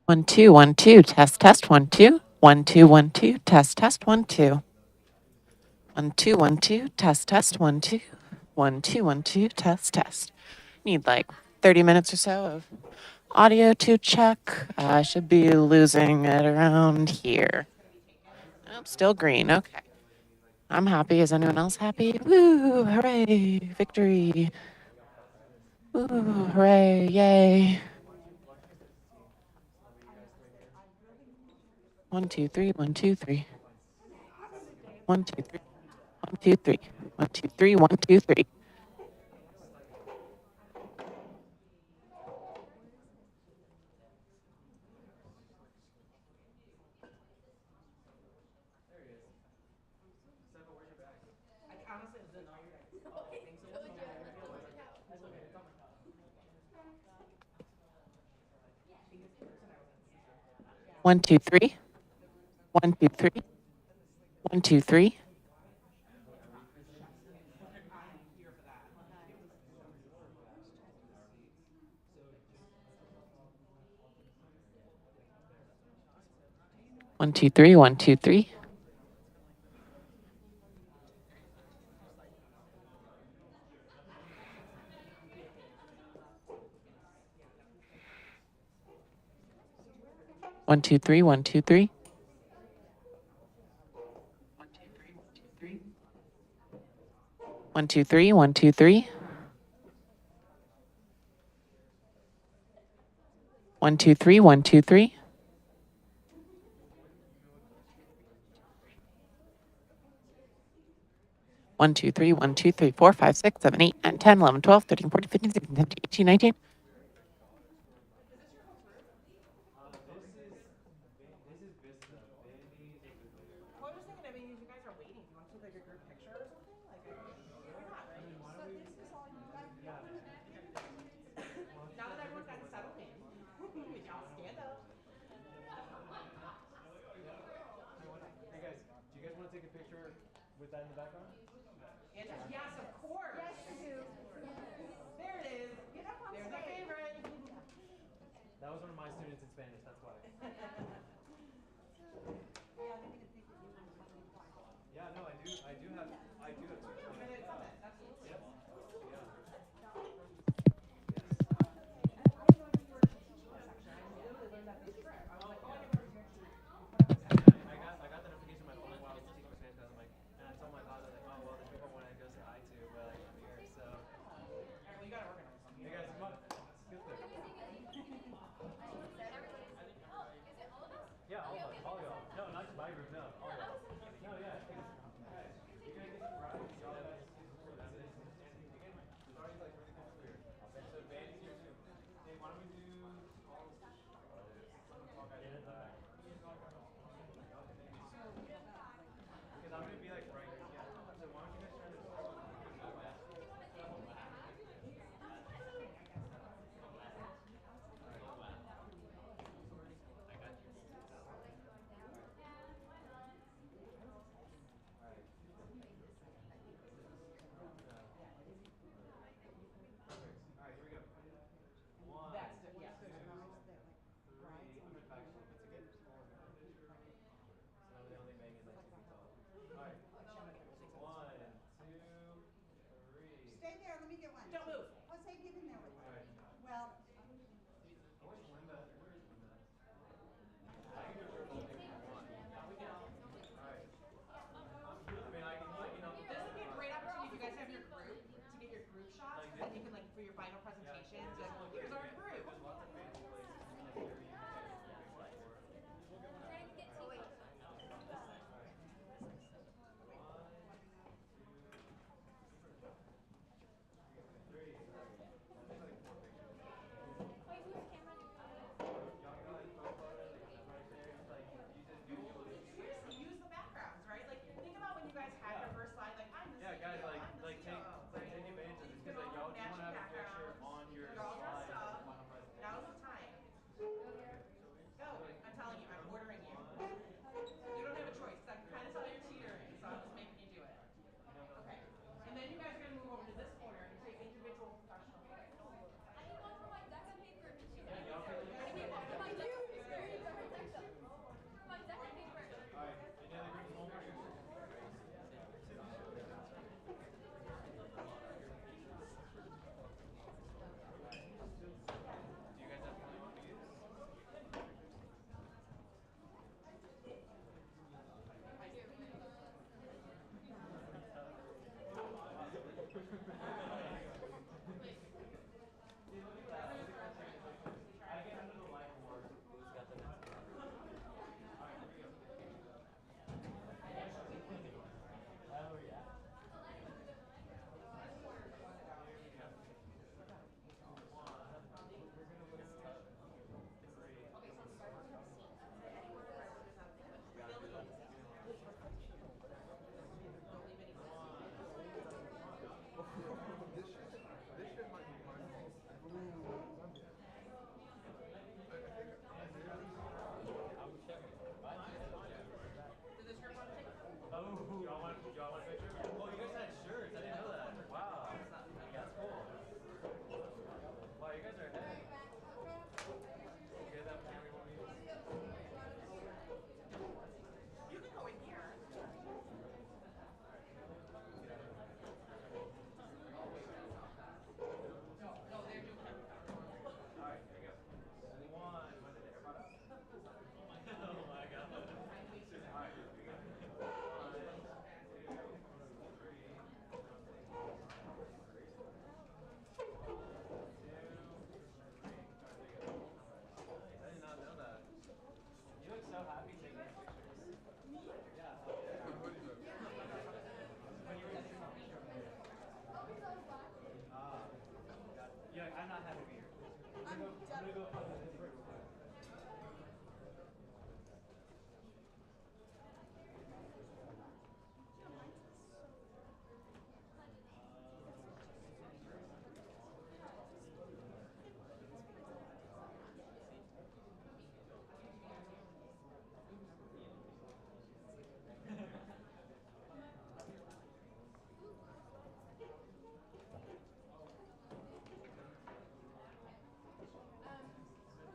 1 2 1 2 test test 1 2 1 2 1 2 test test 1 2 1 2 1 2 test test 1 2 1 2 1 2 test test. Need like 30 minutes or so of audio to check. I should be losing it around here. Oh, still green. Okay. I'm happy. Is anyone else happy? Woo! Hooray! Victory! Woo! Hooray! Yay! 1 2 3 1 2 3 1 2 3 1 2 3 1 2 3 1 2 3. 1 2 3 1 2 3 1 2 3 1 2 3 1 2 3 1 2 3 1 2 3 1 2 3 1 2 3 1 2 3 1 2 3 1 2 3 1 2 3 4 5 6 7 8 9 10 11 12 13 14 15 16 17 18 19. Stay there. Let me get one. Don't move. Oh, say get in there with me. Well,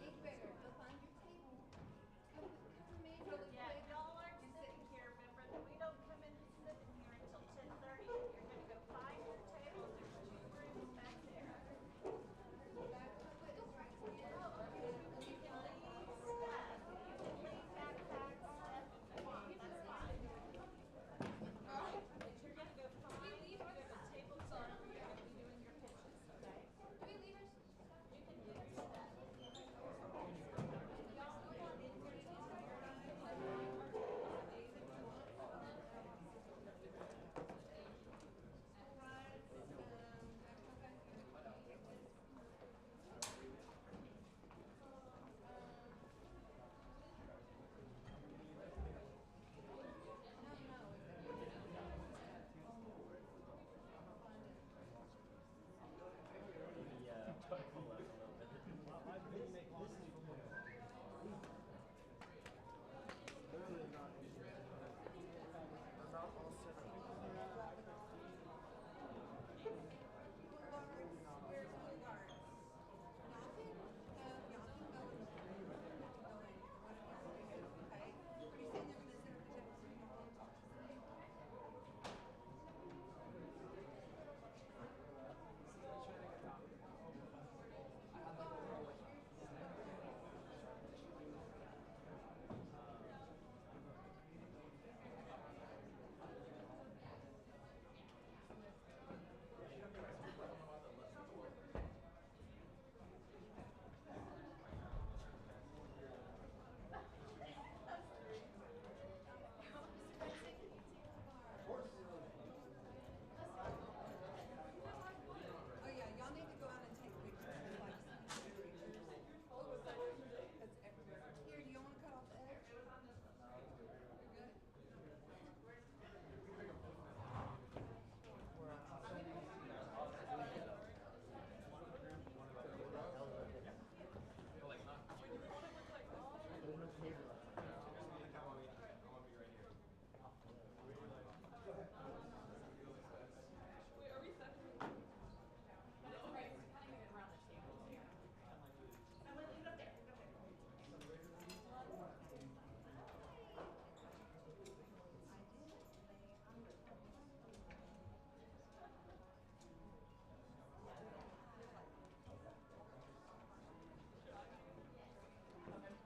Incubator, go find your table. Come for me really quick. Y'all aren't sitting here. Remember that we don't come in and sit in here until 10:30. You're going to go find your tables. There's 2 rooms back there. You can leave stuff. You can leave backpacks, stuff if you want. That's fine. But you're going to go find where the tables are where you're going to be doing your pitches, okay? Do we leave our stuff? You can leave stuff. Y'all go on in here. Where's Blueguard? Yonkin? Yonkin going. Okay. What are you saying they're gonna sit at the table so you can talk to them? Oh yeah, y'all need to go out and take pictures. Like, pictures. That's everywhere. Here, do you want to cut off the edge? You're good.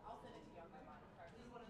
I'll send it to you on my monitor. This is what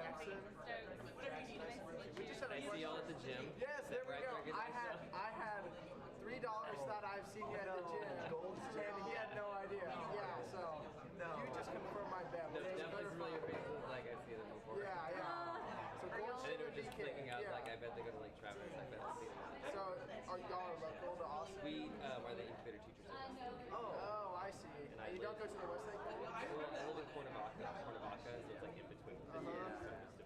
Jackson. We just had a I see y'all at the gym. Yes, there we Right go. there, I had $3 that I've seen you at the gym, and he had no idea. Yeah, so you just confirmed my bet. No, Let's definitely clarify. familiar faces like I've seen them before. Yeah. So Gold And Shield it was just DK, clicking out, yeah. like I bet they go to Lake Travis. I bet I've seen them. So are y'all local to Austin? We are the incubator teachers. Oh, I see. And you don't go to the West Lake? Well, I live in Cuernavaca. Cuernavaca is like in between. So it just depends on.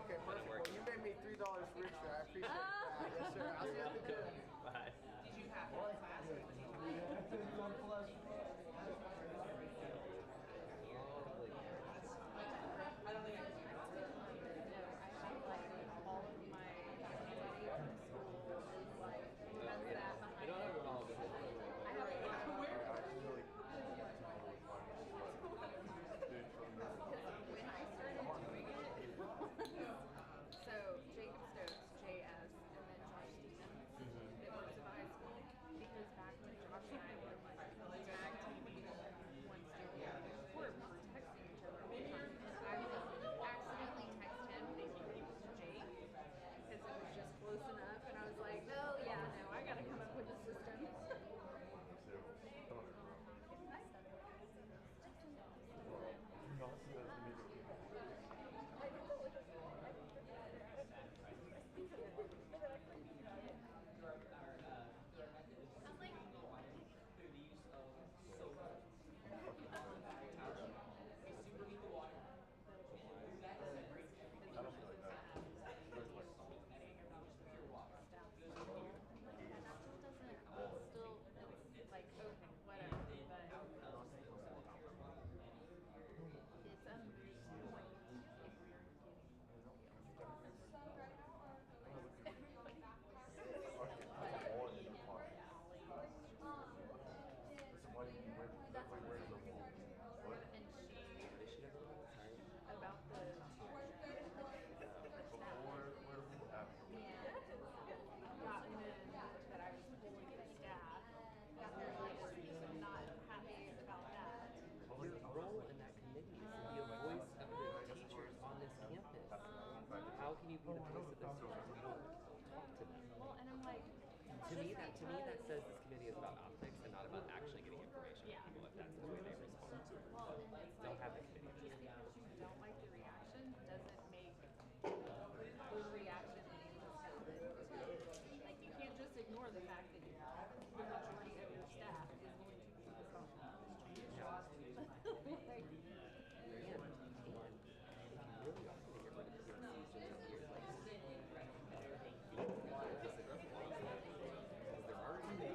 Okay, perfect. Well, you made me $3 richer. I appreciate that. Yes, sir. I'll see you at the gym. Bye. Did you have one class? I don't think I have like all of my study from school is like has that behind You don't have it. it all, but I have a lot of when I started doing it, so Jacob Stokes, JS, and then Josh Stevens, that works at the high school, because back when Josh and I were like tag teaming one student, we were texting each other all the time. I would accidentally text him thinking he was Jake, because it was just close enough, and I was like, no, I gotta come up with a system. Still, it's like, okay, whatever, but it's a point if we're and she about the gotten in that I was pulling the staff, got their letters, not happy about that. your role in that committee is to be a voice of the teachers on this campus. How can you be the voice of those teachers if you don't talk to them? Well, and I'm like, To me, that says this committee is about optics and not about actually getting information to people if that's the way they respond. well, and it's Don't like, have the committee. just because you don't like the reaction doesn't make the reaction meaningless. Like, you can't just ignore the fact that the majority of your staff is going to be focused on this change. Like, Really also to get rid of the institutions of years like because they're already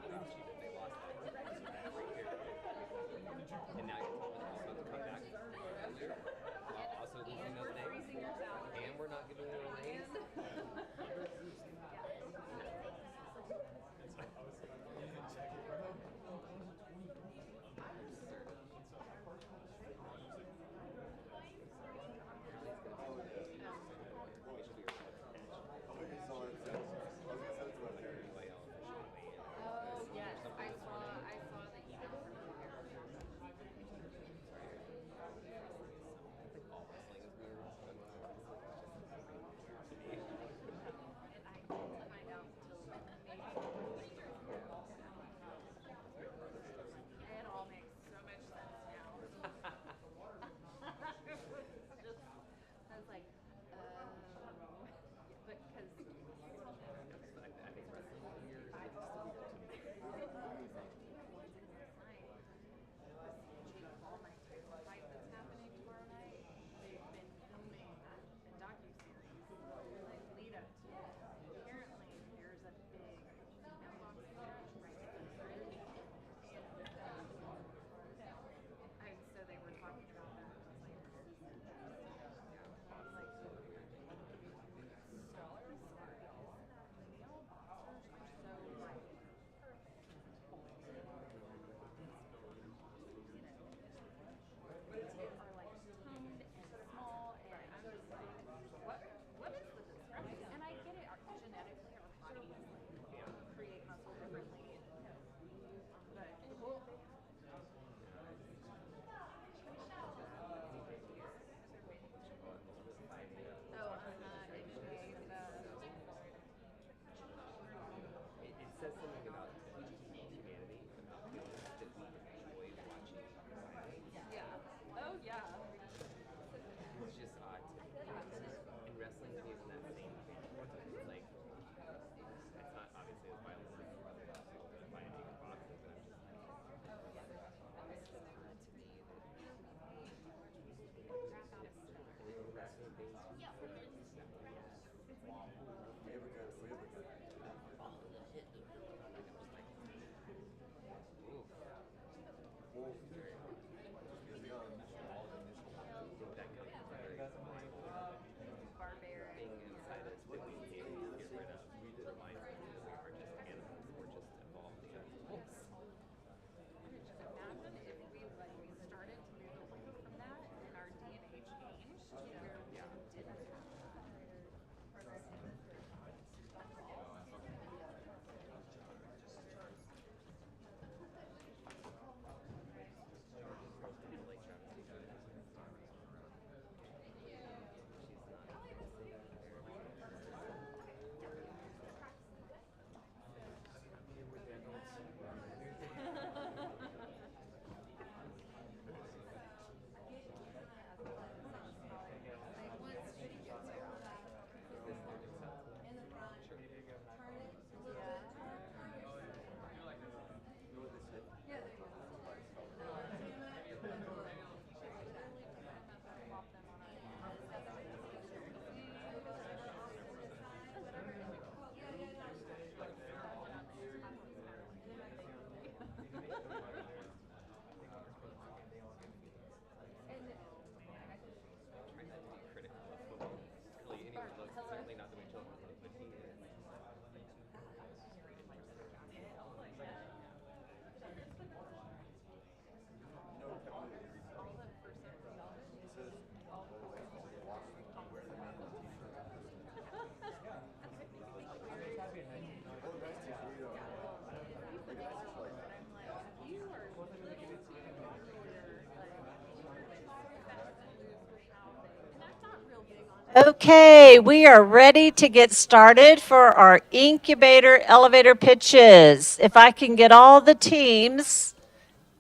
Okay, we are ready to get started for our incubator elevator pitches. If I can get all the teams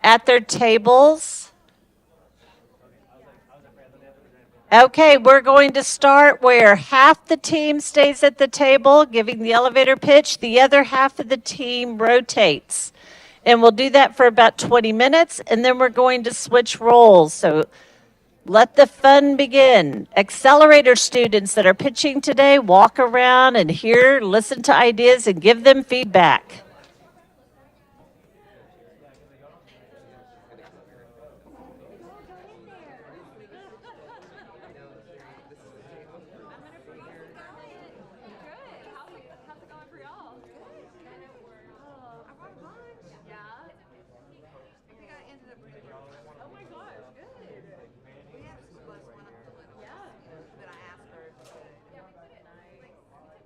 at their tables. Okay, we're going to start where half the team stays at the table giving the elevator pitch, the other half of the team rotates. And we'll do that for about 20 minutes, and then we're going to switch roles. So let the fun begin. Accelerator students that are pitching today, walk around and hear, listen to ideas, and give them feedback. How's it going for y'all? Good. I brought lunch. Yeah. I think I ended up really well. Oh my gosh, good. We have some close one up the list. Yeah. But I asked her if she could. Yeah, we could. Nice.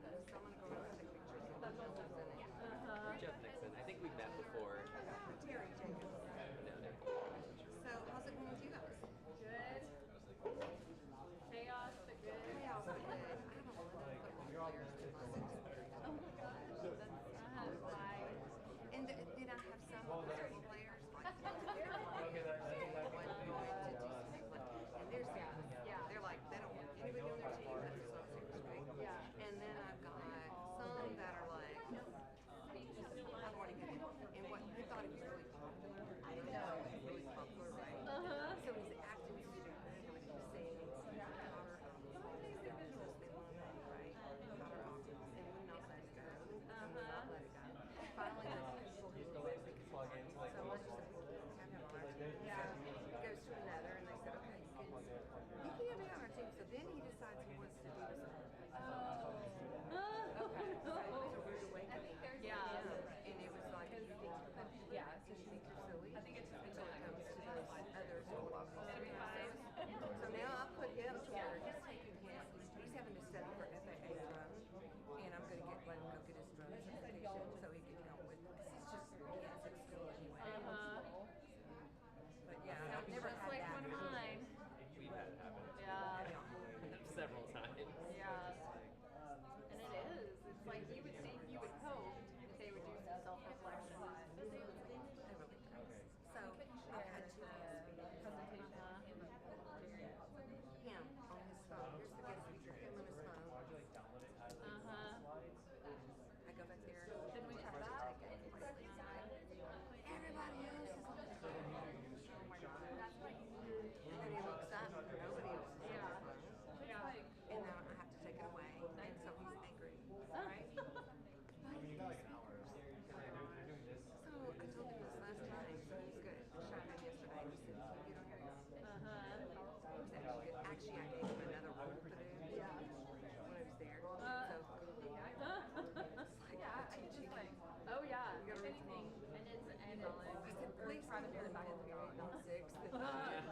So I'm gonna go around and take pictures of the buildings in it. Jeff Nixon. I think we've met before. Terry Jacobs. So how's it going with you guys? Good. Chaos, but good. Chaos, but good. I haven't looked at football players in my 6th grade. Oh my gosh. That's why. And did I have some football players like and there's they're like they don't want anybody on their team that's not 6th grade. Yeah. And then I've got some that are like I've already got and what he thought he was really popular. I know he's really popular, right? So he's an acting student, like he sings, Power right? Power and would not let it go. And would not let it go. Finally the people who were with because so much that we have him on our team. Yeah. He goes to another and they said, okay, you can be on our team. So then he decides he wants to do his own. Okay. So it was a rude awakening. And it was like, you think you're funny. Yeah. And you think you're silly. I think it's just until it comes to those others who are serious. So now I put him to where he's taking his, he's having to study for FAA drone. And I'm going to let him go get his drone certification so he can help with, because he's just, he has it still anyway. But yeah, I've never had like that. One of mine. We've had it happen. Yeah. Several times. Yeah. And it is. It's like you would think, you would hope that they would do some self-reflection. But they really don't. So I've had two presentation. Him on his phone. Here's the guest speaker. Him on his phone. I go back there. Didn't we try that? Everybody else is on their phone. Oh my god. That's what you need. And then he looks up. Nobody else is on their phone. And now I have to take it away. And so he's angry. Right? So I told him this last time. So he's good. I shot him yesterday. He said, you don't hear yours. Actually, I gave him another role to do. Yeah. When I was there. So oh yeah. If anything, and it's and I said, please try to do it back in the not 6th and 9th.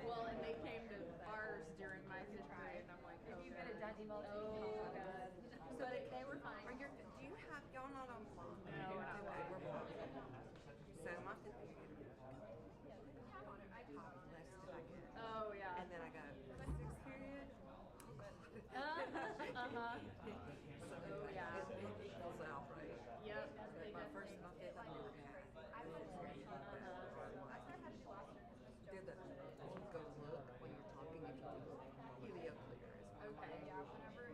Well, and they came to ours during my 5th grade, and I'm like, have you been a Dundee Multi? Oh god. But they were fine. Do you have y'all not on block? No, we're not. Okay, we're block. So my 5th period. I taught less than I could. Oh yeah. And then I go 6th period. So yeah. It equals out, right? Yep. My 5th I never had. Did the go look when you're talking if you do helio clear. Okay, yeah. Whenever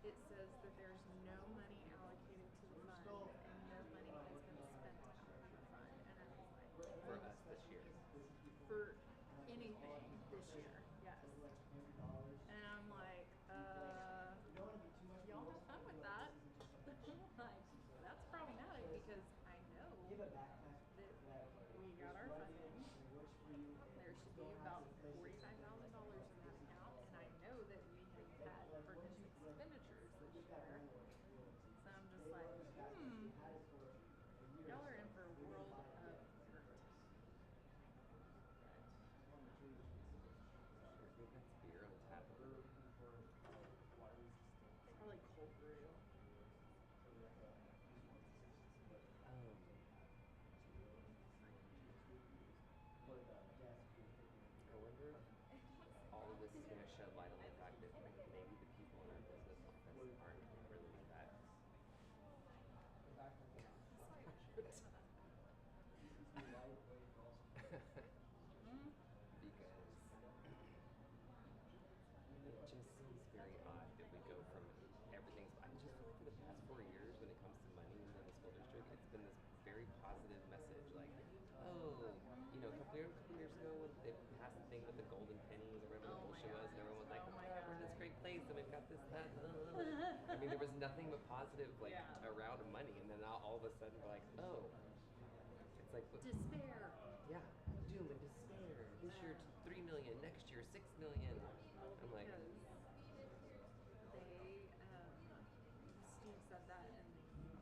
it says that there's no money allocated to the fund and no money has been spent out of the fund. And I was like, For us this year. for anything this year, yes. And I'm like, y'all have fun with that. Like, that's problematic because I know that we got our funding. There should be about $45,000 in that account, and I know that we have had purchase expenditures this year. So I'm just like, y'all are in for a world of hurt. That's beer on tap. Probably cold brew. I wonder if all of this is going to shed light on the fact that maybe the people in our business office aren't really that. Because it just seems very odd that we go from everything. I just feel like for the past 4 years, when it comes to money in the school district, it's been this very positive message. Like, oh, you know, a couple years ago when they passed the thing with the golden pennies or whatever the bullshit was, and everyone was like, oh my god, we're in this great place and we've got this, that. I mean, there was nothing but positive, like, around money, and then now all of a sudden we're like, oh, it's like Despair. yeah, doom and despair. This year it's 3 million, next year 6 million. I'm like, They, Steve said that in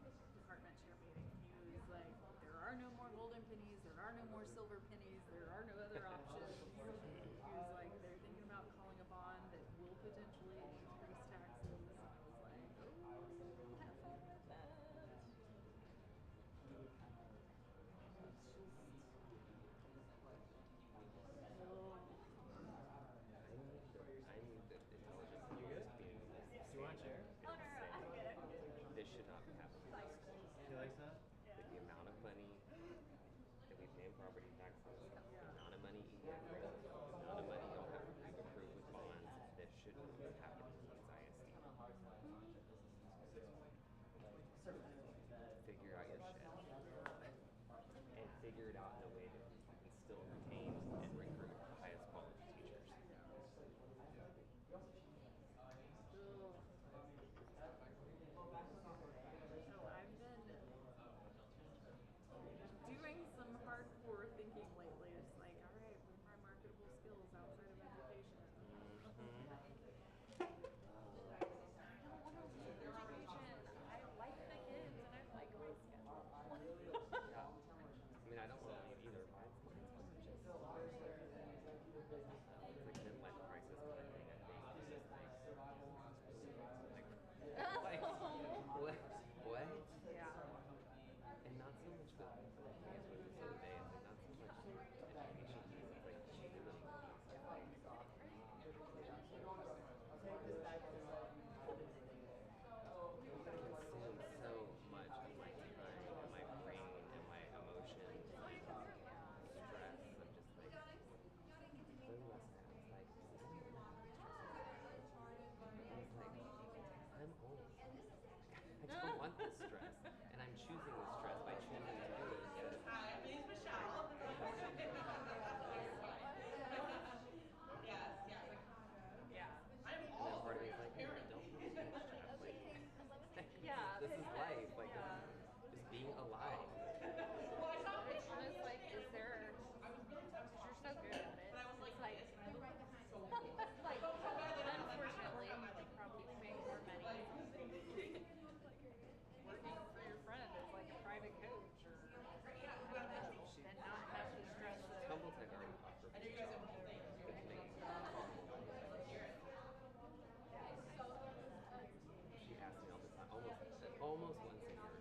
the department chair meeting. He was like, there are no more golden pennies, there are no more silver pennies, there are no other options. He was like, they're thinking about calling a bond that will potentially increase taxes. And I was like, oh, have fun with that. It's just, I need the intelligence of this community. Do you want a chair? oh, no, I get it. This should not be happening. She likes that? Like the amount of money that we pay in property taxes, the amount of money you get, the amount of money y'all have we've approved with bonds, this shouldn't be happening in these ISD. Figure out your shit. And figure it out in a way that you can still retain and recruit the highest quality teachers. So I've been doing some hardcore thinking lately. It's like, all right, what are my marketable skills outside of education? I like the kids and I like my schedule. Yeah. I mean, I don't want to leave either. Mine's just it's like midlife crisis kind of thing. I think it's just like what? Yeah. And not so much with I guess with this other day. It's like not so much education piece. It's like humility consume so much of my time and my brain and my emotions, like stress. I'm just like, when was that? It's like, I'm old. I don't want this stress, and I'm choosing this stress by choosing to do it. Hi, my name's Michelle. Yes, yeah. Yeah. I'm And then all part of me is like, no, I don't want this stress. Like, Yeah. this is life. Like, just being alive. It's just like, is there, you're so good at it. It's like, like, unfortunately, you probably make more money working for your friend as like a private coach or and not have to stress the Tumbletech already offered me a job that makes she asks me all the time, almost once a year,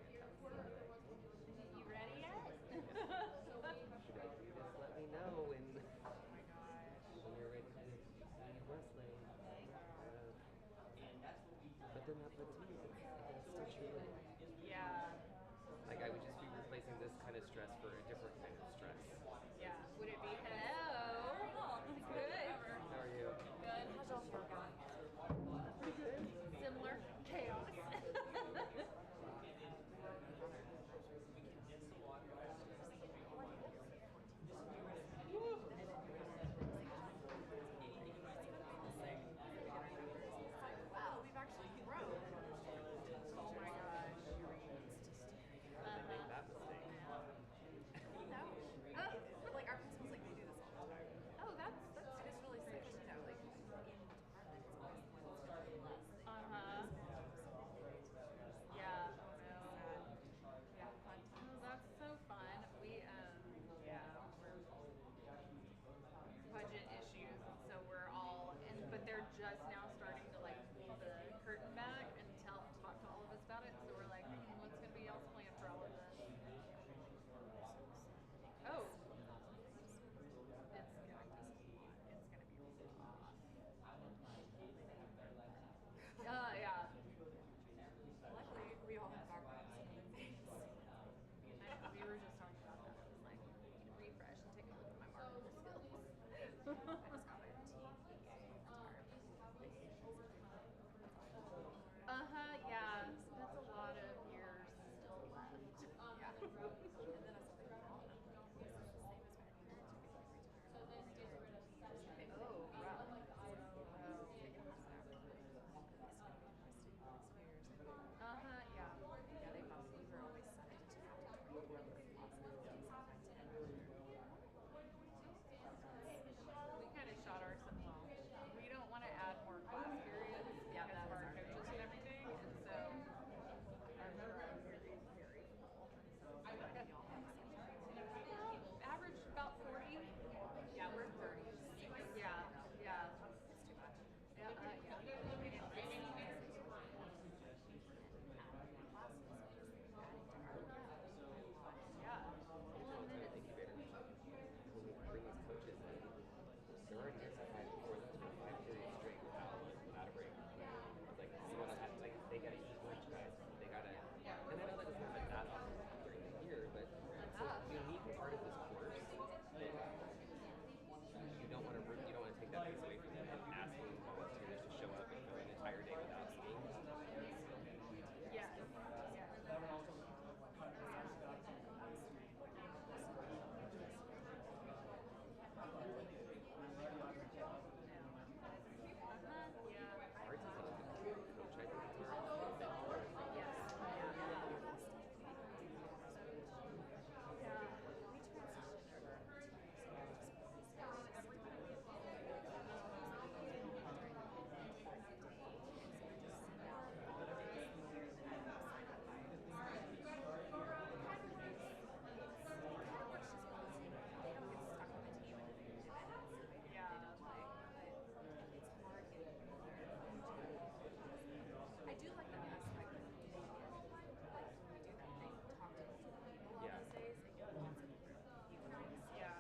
she'll send me a text and be like, you ready yet? she'll be like, you just let me know when you're ready to leave wrestling. But then that puts me in such humility. Yeah. Like I would just be replacing this kind of stress for a different kind of stress. Yeah. Would it be hello? Good. How are you? Good. How's y'all's work going? Pretty good. Similar. just now starting to like pull the curtain back and talk to all of us about it. So we're like, what's going to be y'all's plan for all of this? Oh, it's gonna be a lot. It's gonna be a lot. Yeah. Luckily, we all have backgrounds in other things. We were just talking about that. I was like, I need to refresh and take a look at my marketing skills. I just got my TPA Yeah. That's a lot of years still left. Yeah. And then I saw the ground. This is the same as my parents are getting retired. Oh, wow. Yeah. Yeah, they thought we were always set to just have to We kind of shot ourselves. Well, we don't want to add more class periods Yeah, because that of our is our coaches and everything, and so our program is very full. Average about 40. Yeah, we're 30s. Yeah, yeah. It's too much. Yeah, yeah. Well, in the incubator, when we bring these coaches in, they're already certified for 5 periods straight without a break. It's like, you want to have, like, they gotta eat lunch, guys. They gotta, and I know that doesn't happen that often during the year, but it's a unique part of this course that you don't want to take that piece away from them, like asking volunteers to show up and go an entire day without eating. Yes. Ours is such a good coach. I think it's hard. Yes. I do like the aspect of like we do that thing, talk to multiple people on those days, and get lots of different viewpoints. Yeah.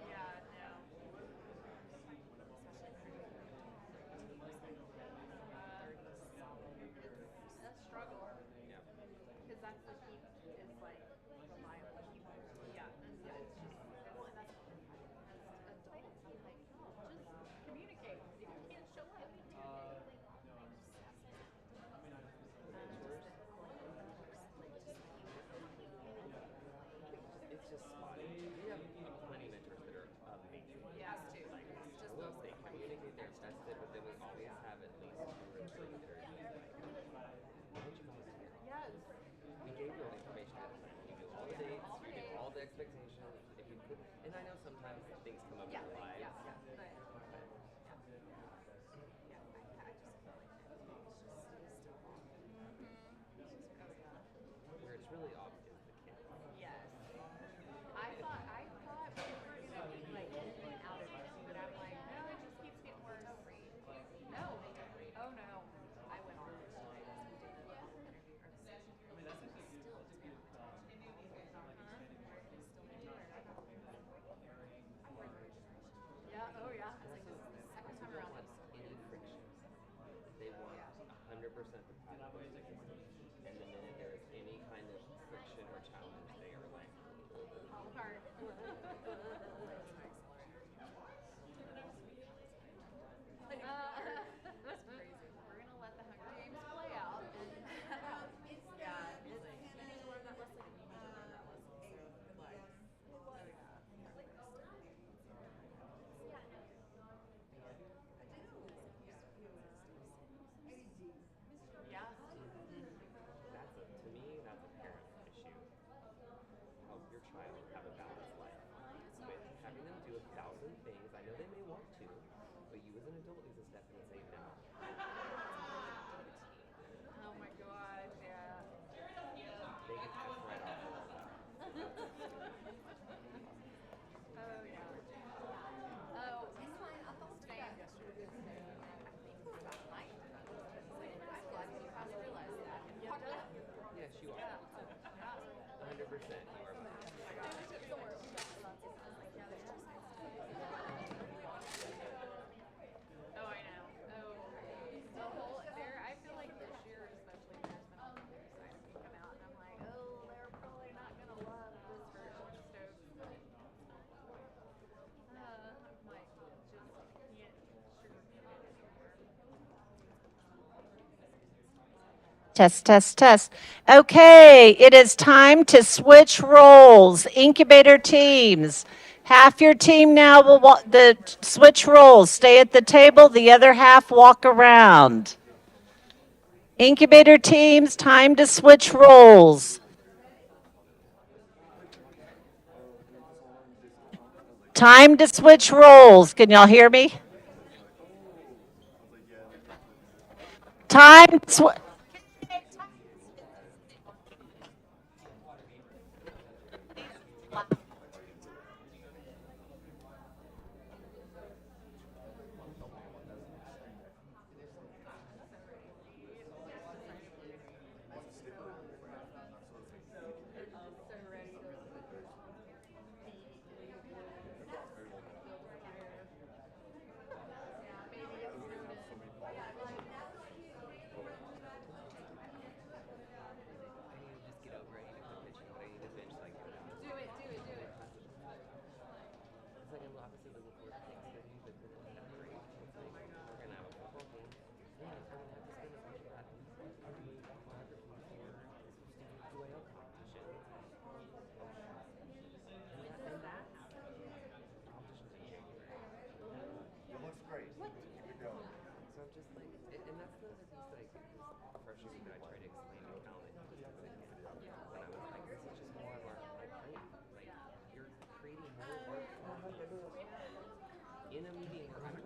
Yeah, no. A struggle. Yeah. Because that's the key is like reliable people. Yeah. And so it's just, well, and that's what we're finding as adults. I'm like, no, just communicate. If you can't show up, It's just spotty. We have plenty of mentors that are amazing. yeah, too. Like, It's just well, those they communicate, they're tested, but then we always have at least 2 or 3 that are just like, why would you volunteer? Yes. We gave you all the information ahead of time. You knew all the dates, you knew all the expectations. If you could, and I know sometimes things come up in our lives. Yeah. I just feel like it's just still wrong. Where it's really off is the kids. Yes. I thought we were gonna be like in and out of it, but I'm like, no, it just keeps getting worse. No. Oh no. I went on it tonight as we did the interview or the session. It's still terrible. It's still Yeah. Oh yeah. I was like, this is the second time They don't around. want any friction. They want 100% the pathway to system. And the minute there is any kind of friction or challenge, they are like, All apart. That's crazy. We're gonna let the Hunger Games play out, and You need to learn that lesson, and you need to learn that lesson. So good luck. yeah, Test, test, test. Okay, it is time to switch roles. Incubator teams. Half your team now will switch roles. Stay at the table, the other half walk around. Incubator teams, time to switch roles. Time to switch roles. Can y'all hear me? Time to switch. I need to just get over it. I need to quit pitching, but I need to finish like Do it, do it, do it. it's like I'm obviously looking forward to Thanksgiving, but then it's not great. It's like we're gonna have a football game. Yeah, we're gonna have to spend a bunch of money on photography for stupid QAL competition. And that's competitions in January. It looks great. Keep it going. So I'm just like, and that's the other piece that I think is frustrating that I try to explain to talent to the kids when I was like, this is just more of my plate. Like, you're creating more work for me in a meeting where I'm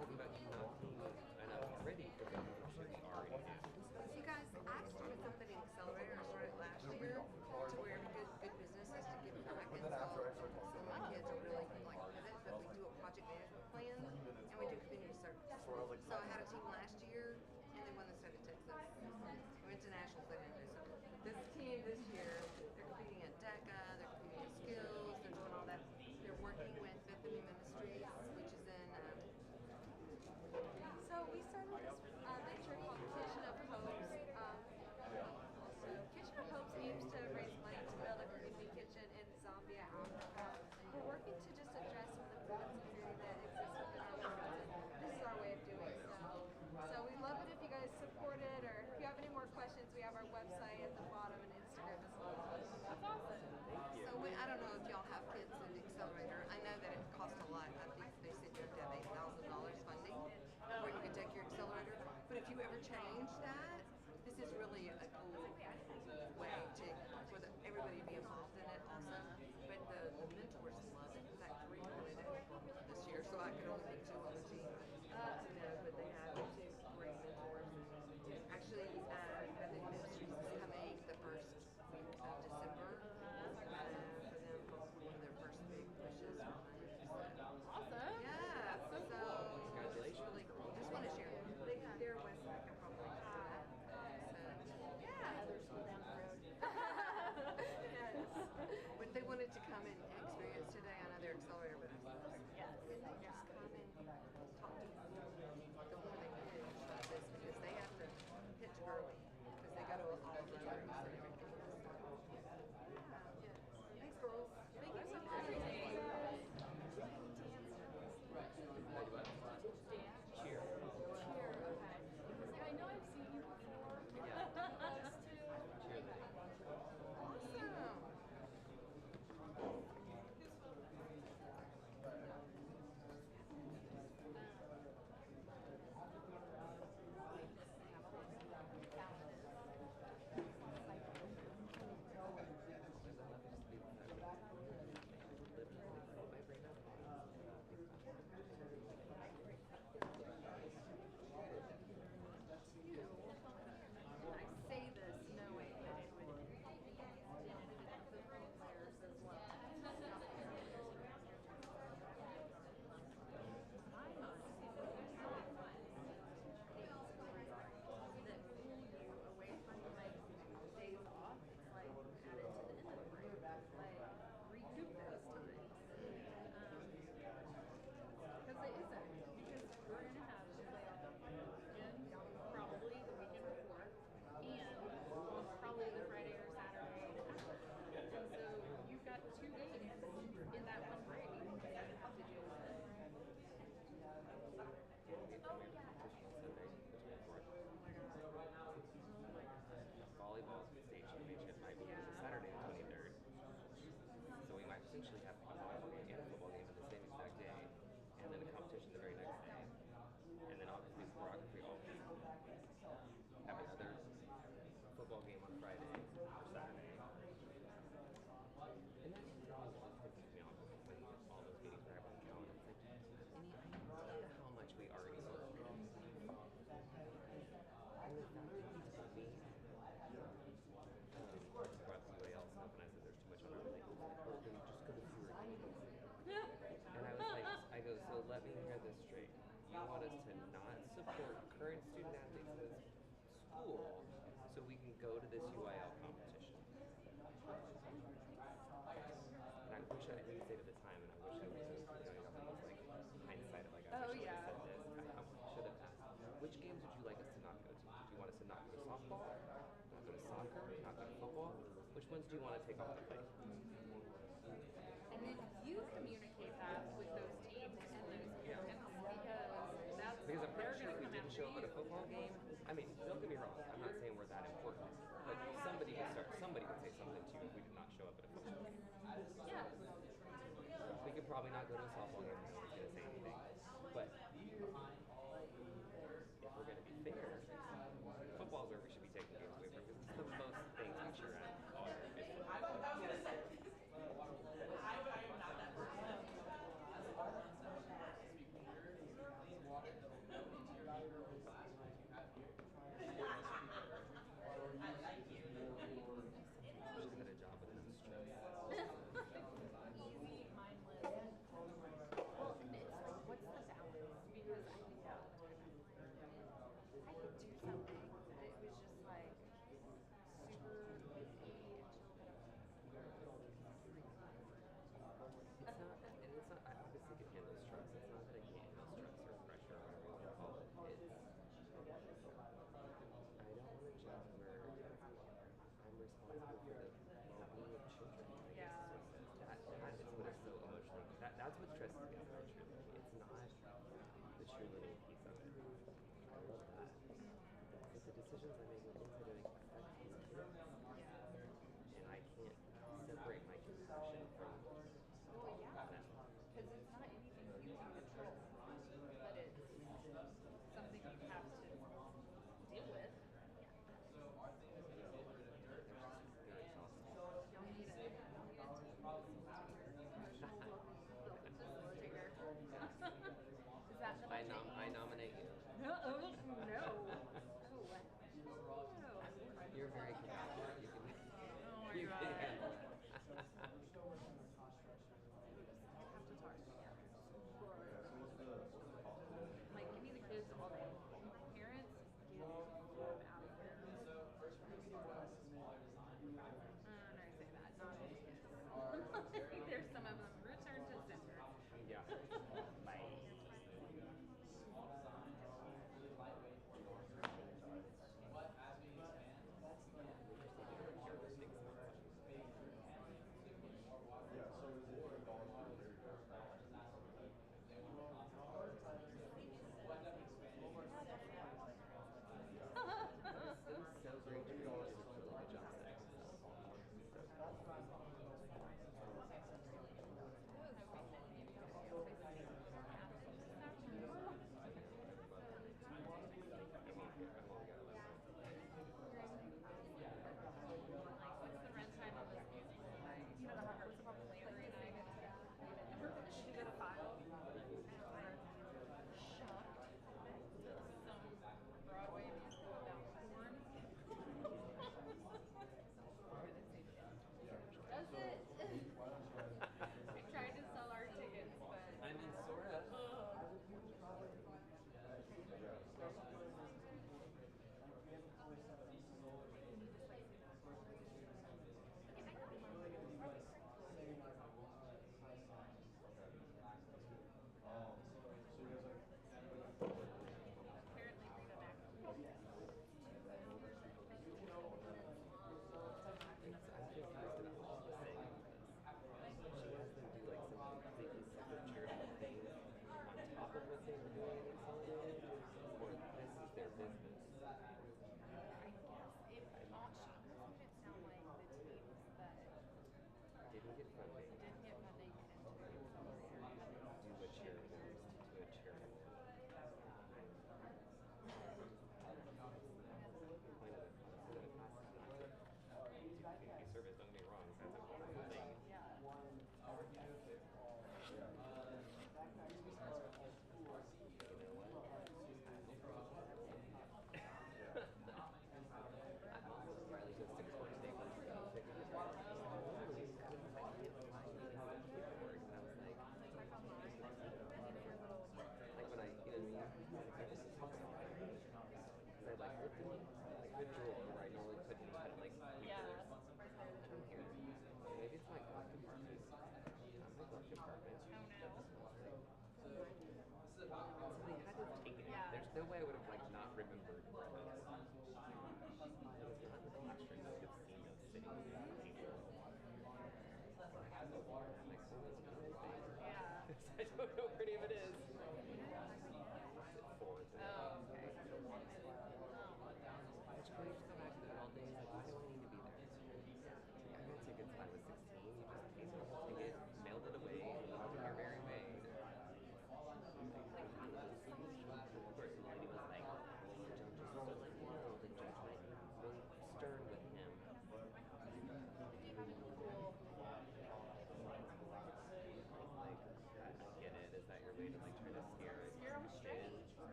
me hear this straight. You want us to not support current student athletes in this school so we can go to this UIL competition. And I wish I didn't say it at the time, and I wish I was, it was like hindsight of like, I wish I would have said this. I should have asked, which games would you like us to not go to? Did you want us to not go to softball, not go to soccer, not go to football? Which ones do you want to take off the plate? And then you communicate that with those teams and those parents Because I'm pretty sure if we come didn't after show up at a you. football game, I mean, don't get me wrong, I'm not saying we're that important, but somebody would say something to you if we did not show up at a football game. Yeah. We could probably not go to a softball game and no one's going to say anything. But if we're going to be fair, football is where we should be taking games away from because it's the most things we cheer at all year. I should have had a job with enough stress. Easy, mindless. Well, it's like, what's the balance? Because I think that all the time I could do something that it was just like super easy and chill. It's not, I obviously can handle stress. It's not that I can't handle stress or pressure or whatever you want to call it. I don't want a job where I'm responsible for the well-being of children. Yeah. That is what is so emotionally, that's what stresses me about true learning. It's not the true learning piece of it. I love that. But the decisions I make, the things I do, affect these kids. And I can't separate my compassion from Well, yeah. Because it's not anything you can control, but it's something you have to deal with. they're exhausting. Y'all need a facilitator. Is that the I nominate you. No, oh, no. Oh, no.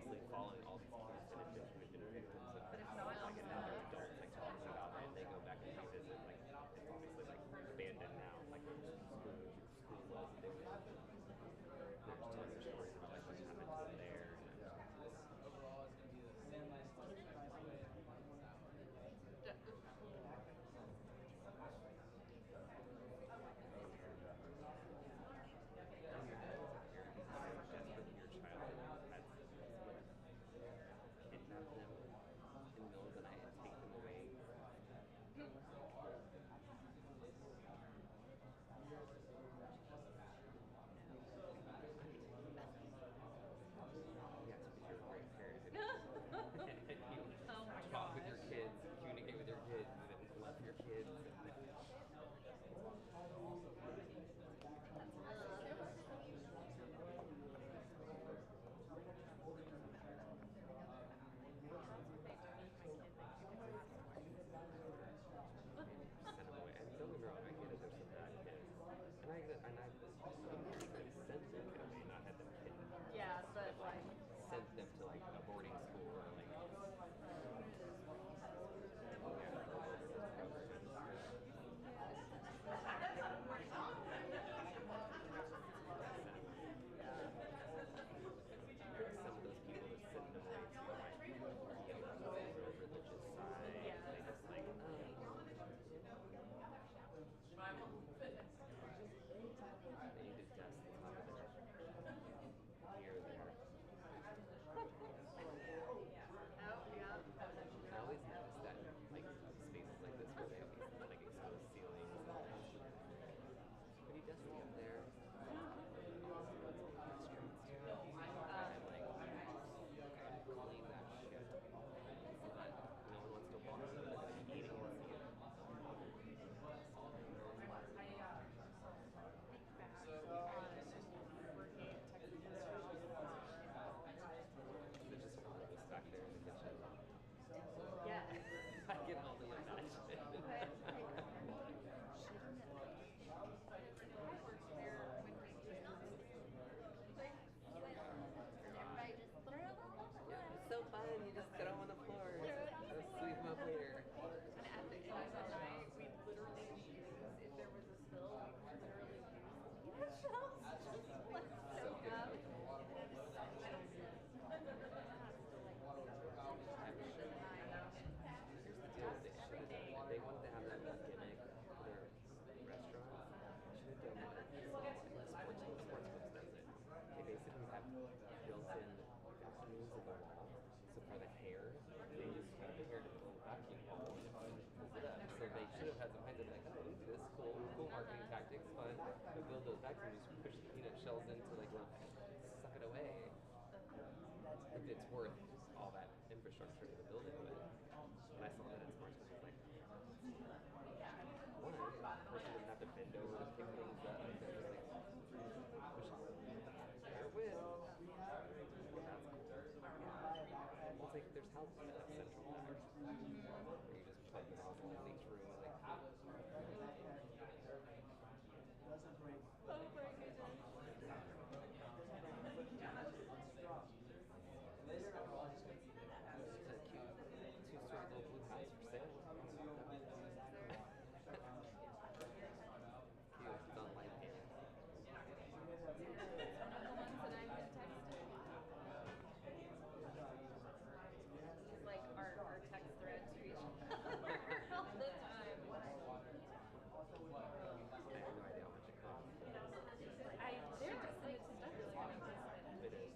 basically following all these kids that have been interviewed. But it's not like and now they're adults like talking about it, and they go back and revisit like it's obviously like abandoned now, like school was, and they were just telling their stories about like what happened to them there. Your child had kidnap them in the middle of the night and take them away. Yes, because you're a great parent. And you talk with your kids, communicate with your kids, and love your kids. Send them away. And don't get me wrong, I get it, there's some bad kids. And I could have sent them away, not had them kidnapped. Yeah, but like Sent them to like a boarding school or like some of those people that send them away to like religious side, they just like they need to dust the top of their here or there. I always notice that like spaces like this where they have these like exposed ceilings. Pretty dusty up there. Streets too. And like clean that shit. So that no one wants to walk over there and eating and see it. There's just all of this back there in the kitchen. yeah. I can only imagine. It's so fun. You just throw them on the floor. Just sweep them up later. And at the end of the night, we literally use, if there was a spill, we literally use the shelves just like soak up. Here's the deal. They wanted to have that gimmick for their restaurant. Should have done that. Sports books does it. They basically have built-in vacuums in the wall. So for the hair, they just have the hair to fill the vacuum hole and pulls it up. So they should have had some kinds of like, oh, look at this cool marketing tactics, fun. We build those vacuums, just push the peanut shells into like, suck it away. If it's worth all that infrastructure to the building, but when I saw that at Sports Book, I was like, one, the person didn't have to bend over to pick things up. They're just like, push it. There it went. That's cool. Well, it's like there's houses that have central water where you just put the nozzle in each room and like. Oh my goodness. It's a cute two-story little blue house for sale. Cute, it's on light pan. One of the ones that I've been texting. It's like our text thread to each other all the time. I have no idea how much it costs. They're just sending it to Douglas. It is.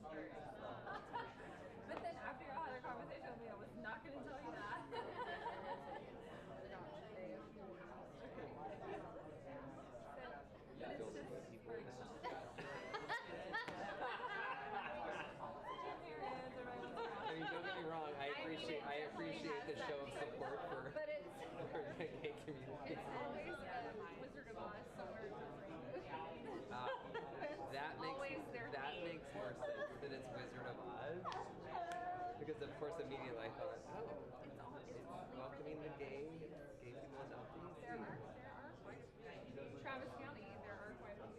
But then after y'all had a conversation with me, I was not going to tell you that. But it's just People now. I mean, don't get me wrong. I appreciate the show of support for but it's for the gay community. it's always a Wizard of Oz somewhere. That makes more sense that it's Wizard of Oz. Because of course immediately I thought, oh, it's welcoming the gay people and adoptees. There are quite a few. Travis County, there are quite a few.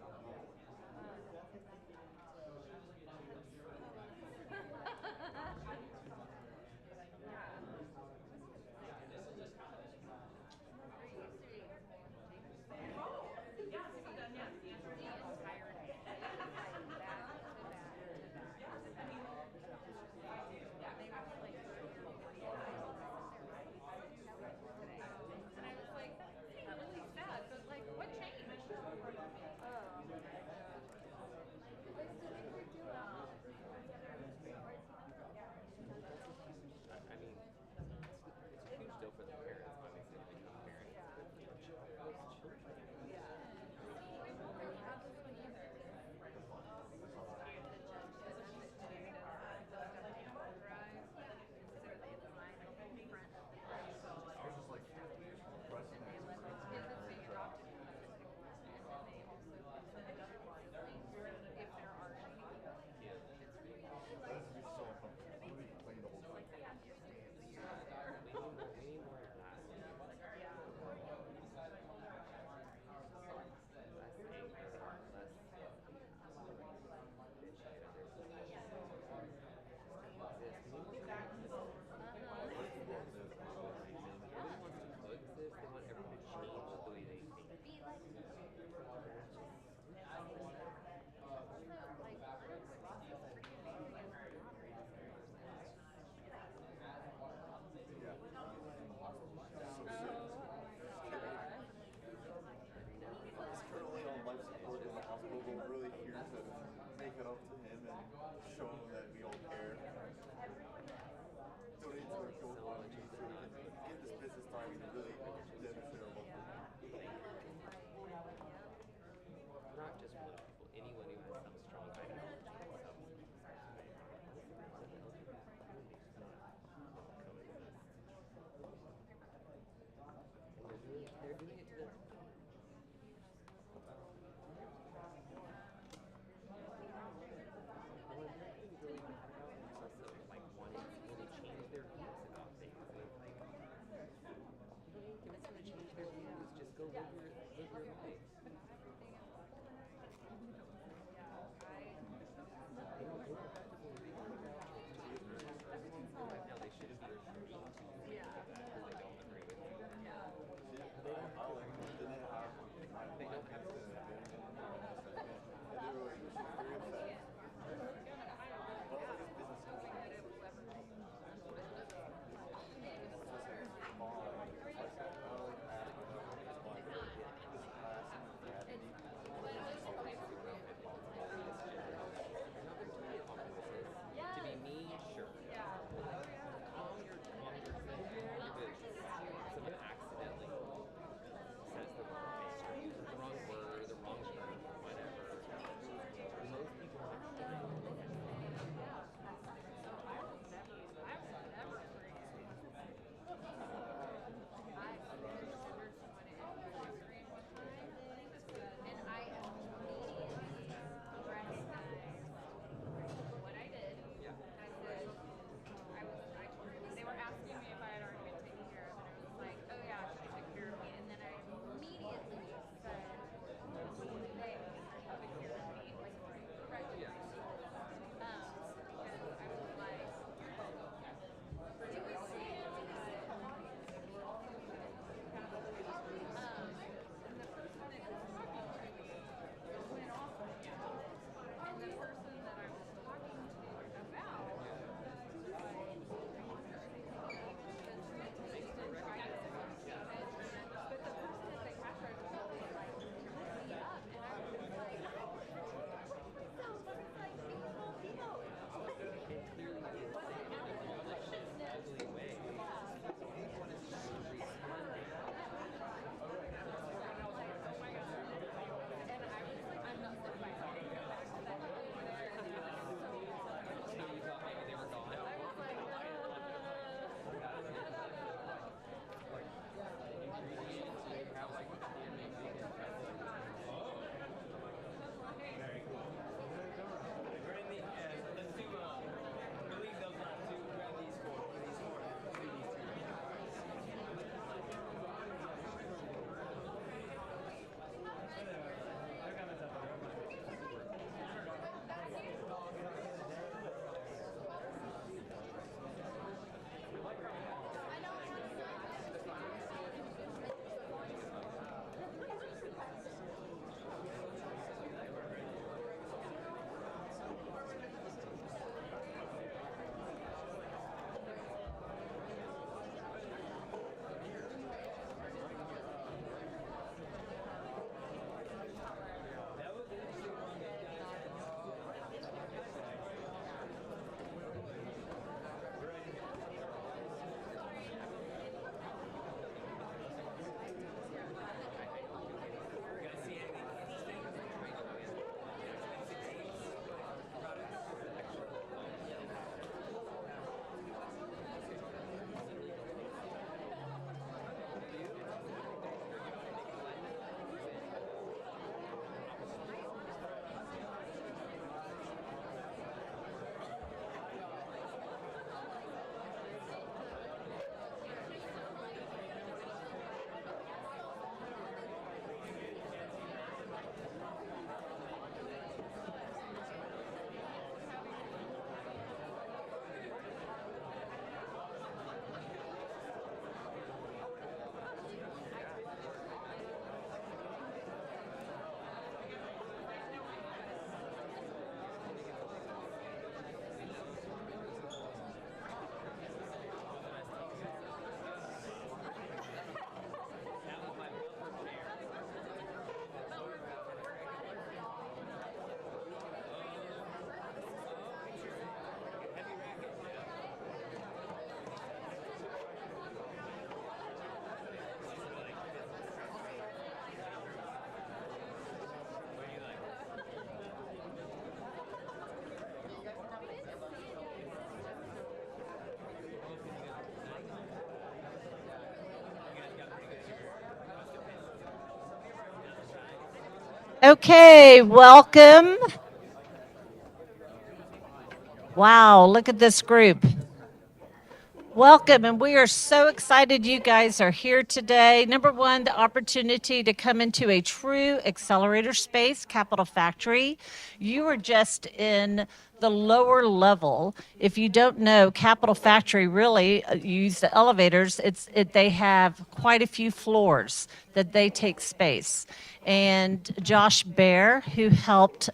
To be me, sure. Calm your business. Someone accidentally says the wrong thing, or uses the wrong word, the wrong term, whatever. Most people have time. And I immediately recognized what I did. Yeah. I said, they were asking me if I had already been taken care of, and I was like, oh yeah, she took care of me. And then I immediately said, they took care of me, like corrected Yeah. myself. Because I was like, it was so and the person that was talking to me went off on me. And the person that I was talking to about but the person at the cash register was like, looked me up, and I was like, It clearly is saying it in a malicious, ugly way. Everyone is responding. and I was like, I'm not if I had to go back to that over there. And it was so hard. So you thought maybe they were gone? I was like, Have like candy vegan pretzels. Very cool. We're in the, let's do, release those last two, grab these four, do these two. They're coming up. That was an interesting one that you guys had. We're right here. You guys see anything interesting? That was my bumper chair. Heavy racket. What do you like? You guys got pretty good sugar. Must have been. Okay, welcome. Wow, look at this group. Welcome, and we are so excited you guys are here today. Number one, the opportunity to come into a true accelerator space, Capital Factory. You are just in the lower level. If you don't know, Capital Factory really use the elevators. They have quite a few floors that they take space. And Josh Bear, who helped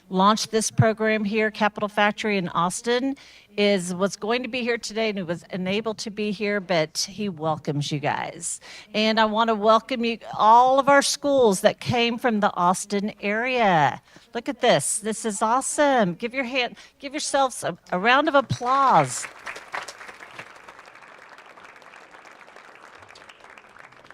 launch this program here, Capital Factory in Austin, was going to be here today and was unable to be here, but he welcomes you guys. And I want to welcome you, all of our schools that came from the Austin area. Look at this. This is awesome. Give yourselves a round of applause.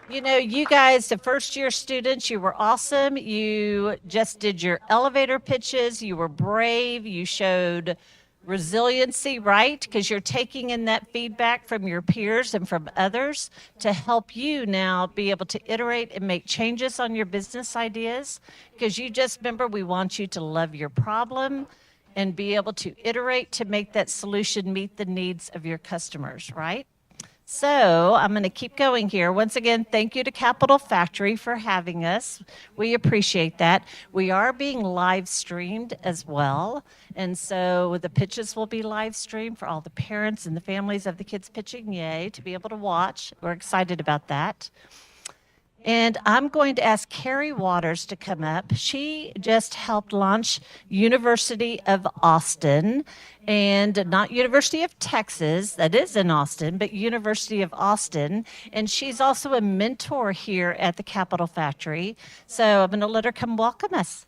You know, you guys, the first year students, you were awesome. You just did your elevator pitches. You were brave. You showed resiliency, right? Because you're taking in that feedback from your peers and from others to help you now be able to iterate and make changes on your business ideas. Because you just remember, we want you to love your problem and be able to iterate to make that solution meet the needs of your customers, right? So I'm going to keep going here. Once again, thank you to Capital Factory for having us. We appreciate that. We are being live streamed as well. And so the pitches will be live streamed for all the parents and the families of the kids pitching, yay, to be able to watch. We're excited about that. And I'm going to ask Carrie Waters to come up. She just helped launch University of Austin, and not University of Texas, that is in Austin, but University of Austin. And she's also a mentor here at the Capital Factory. So I'm going to let her come welcome us.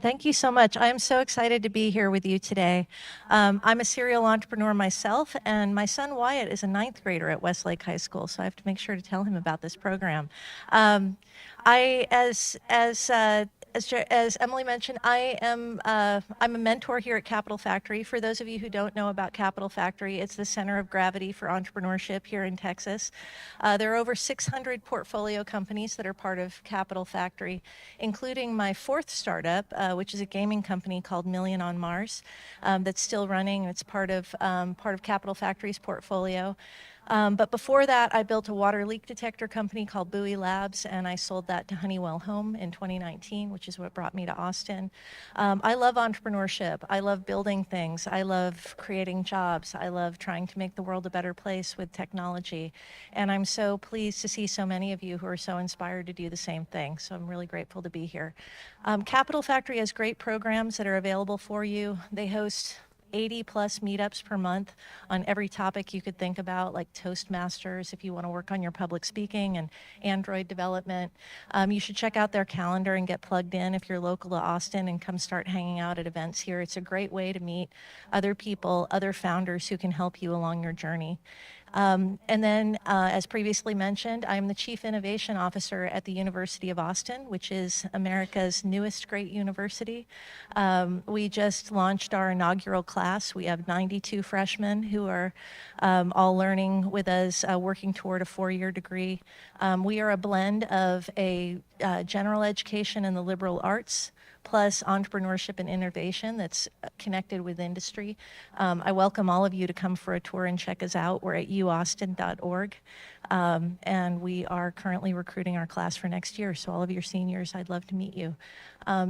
Thank you so much. I am so excited to be here with you today. I'm a serial entrepreneur myself, and my son Wyatt is a 9th grader at Westlake High School, so I have to make sure to tell him about this program. As Emily mentioned, I'm a mentor here at Capital Factory. For those of you who don't know about Capital Factory, it's the center of gravity for entrepreneurship here in Texas. There are over 600 portfolio companies that are part of Capital Factory, including my 4th startup, which is a gaming company called Million on Mars, that's still running. It's part of Capital Factory's portfolio. But before that, I built a water leak detector company called Buoy Labs, and I sold that to Honeywell Home in 2019, which is what brought me to Austin. I love entrepreneurship. I love building things. I love creating jobs. I love trying to make the world a better place with technology. And I'm so pleased to see so many of you who are so inspired to do the same thing. So I'm really grateful to be here. Capital Factory has great programs that are available for you. They host 80 plus meetups per month on every topic you could think about, like Toastmasters, if you want to work on your public speaking, and Android development. You should check out their calendar and get plugged in if you're local to Austin and come start hanging out at events here. It's a great way to meet other people, other founders who can help you along your journey. And then, as previously mentioned, I'm the Chief Innovation Officer at the University of Austin, which is America's newest great university. We just launched our inaugural class. We have 92 freshmen who are all learning with us, working toward a 4-year degree. We are a blend of a general education in the liberal arts, plus entrepreneurship and innovation that's connected with industry. I welcome all of you to come for a tour and check us out. We're at uaustin.org, and we are currently recruiting our class for next year. So all of your seniors, I'd love to meet you.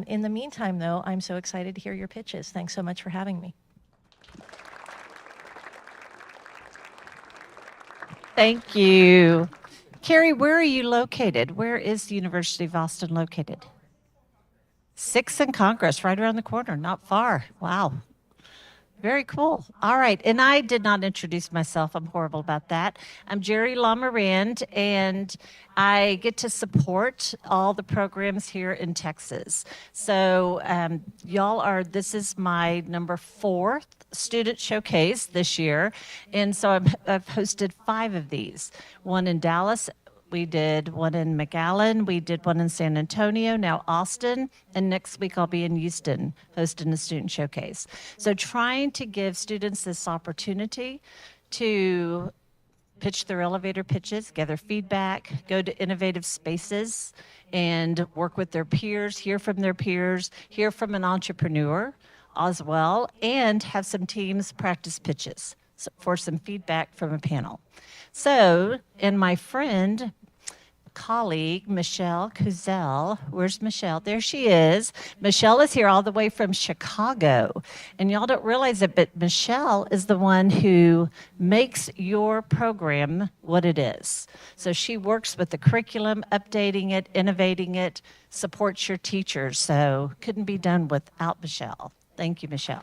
In the meantime, though, I'm so excited to hear your pitches. Thanks so much for having me. Thank you. Carrie, where are you located? Where is the University of Austin located? 6th and Congress, right around the corner, not far. Wow. Very cool. All right. And I did not introduce myself. I'm horrible about that. I'm Jerry LaMorand, and I get to support all the programs here in Texas. So this is my number 4th student showcase this year. And so I've hosted 5 of these, one in Dallas. We did one in McAllen. We did one in San Antonio, now Austin. And next week I'll be in Houston hosting a student showcase. So trying to give students this opportunity to pitch their elevator pitches, gather feedback, go to innovative spaces, and work with their peers, hear from an entrepreneur as well, and have some teams practice pitches for some feedback from a panel. So, and my friend, colleague, Michelle Kuzel. Where's Michelle? There she is. Michelle is here all the way from Chicago. And y'all don't realize it, but Michelle is the one who makes your program what it is. So she works with the curriculum, updating it, innovating it, supports your teachers. So couldn't be done without Michelle. Thank you, Michelle.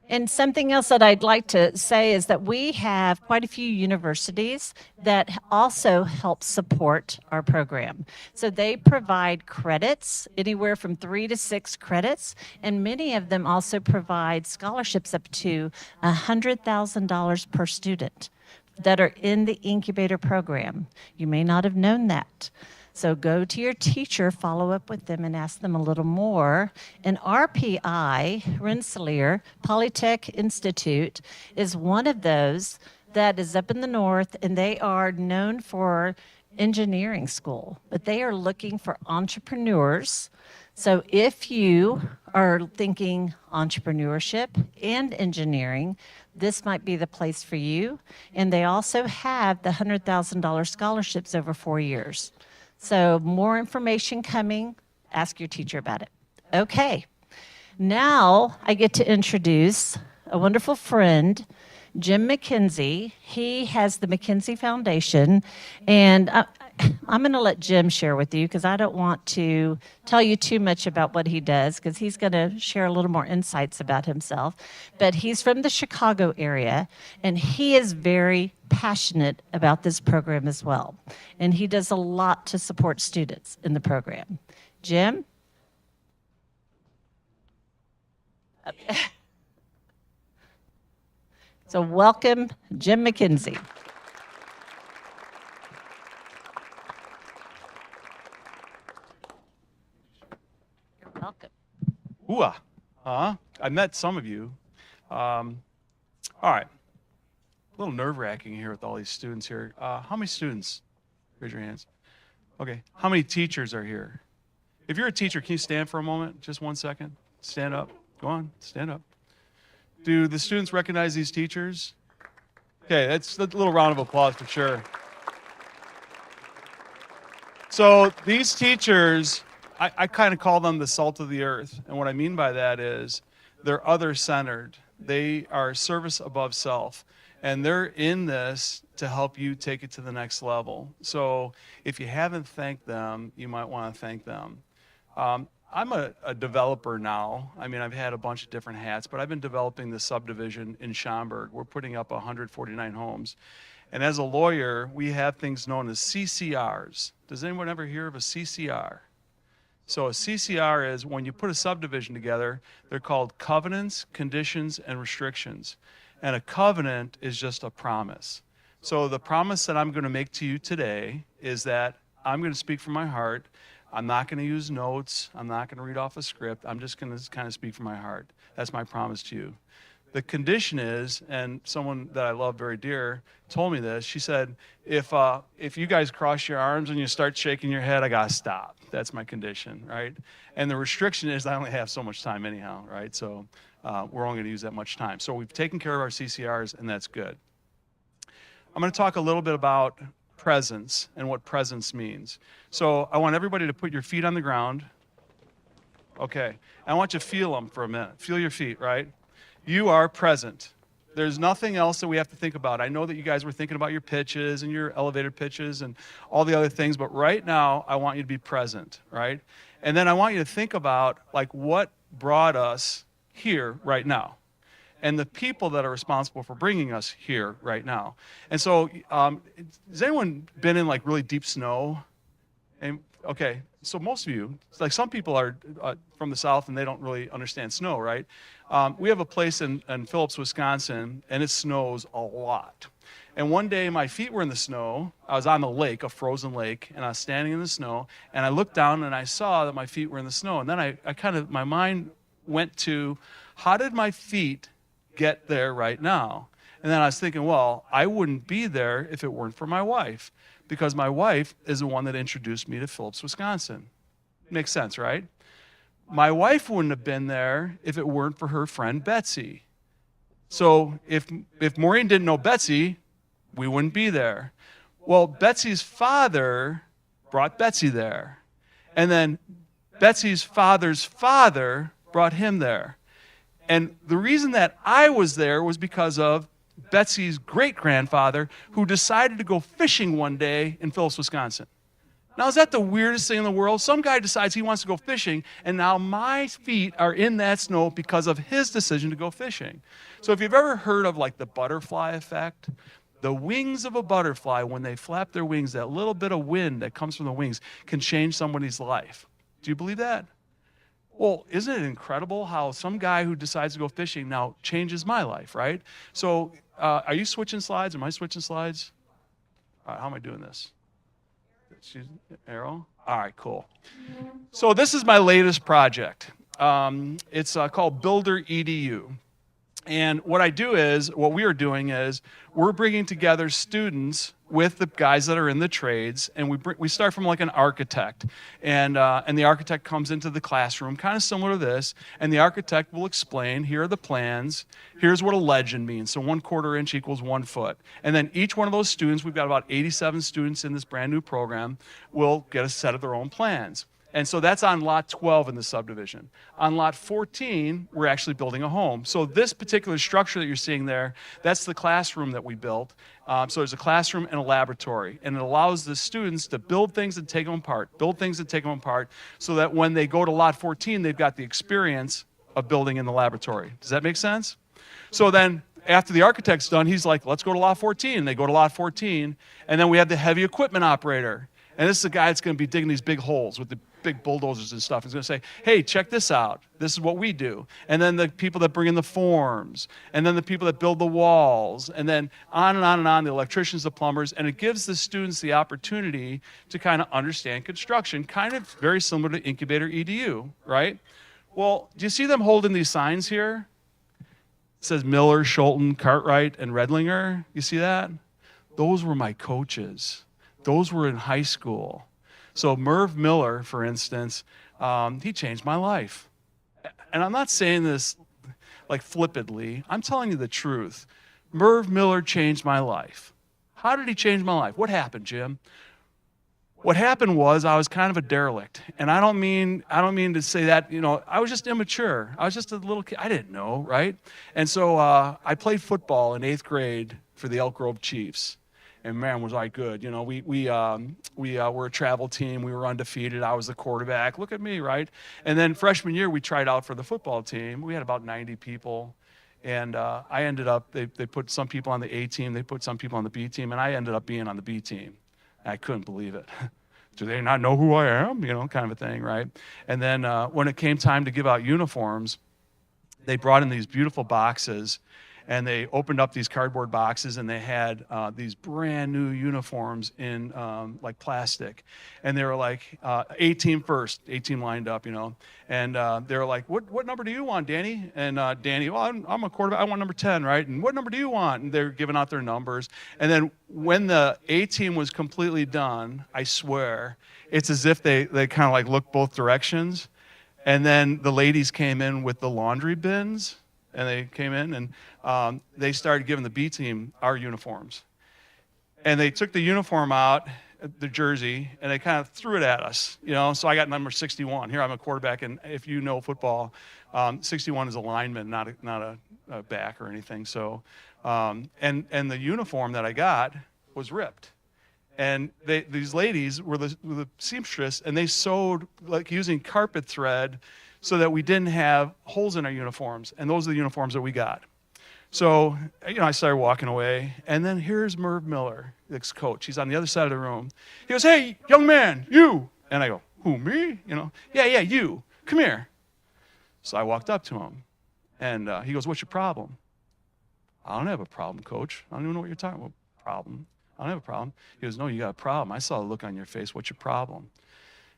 And something else that I'd like to say is that we have quite a few universities that also help support our program. So they provide credits, anywhere from 3 to 6 credits, and many of them also provide scholarships up to $100,000 per student that are in the incubator program. You may not have known that. So go to your teacher, follow up with them, and ask them a little more. And RPI, Rensselaer Polytech Institute, is one of those that is up in the north, and they are known for engineering school, but they are looking for entrepreneurs. So if you are thinking entrepreneurship and engineering, this might be the place for you. And they also have the $100,000 scholarships over 4 years. So more information coming. Ask your teacher about it. Okay. Now I get to introduce a wonderful friend, Jim McKenzie. He has the McKenzie Foundation, and I'm going to let Jim share with you because I don't want to tell you too much about what he does because he's going to share a little more insights about himself. But he's from the Chicago area, and he is very passionate about this program as well. And he does a lot to support students in the program. Jim? So welcome, Jim McKenzie. You're welcome. Ooh-ah. I met some of you. All right. A little nerve-wracking here with all these students here. How many students? Raise your hands. Okay. How many teachers are here? If you're a teacher, can you stand for a moment? Just 1 second. Stand up. Go on. Stand up. Do the students recognize these teachers? Okay, that's a little round of applause for sure. So these teachers, I kind of call them the salt of the earth. And what I mean by that is they're other-centered. They are service above self. And they're in this to help you take it to the next level. So if you haven't thanked them, you might want to thank them. I'm a developer now. I mean, I've had a bunch of different hats, but I've been developing the subdivision in Schaumburg. We're putting up 149 homes. And as a lawyer, we have things known as CCRs. Does anyone ever hear of a CCR? So a CCR is when you put a subdivision together, they're called covenants, conditions, and restrictions. And a covenant is just a promise. So the promise that I'm going to make to you today is that I'm going to speak from my heart. I'm not going to use notes. I'm not going to read off a script. I'm just going to kind of speak from my heart. That's my promise to you. The condition is, and someone that I love very dear told me this, she said, if you guys cross your arms and you start shaking your head, I got to stop. That's my condition, right? And the restriction is I only have so much time anyhow, right? So we're only going to use that much time. So we've taken care of our CCRs, and that's good. I'm going to talk a little bit about presence and what presence means. So I want everybody to put your feet on the ground. Okay. I want you to feel them for a minute. Feel your feet, right? You are present. There's nothing else that we have to think about. I know that you guys were thinking about your pitches and your elevator pitches and all the other things, but right now I want you to be present, right? And then I want you to think about like what brought us here right now and the people that are responsible for bringing us here right now. And so has anyone been in like really deep snow? And okay, so most of you, like some people are from the South and they don't really understand snow, right? We have a place in Phillips, Wisconsin, and it snows a lot. And one day my feet were in the snow. I was on the lake, a frozen lake, and I was standing in the snow, and I looked down and I saw that my feet were in the snow. And then I kind of, my mind went to, how did my feet get there right now? And then I was thinking, well, I wouldn't be there if it weren't for my wife, because my wife is the one that introduced me to Phillips, Wisconsin. Makes sense, right? My wife wouldn't have been there if it weren't for her friend Betsy. So if Maureen didn't know Betsy, we wouldn't be there. Well, Betsy's father brought Betsy there. And then Betsy's father's father brought him there. And the reason that I was there was because of Betsy's great-grandfather, who decided to go fishing one day in Phillips, Wisconsin. Now, is that the weirdest thing in the world? Some guy decides he wants to go fishing, and now my feet are in that snow because of his decision to go fishing. So if you've ever heard of like the butterfly effect, the wings of a butterfly, when they flap their wings, that little bit of wind that comes from the wings can change somebody's life. Do you believe that? Well, isn't it incredible how some guy who decides to go fishing now changes my life, right? So are you switching slides? Am I switching slides? All right, how am I doing this? Arrow? All right, cool. So this is my latest project. It's called Builder EDU. And what we are doing is, we're bringing together students with the guys that are in the trades, and we start from like an architect, and the architect comes into the classroom, kind of similar to this, and the architect will explain, here are the plans, here's what a legend means, so 1/4 inch equals 1 foot, and then each one of those students, we've got about 87 students in this brand new program, will get a set of their own plans. And so that's on lot 12 in the subdivision. On lot 14, we're actually building a home. So this particular structure that you're seeing there, that's the classroom that we built. So there's a classroom and a laboratory. And it allows the students to build things and take them apart, so that when they go to lot 14, they've got the experience of building in the laboratory. Does that make sense? So then, after the architect's done, he's like, let's go to lot 14. And they go to lot 14. And then we have the heavy equipment operator. And this is the guy that's going to be digging these big holes with the big bulldozers and stuff. He's going to say, hey, check this out. This is what we do. And then the people that bring in the forms, and then the people that build the walls, and then on and on and on, the electricians, the plumbers, and it gives the students the opportunity to kind of understand construction, kind of very similar to Incubator EDU, right? Well, do you see them holding these signs here? It says Miller, Schulten, Cartwright, and Redlinger. You see that? Those were my coaches. Those were in high school. So Merv Miller, for instance, he changed my life. And I'm not saying this like flippantly. I'm telling you the truth. Merv Miller changed my life. How did he change my life? What happened, Jim? What happened was I was kind of a derelict. And I don't mean to say that, I was just immature. I was just a little kid. I didn't know, right? And so I played football in 8th grade for the Elk Grove Chiefs. And man, was I good. We were a travel team. We were undefeated. I was the quarterback. Look at me, right? And then freshman year, we tried out for the football team. We had about 90 people. And I ended up, they put some people on the A team. They put some people on the B team. And I ended up being on the B team. And I couldn't believe it. Do they not know who I am? Kind of a thing, right? And then when it came time to give out uniforms, they brought in these beautiful boxes. And they opened up these cardboard boxes, and they had these brand new uniforms in like plastic. And they were like, A team first, A team lined up, And they were like, what number do you want, Danny? And Danny, well, I'm a quarterback, I want number 10, right? And what number do you want? And they were giving out their numbers. And then when the A team was completely done, I swear, it's as if they kind of like looked both directions. And then the ladies came in with the laundry bins. And they came in, and they started giving the B team our uniforms. And they took the uniform out, the jersey, and they kind of threw it at us. So I got number 61. Here I'm a quarterback, and if you know football, 61 is a lineman, not a back or anything. So, and the uniform that I got was ripped. And these ladies were the seamstress, and they sewed like using carpet thread, so that we didn't have holes in our uniforms. And those are the uniforms that we got. So, I started walking away. And then here's Merv Miller, the coach. He's on the other side of the room. He goes, hey, young man, you. And I go, who, me? Yeah, you. Come here. So I walked up to him. And he goes, what's your problem? I don't have a problem, coach. I don't even know what you're talking about. Problem? I don't have a problem. He goes, no, you got a problem. I saw the look on your face. What's your problem?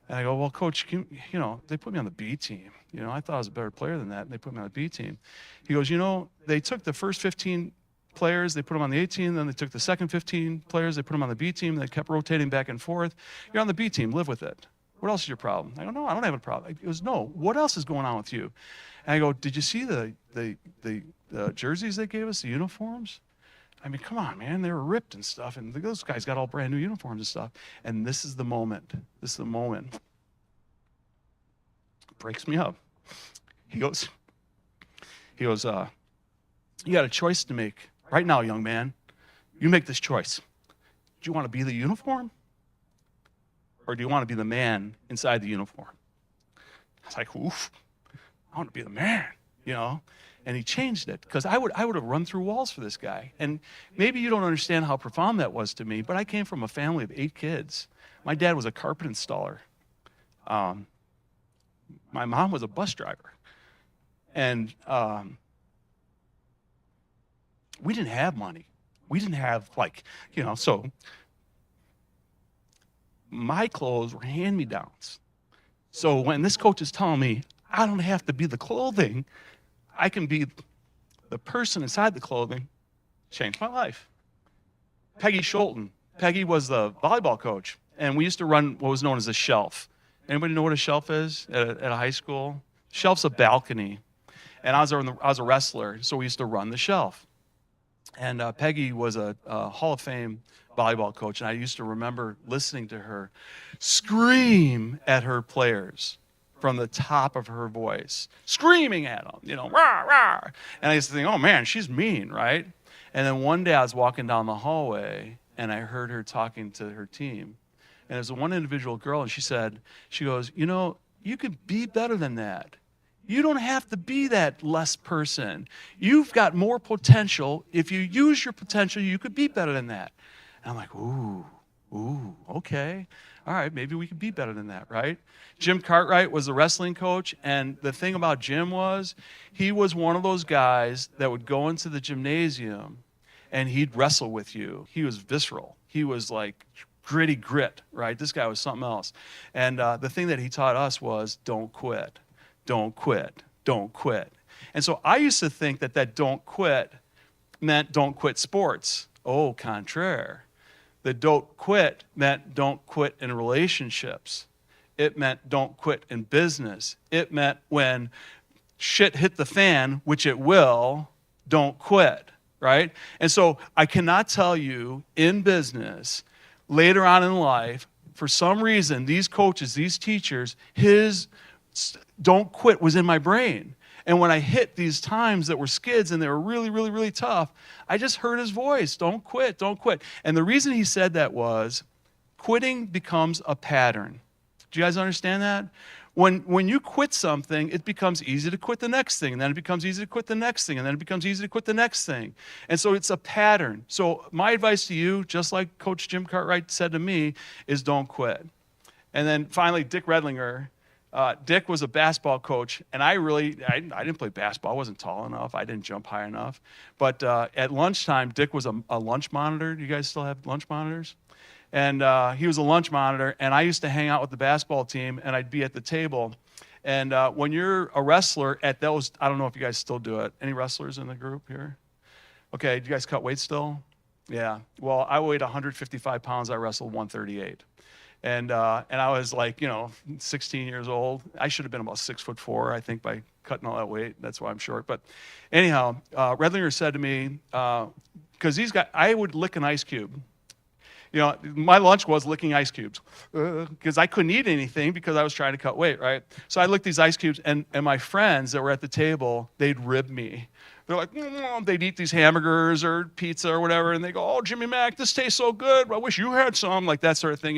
And I go, well, coach, they put me on the B team. I thought I was a better player than that, and they put me on the B team. He goes, they took the first 15 players, they put them on the A team, then they took the second 15 players, they put them on the B team, they kept rotating back and forth. You're on the B team, live with it. What else is your problem? I go, no, I don't have a problem. He goes, no, what else is going on with you? And I go, did you see the jerseys they gave us, the uniforms? I mean, come on, man, they were ripped and stuff, and those guys got all brand new uniforms and stuff. And this is the moment. This is the moment. It breaks me up. He goes, you got a choice to make right now, young man. You make this choice. Do you want to be the uniform? Or do you want to be the man inside the uniform? I was like, oof, I want to be the man, And he changed it, because I would have run through walls for this guy. And maybe you don't understand how profound that was to me, but I came from a family of 8 kids. My dad was a carpet installer. My mom was a bus driver. And we didn't have money. We didn't have, so my clothes were hand-me-downs. So when this coach is telling me, I don't have to be the clothing, I can be the person inside the clothing, changed my life. Peggy Scholten. Peggy was the volleyball coach, and we used to run what was known as a shelf. Anybody know what a shelf is at a high school? Shelf's a balcony. And I was a wrestler, so we used to run the shelf. And Peggy was a Hall of Fame volleyball coach, and I used to remember listening to her scream at her players from the top of her voice, screaming at them, rah, rah. And I used to think, oh man, she's mean, right? And then one day I was walking down the hallway, and I heard her talking to her team. And there's one individual girl, and she goes, you could be better than that. You don't have to be that less person. You've got more potential. If you use your potential, you could be better than that. And I'm like, ooh, okay. All right, maybe we could be better than that, right? Jim Cartwright was the wrestling coach, and the thing about Jim was he was one of those guys that would go into the gymnasium and he'd wrestle with you. He was visceral. He was like gritty grit, right? This guy was something else. And the thing that he taught us was don't quit, don't quit, don't quit. And so I used to think that don't quit meant don't quit sports. Au contraire. The don't quit meant don't quit in relationships. It meant don't quit in business. It meant when shit hit the fan, which it will, don't quit, right? And so I cannot tell you in business, later on in life, for some reason, these coaches, these teachers, his don't quit was in my brain. And when I hit these times that were skids and they were really, really, really tough, I just heard his voice, don't quit, don't quit. And the reason he said that was quitting becomes a pattern. Do you guys understand that? When you quit something, it becomes easy to quit the next thing, and then it becomes easy to quit the next thing, and then it becomes easy to quit the next thing. And so it's a pattern. So my advice to you, just like Coach Jim Cartwright said to me, is don't quit. And then finally, Dick Redlinger. Dick was a basketball coach, and I didn't play basketball. I wasn't tall enough. I didn't jump high enough. But at lunchtime, Dick was a lunch monitor. Do you guys still have lunch monitors? And he was a lunch monitor, and I used to hang out with the basketball team, and I'd be at the table. And when you're a wrestler at those, I don't know if you guys still do it. Any wrestlers in the group here? Okay, do you guys cut weight still? Yeah. Well, I weighed 155 pounds. I wrestled 138. And I was 16 years old. I should have been about 6'4", I think, by cutting all that weight. That's why I'm short. But anyhow, Redlinger said to me, because I would lick an ice cube. My lunch was licking ice cubes because I couldn't eat anything because I was trying to cut weight, right? So I licked these ice cubes, and my friends that were at the table, they'd rib me. They're like, they'd eat these hamburgers or pizza or whatever, and they go, oh, Jimmy Mac, this tastes so good. I wish you had some, like that sort of thing,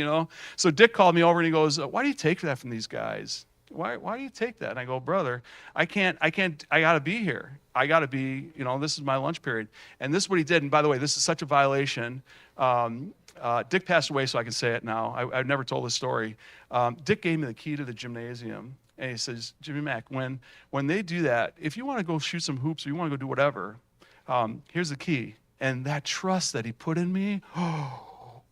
So Dick called me over, and he goes, why do you take that from these guys? Why do you take that? And I go, brother, I got to be here. I got to be, this is my lunch period. And this is what he did. And by the way, this is such a violation. Dick passed away, so I can say it now. I've never told this story. Dick gave me the key to the gymnasium. And he says, Jimmy Mac, when they do that, if you want to go shoot some hoops or you want to go do whatever, here's the key. And that trust that he put in me,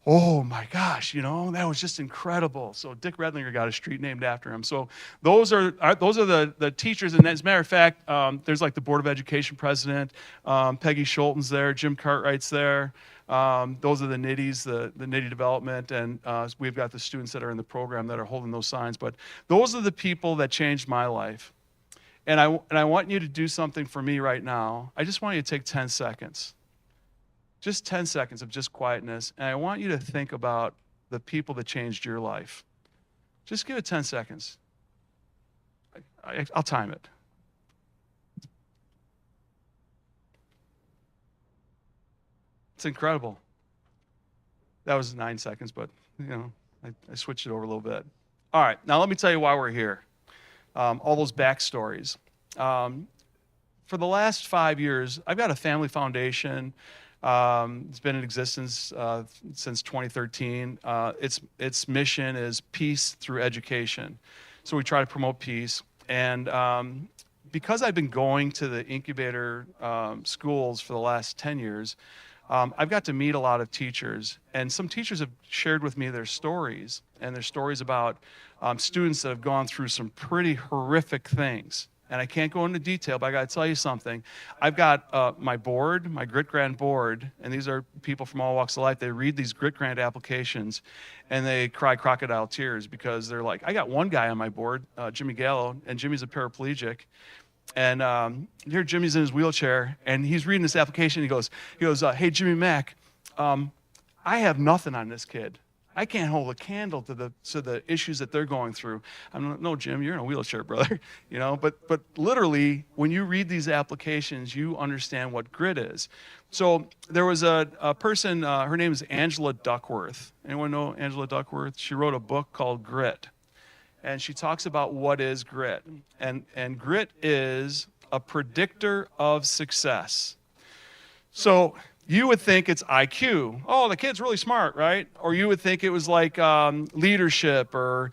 oh my gosh, that was just incredible. So Dick Redlinger got a street named after him. So those are the teachers. And as a matter of fact, there's like the Board of Education president, Peggy Schulten's there, Jim Cartwright's there. Those are the nitties, the nitty development, and we've got the students that are in the program that are holding those signs. But those are the people that changed my life. And I want you to do something for me right now. I just want you to take 10 seconds. Just 10 seconds of just quietness. And I want you to think about the people that changed your life. Just give it 10 seconds. I'll time it. It's incredible. That was 9 seconds, but I switched it over a little bit. All right, now let me tell you why we're here. All those backstories. For the last 5 years, I've got a family foundation. It's been in existence since 2013. Its mission is peace through education. So we try to promote peace. And because I've been going to the incubator schools for the last 10 years, I've got to meet a lot of teachers. And some teachers have shared with me their stories, and their stories about students that have gone through some pretty horrific things. And I can't go into detail, but I got to tell you something. I've got my board, my Grit Grant board, and these are people from all walks of life. They read these Grit Grant applications, and they cry crocodile tears because they're like, I got one guy on my board, Jimmy Gallo, and Jimmy's a paraplegic. And here Jimmy's in his wheelchair, and he's reading this application. He goes, hey, Jimmy Mack, I have nothing on this kid. I can't hold a candle to the issues that they're going through. I'm like, no, Jim, you're in a wheelchair, brother. But literally, when you read these applications, you understand what grit is. So there was a person, her name is Angela Duckworth. Anyone know Angela Duckworth? She wrote a book called Grit. And she talks about what is grit. And grit is a predictor of success. So you would think it's IQ. Oh, the kid's really smart, right? Or you would think it was like leadership, or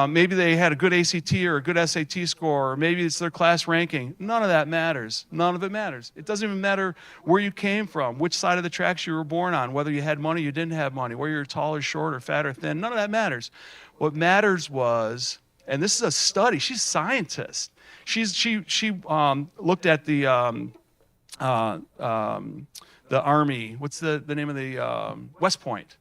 maybe they had a good ACT or a good SAT score, or maybe it's their class ranking. None of that matters. None of it matters. It doesn't even matter where you came from, which side of the tracks you were born on, whether you had money, you didn't have money, whether you're tall or short or fat or thin. None of that matters. What matters was, and this is a study, she's a scientist. She looked at the Army, what's the name of the, West Point.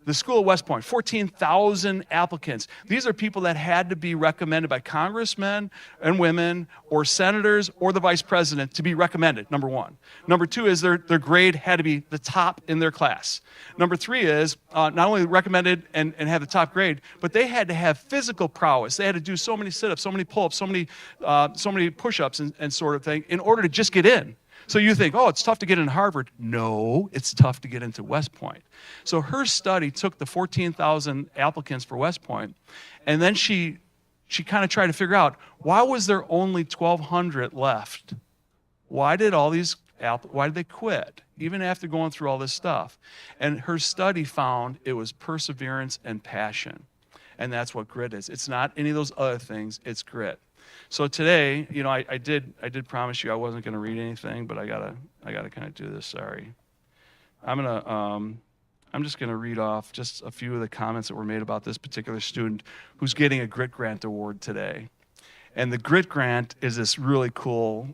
The school of West Point, 14,000 applicants. These are people that had to be recommended by congressmen and women or senators or the vice president to be recommended, number one. Number two is their grade had to be the top in their class. Number three is not only recommended and have the top grade, but they had to have physical prowess. They had to do so many sit-ups, so many pull-ups, so many push-ups and sort of thing in order to just get in. So you think, oh, it's tough to get into Harvard. No, it's tough to get into West Point. So her study took the 14,000 applicants for West Point, and then she kind of tried to figure out, why was there only 1,200 left? Why did they quit, even after going through all this stuff? And her study found it was perseverance and passion. And that's what grit is. It's not any of those other things, it's grit. So today, I did promise you I wasn't going to read anything, but I gotta kind of do this. Sorry. I'm just going to read off just a few of the comments that were made about this particular student who's getting a Grit Grant award today. And the Grit Grant is this really cool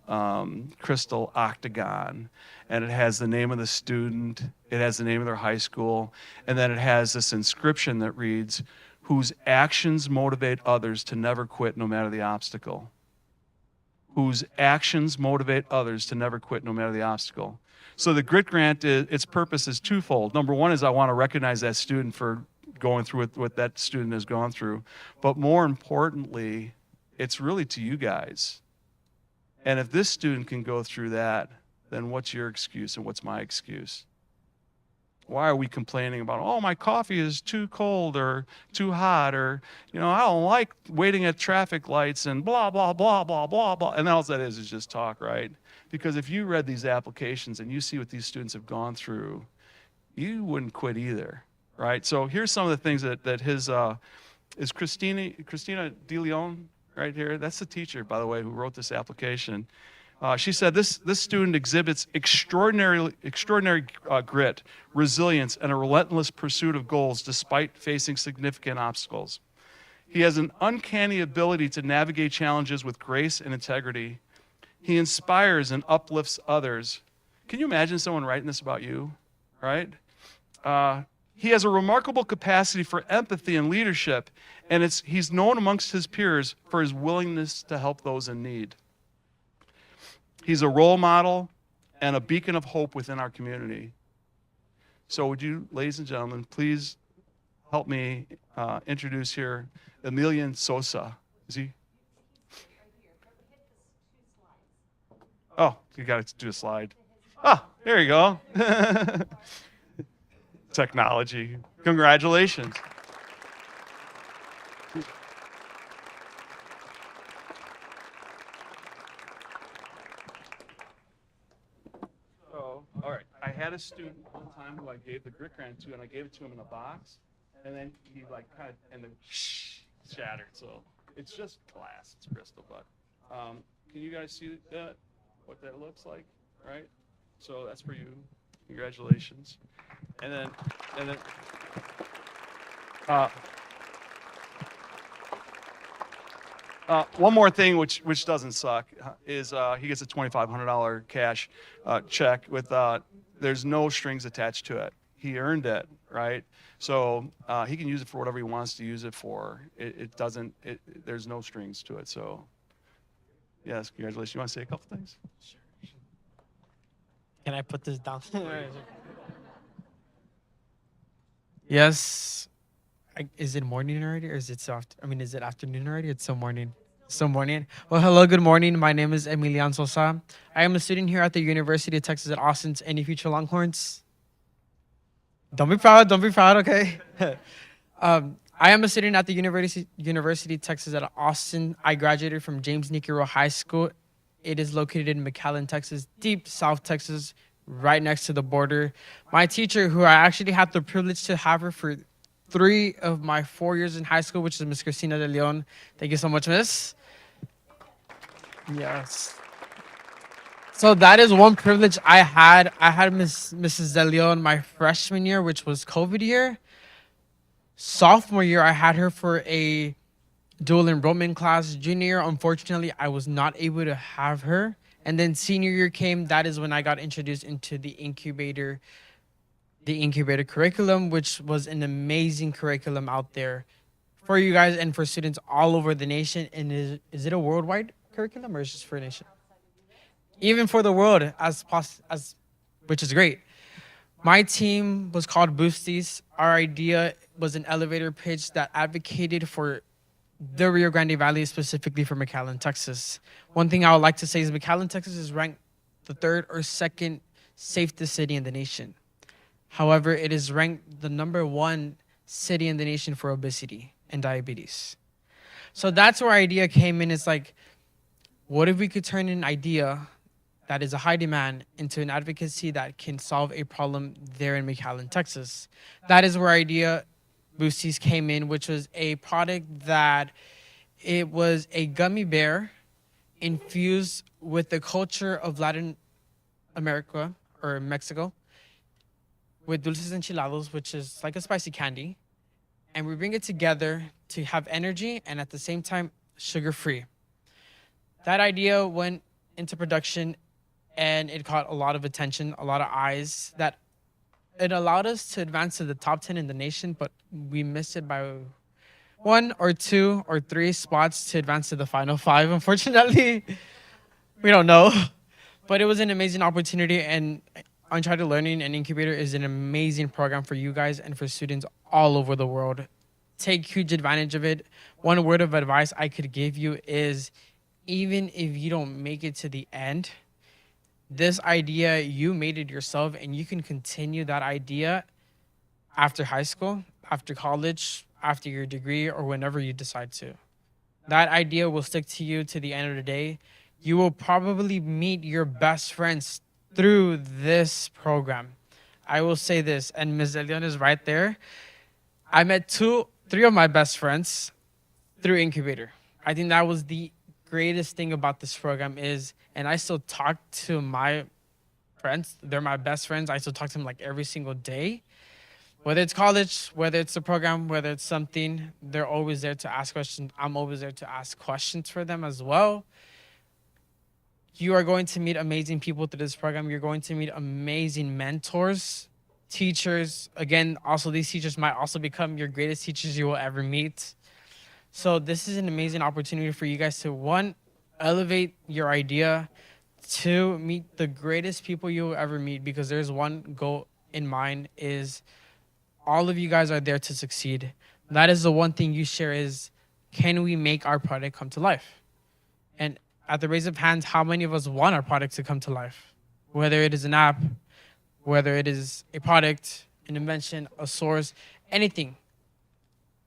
crystal octagon, and it has the name of the student, it has the name of their high school, and then it has this inscription that reads, whose actions motivate others to never quit no matter the obstacle. Whose actions motivate others to never quit no matter the obstacle. So the Grit Grant, its purpose is twofold. Number one is I want to recognize that student for going through what that student has gone through. But more importantly, it's really to you guys. And if this student can go through that, then what's your excuse and what's my excuse? Why are we complaining about, oh, my coffee is too cold or too hot, or, I don't like waiting at traffic lights and blah, blah, blah, blah, blah, blah. And all that is just talk, right? Because if you read these applications and you see what these students have gone through, you wouldn't quit either, right? So here's some of the things that his, is Christina De Leon right here? That's the teacher, by the way, who wrote this application. She said this student exhibits extraordinary grit, resilience, and a relentless pursuit of goals despite facing significant obstacles. He has an uncanny ability to navigate challenges with grace and integrity. He inspires and uplifts others. Can you imagine someone writing this about you, right? He has a remarkable capacity for empathy and leadership, and he's known amongst his peers for his willingness to help those in need. He's a role model and a beacon of hope within our community. So would you, ladies and gentlemen, please help me introduce here Emilian Sosa. Is he? Oh, you got to do a slide. Oh, there you go. Technology. Congratulations. So, all right. I had a student one time who I gave the grit grant to, and I gave it to him in a box, and then he like kind of, and then shattered. So it's just glass. It's crystal, but can you guys see that? What that looks like, right? So that's for you. Congratulations. And then one more thing, which doesn't suck, is he gets a $2,500 cash check with there's no strings attached to it. He earned it, right? So he can use it for whatever he wants to use it for. There's no strings to it. So yes, congratulations. You want to say a couple things? Sure. Can I put this down? Yes. Is it morning already, or is it soft? I mean, is it afternoon already? It's still morning. Still morning. Well, hello, good morning. My name is Emilian Sosa. I am a student here at the University of Texas at Austin's. Any future Longhorns? Don't be proud. Don't be proud. Okay. I am a student at the University of Texas at Austin. I graduated from James Nickero High School. It is located in McAllen, Texas, deep South Texas, right next to the border. My teacher, who I actually had the privilege to have her for 3 of my 4 years in high school, which is Miss Cristina de Leon. Thank you so much, Miss. Yes. So that is one privilege I had. I had Mrs. de Leon my freshman year, which was COVID year. Sophomore year, I had her for a dual enrollment class. Junior year, unfortunately, I was not able to have her. And then senior year came. That is when I got introduced into the incubator curriculum, which was an amazing curriculum out there for you guys and for students all over the nation. And is it a worldwide curriculum, or is it just for a nation? Even for the world, which is great. My team was called Boosties. Our idea was an elevator pitch that advocated for the Rio Grande Valley, specifically for McAllen, Texas. One thing I would like to say is McAllen, Texas is ranked the 3rd or 2nd safest city in the nation. However, it is ranked the #1 city in the nation for obesity and diabetes. So that's where our idea came in. It's like, what if we could turn an idea that is a high demand into an advocacy that can solve a problem there in McAllen, Texas? That is where our idea Boosties came in, which was a product that it was a gummy bear infused with the culture of Latin America or Mexico with dulces enchilados, which is like a spicy candy. And we bring it together to have energy and at the same time sugar-free. That idea went into production and it caught a lot of attention, a lot of eyes. That it allowed us to advance to the top 10 in the nation, but we missed it by 1 or 2 or 3 spots to advance to the final 5. Unfortunately, we don't know. But it was an amazing opportunity, and Uncharted Learning and Incubator is an amazing program for you guys and for students all over the world. Take huge advantage of it. One word of advice I could give you is, even if you don't make it to the end, this idea, you made it yourself, and you can continue that idea after high school, after college, after your degree, or whenever you decide to. That idea will stick to you to the end of the day. You will probably meet your best friends through this program. I will say this, and Ms. Elion is right there. I met 3 of my best friends through Incubator. I think that was the greatest thing about this program is, and I still talk to my friends, they're my best friends. I still talk to them like every single day. Whether it's college, whether it's a program, whether it's something, they're always there to ask questions. I'm always there to ask questions for them as well. You are going to meet amazing people through this program. You're going to meet amazing mentors, teachers. Again, also these teachers might also become your greatest teachers you will ever meet. So this is an amazing opportunity for you guys to, one, elevate your idea, two, meet the greatest people you will ever meet, because there's one goal in mind, is all of you guys are there to succeed. That is the one thing you share is, can we make our product come to life? And at the raise of hands, how many of us want our product to come to life? Whether it is an app, whether it is a product, an invention, a source, anything.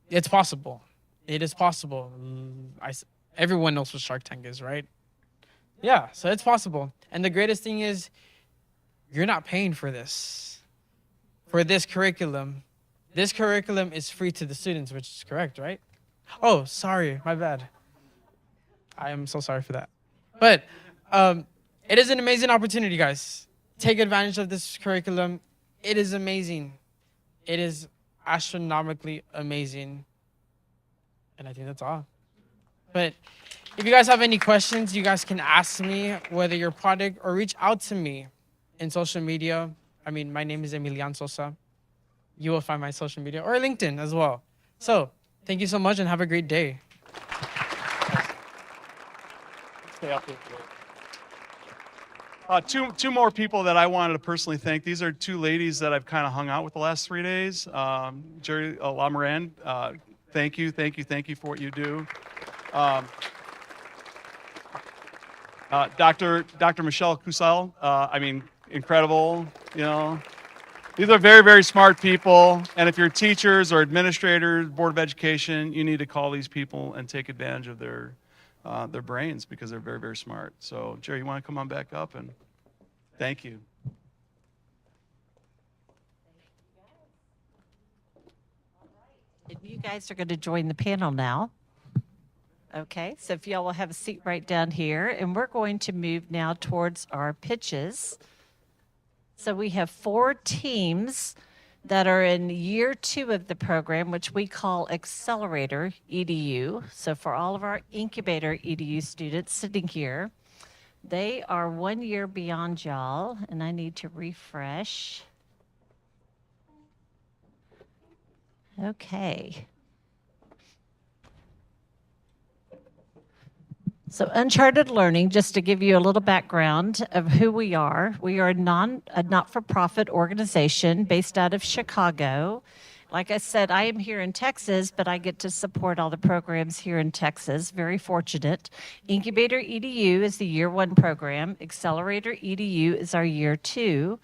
It's possible. It is possible. Everyone knows what Shark Tank is, right? Yeah, so it's possible. And the greatest thing is, you're not paying for this. For this curriculum. This curriculum is free to the students, which is correct, right? Oh, sorry, my bad. I am so sorry for that. But it is an amazing opportunity, guys. Take advantage of this curriculum. It is amazing. It is astronomically amazing. And I think that's all. But if you guys have any questions, you guys can ask me, whether your product, or reach out to me in social media. I mean, my name is Emilian Sosa. You will find my social media, or LinkedIn as well. So thank you so much and have a great day. Two more people that I wanted to personally thank. These are two ladies that I've kind of hung out with the last 3 days. Jerry Lamoran, thank you for what you do. Dr. Michelle Kusal, I mean, incredible, you know. These are very, very smart people, and if you're teachers or administrators, Board of Education, you need to call these people and take advantage of their brains, because they're very, very smart. So, Jerry, you want to come on back up, and thank you. And you guys are going to join the panel now. Okay, so if y'all will have a seat right down here, and we're going to move now towards our pitches. So we have 4 teams that are in year 2 of the program, which we call Accelerator EDU. So for all of our Incubator EDU students sitting here, they are 1 year beyond y'all, and I need to refresh. Okay. So Uncharted Learning, just to give you a little background of who we are a not-for-profit organization based out of Chicago. Like I said, I am here in Texas, but I get to support all the programs here in Texas. Very fortunate. Incubator EDU is the year 1 program. Accelerator EDU is our year 2.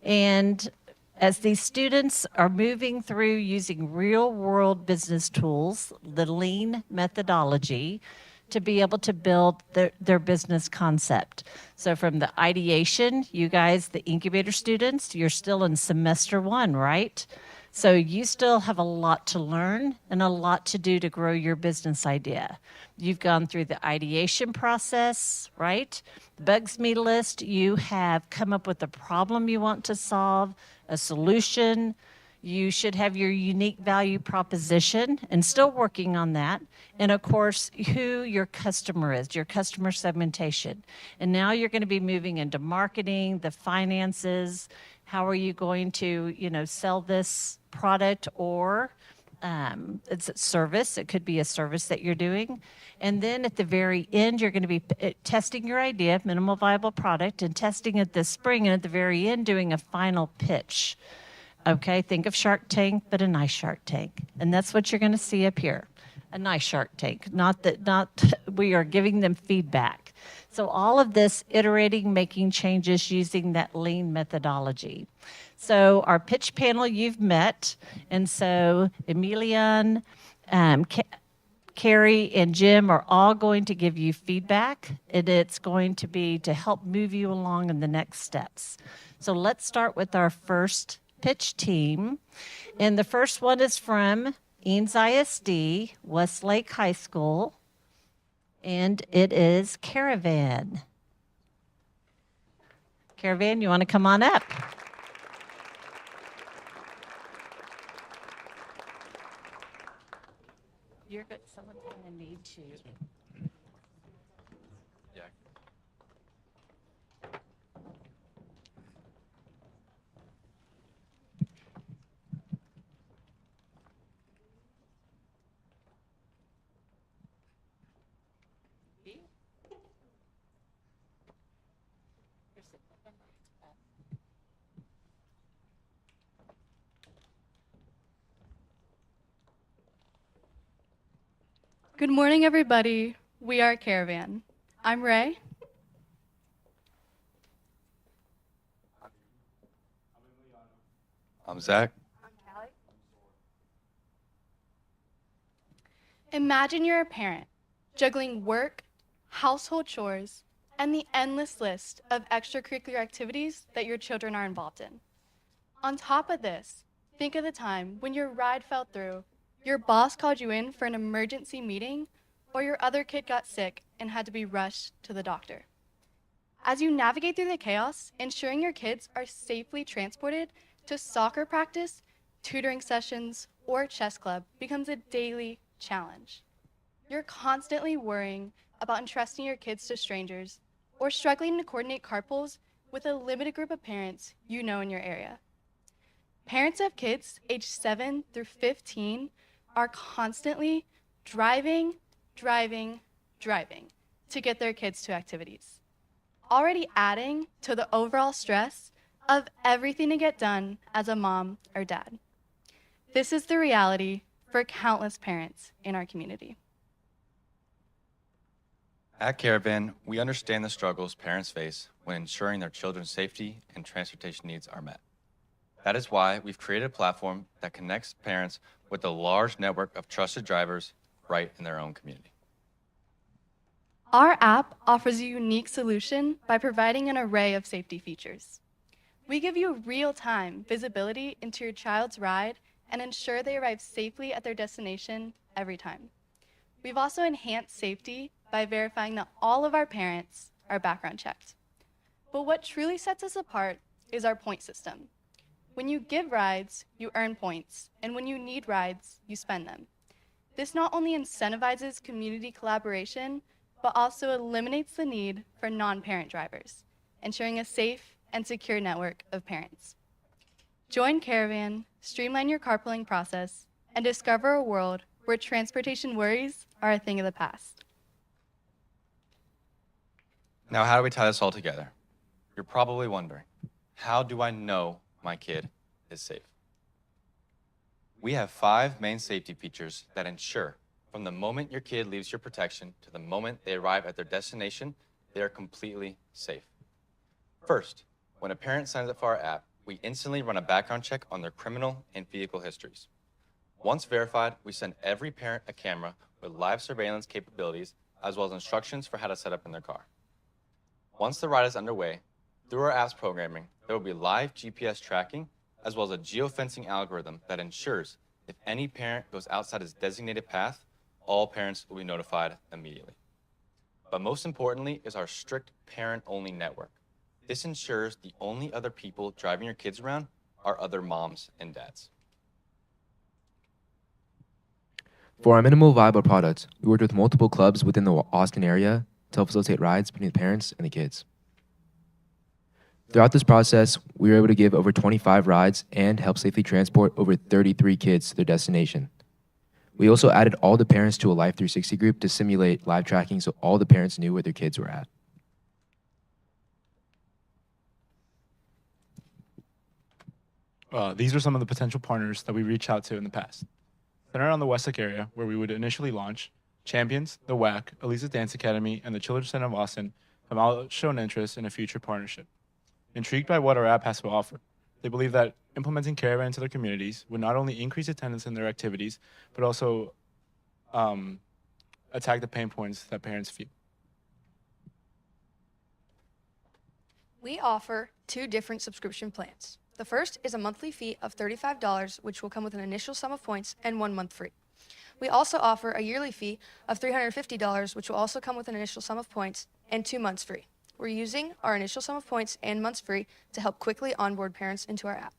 And as these students are moving through using real-world business tools, the lean methodology, to be able to build their business concept. So from the ideation, you guys, the incubator students, you're still in semester 1, right? So you still have a lot to learn and a lot to do to grow your business idea. You've gone through the ideation process, right? The bugs me list, you have come up with a problem you want to solve, a solution. You should have your unique value proposition, and still working on that. And of course, who your customer is, your customer segmentation. And now you're going to be moving into marketing, the finances. How are you going to, sell this product, or it's a service. It could be a service that you're doing. And then at the very end, you're going to be testing your idea, minimal viable product, and testing it this spring. And at the very end, doing a final pitch. Okay, think of Shark Tank, but a nice Shark Tank. And that's what you're going to see up here, a nice Shark Tank. Not we are giving them feedback. So all of this, iterating, making changes using that lean methodology. So our pitch panel you've met. And so Emilian, Carrie, and Jim are all going to give you feedback. And it's going to be to help move you along in the next steps. So let's start with our first pitch team. And the first one is from Eanes ISD, Westlake High School. And it is Caravan. Caravan, you want to come on up? You're good. Someone's going to need to. Yeah. Good morning, everybody. We are Caravan. I'm Ray. I'm Zach. Imagine you're a parent juggling work, household chores, and the endless list of extracurricular activities that your children are involved in. On top of this, think of the time when your ride fell through, your boss called you in for an emergency meeting, or your other kid got sick and had to be rushed to the doctor. As you navigate through the chaos, ensuring your kids are safely transported to soccer practice, tutoring sessions, or chess club becomes a daily challenge. You're constantly worrying about entrusting your kids to strangers or struggling to coordinate carpools with a limited group of parents you know in your area. Parents of kids aged 7 through 15 are constantly driving to get their kids to activities, already adding to the overall stress of everything to get done as a mom or dad. This is the reality for countless parents in our community. At Caravan, we understand the struggles parents face when ensuring their children's safety and transportation needs are met. That is why we've created a platform that connects parents with a large network of trusted drivers right in their own community. Our app offers a unique solution by providing an array of safety features. We give you real-time visibility into your child's ride and ensure they arrive safely at their destination every time. We've also enhanced safety by verifying that all of our parents are background checked. But what truly sets us apart is our point system. When you give rides, you earn points, and when you need rides, you spend them. This not only incentivizes community collaboration, but also eliminates the need for non-parent drivers, ensuring a safe and secure network of parents. Join Caravan, streamline your carpooling process, and discover a world where transportation worries are a thing of the past. Now, how do we tie this all together? You're probably wondering, how do I know my kid is safe? We have 5 main safety features that ensure from the moment your kid leaves your protection to the moment they arrive at their destination, they are completely safe. First, when a parent signs up for our app, we instantly run a background check on their criminal and vehicle histories. Once verified, we send every parent a camera with live surveillance capabilities, as well as instructions for how to set up in their car. Once the ride is underway, through our app's programming, there will be live GPS tracking, as well as a geofencing algorithm that ensures if any parent goes outside his designated path, all parents will be notified immediately. But most importantly is our strict parent-only network. This ensures the only other people driving your kids around are other moms and dads. For our minimal viable product, we worked with multiple clubs within the Austin area to help facilitate rides between the parents and the kids. Throughout this process, we were able to give over 25 rides and help safely transport over 33 kids to their destination. We also added all the parents to a Life 360 group to simulate live tracking so all the parents knew where their kids were at. These are some of the potential partners that we reached out to in the past. Centered on the Westlake area, where we would initially launch, Champions, the WAC, Elisa's Dance Academy, and the Children's Center of Austin have all shown interest in a future partnership. Intrigued by what our app has to offer, they believe that implementing Caravan into their communities would not only increase attendance in their activities, but also attack the pain points that parents feel. We offer 2 different subscription plans. The first is a monthly fee of $35, which will come with an initial sum of points and 1 month free. We also offer a yearly fee of $350, which will also come with an initial sum of points and 2 months free. We're using our initial sum of points and months free to help quickly onboard parents into our app.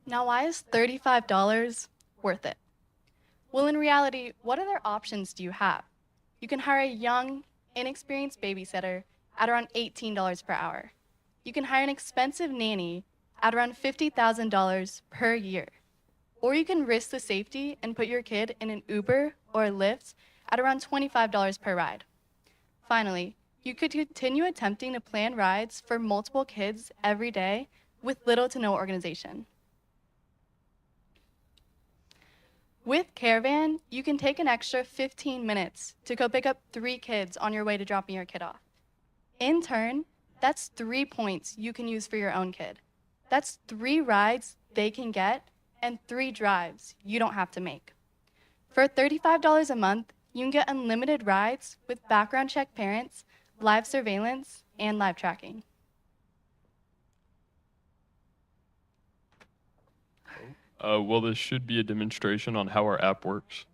Now, why is $35 worth it? Well, in reality, what other options do you have? You can hire a young, inexperienced babysitter at around $18 per hour. You can hire an expensive nanny at around $50,000 per year. Or you can risk the safety and put your kid in an Uber or a Lyft at around $25 per ride. Finally, you could continue attempting to plan rides for multiple kids every day with little to no organization. With Caravan, you can take an extra 15 minutes to go pick up 3 kids on your way to dropping your kid off. In turn, that's 3 points you can use for your own kid. That's 3 rides they can get and 3 drives you don't have to make. For $35 a month, you can get unlimited rides with background check parents, live surveillance, and live tracking. Well, this should be a demonstration on how our app works.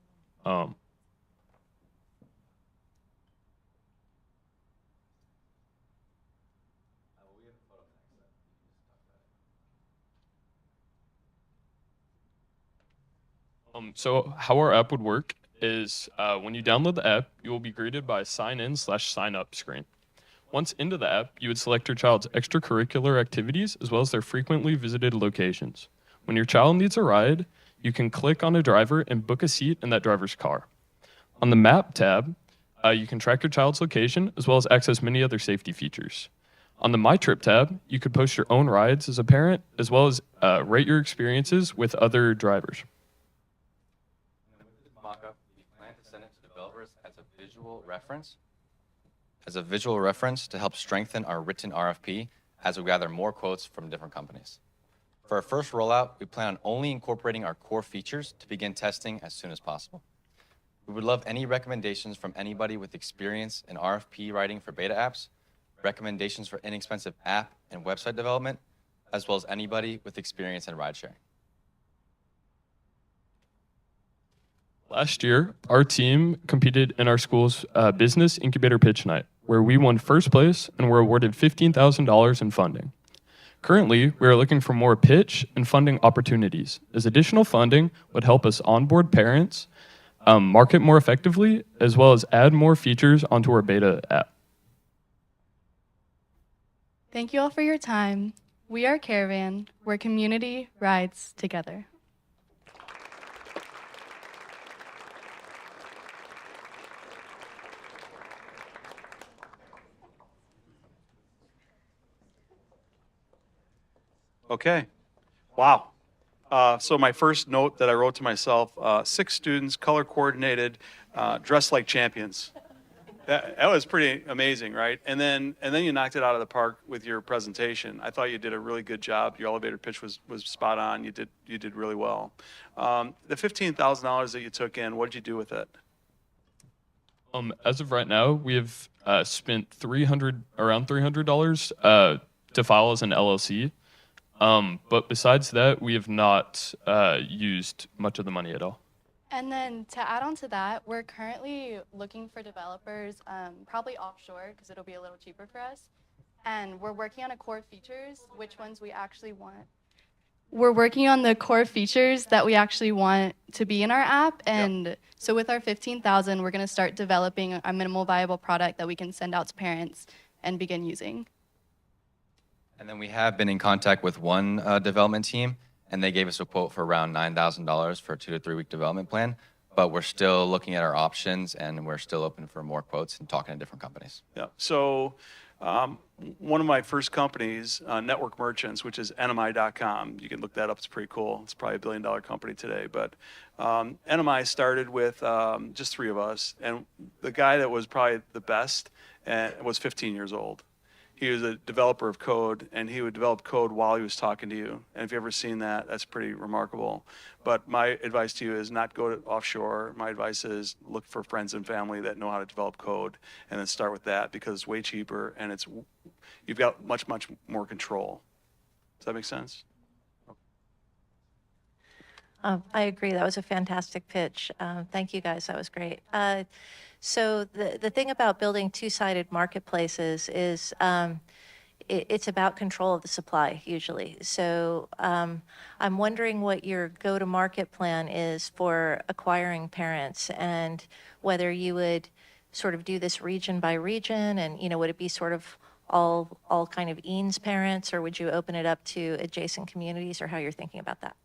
So how our app would work is when you download the app, you will be greeted by a sign in/sign up screen. Once into the app, you would select your child's extracurricular activities as well as their frequently visited locations. When your child needs a ride, you can click on a driver and book a seat in that driver's car. On the Map tab, you can track your child's location as well as access many other safety features. On the My Trip tab, you could post your own rides as a parent as well as rate your experiences with other drivers. And with this mockup, we plan to send it to developers as a visual reference to help strengthen our written RFP as we gather more quotes from different companies. For our first rollout, we plan on only incorporating our core features to begin testing as soon as possible. We would love any recommendations from anybody with experience in RFP writing for beta apps, recommendations for inexpensive app and website development, as well as anybody with experience in ride sharing. Last year, our team competed in our school's business incubator pitch night, where we won first place and were awarded $15,000 in funding. Currently, we are looking for more pitch and funding opportunities, as additional funding would help us onboard parents, market more effectively, as well as add more features onto our beta app. Thank you all for your time. We are Caravan, where community rides together. Okay. Wow. So my first note that I wrote to myself, 6 students, color coordinated, dressed like champions. That was pretty amazing, right? And then you knocked it out of the park with your presentation. I thought you did a really good job. Your elevator pitch was spot on. You did really well. The $15,000 that you took in, what did you do with it? As of right now, we have spent around $300 to file as an LLC. But besides that, we have not used much of the money at all. And then to add on to that, we're currently looking for developers, probably offshore, because it'll be a little cheaper for us. And we're working on a core features, which ones we actually want. We're working on the core features that we actually want to be in our app. And so with our $15,000, we're going to start developing a minimal viable product that we can send out to parents and begin using. And then we have been in contact with one development team, and they gave us a quote for around $9,000 for a 2 to 3 week development plan. But we're still looking at our options, and we're still open for more quotes and talking to different companies. Yeah. So one of my first companies, Network Merchants, which is NMI.com. You can look that up. It's pretty cool. It's probably $1 billion company today. But NMI started with just 3 of us. And the guy that was probably the best was 15 years old. He was a developer of code, and he would develop code while he was talking to you. And if you've ever seen that, that's pretty remarkable. But my advice to you is not go to offshore. My advice is look for friends and family that know how to develop code, and then start with that because it's way cheaper and you've got much, much more control. Does that make sense? I agree. That was a fantastic pitch. Thank you, guys. That was great. So the thing about building two-sided marketplaces is it's about control of the supply usually. So I'm wondering what your go-to-market plan is for acquiring parents, and whether you would sort of do this region by region, and would it be sort of all kind of Eanes parents, or would you open it up to adjacent communities, or how you're thinking about that?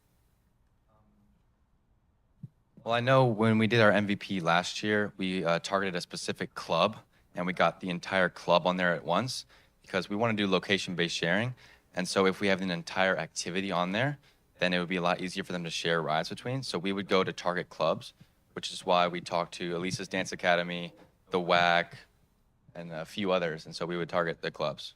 Well, I know when we did our MVP last year, we targeted a specific club, and we got the entire club on there at once because we want to do location-based sharing. And so if we have an entire activity on there, then it would be a lot easier for them to share rides between. So we would go to target clubs, which is why we talked to Elisa's Dance Academy, the WAC, and a few others. And so we would target the clubs.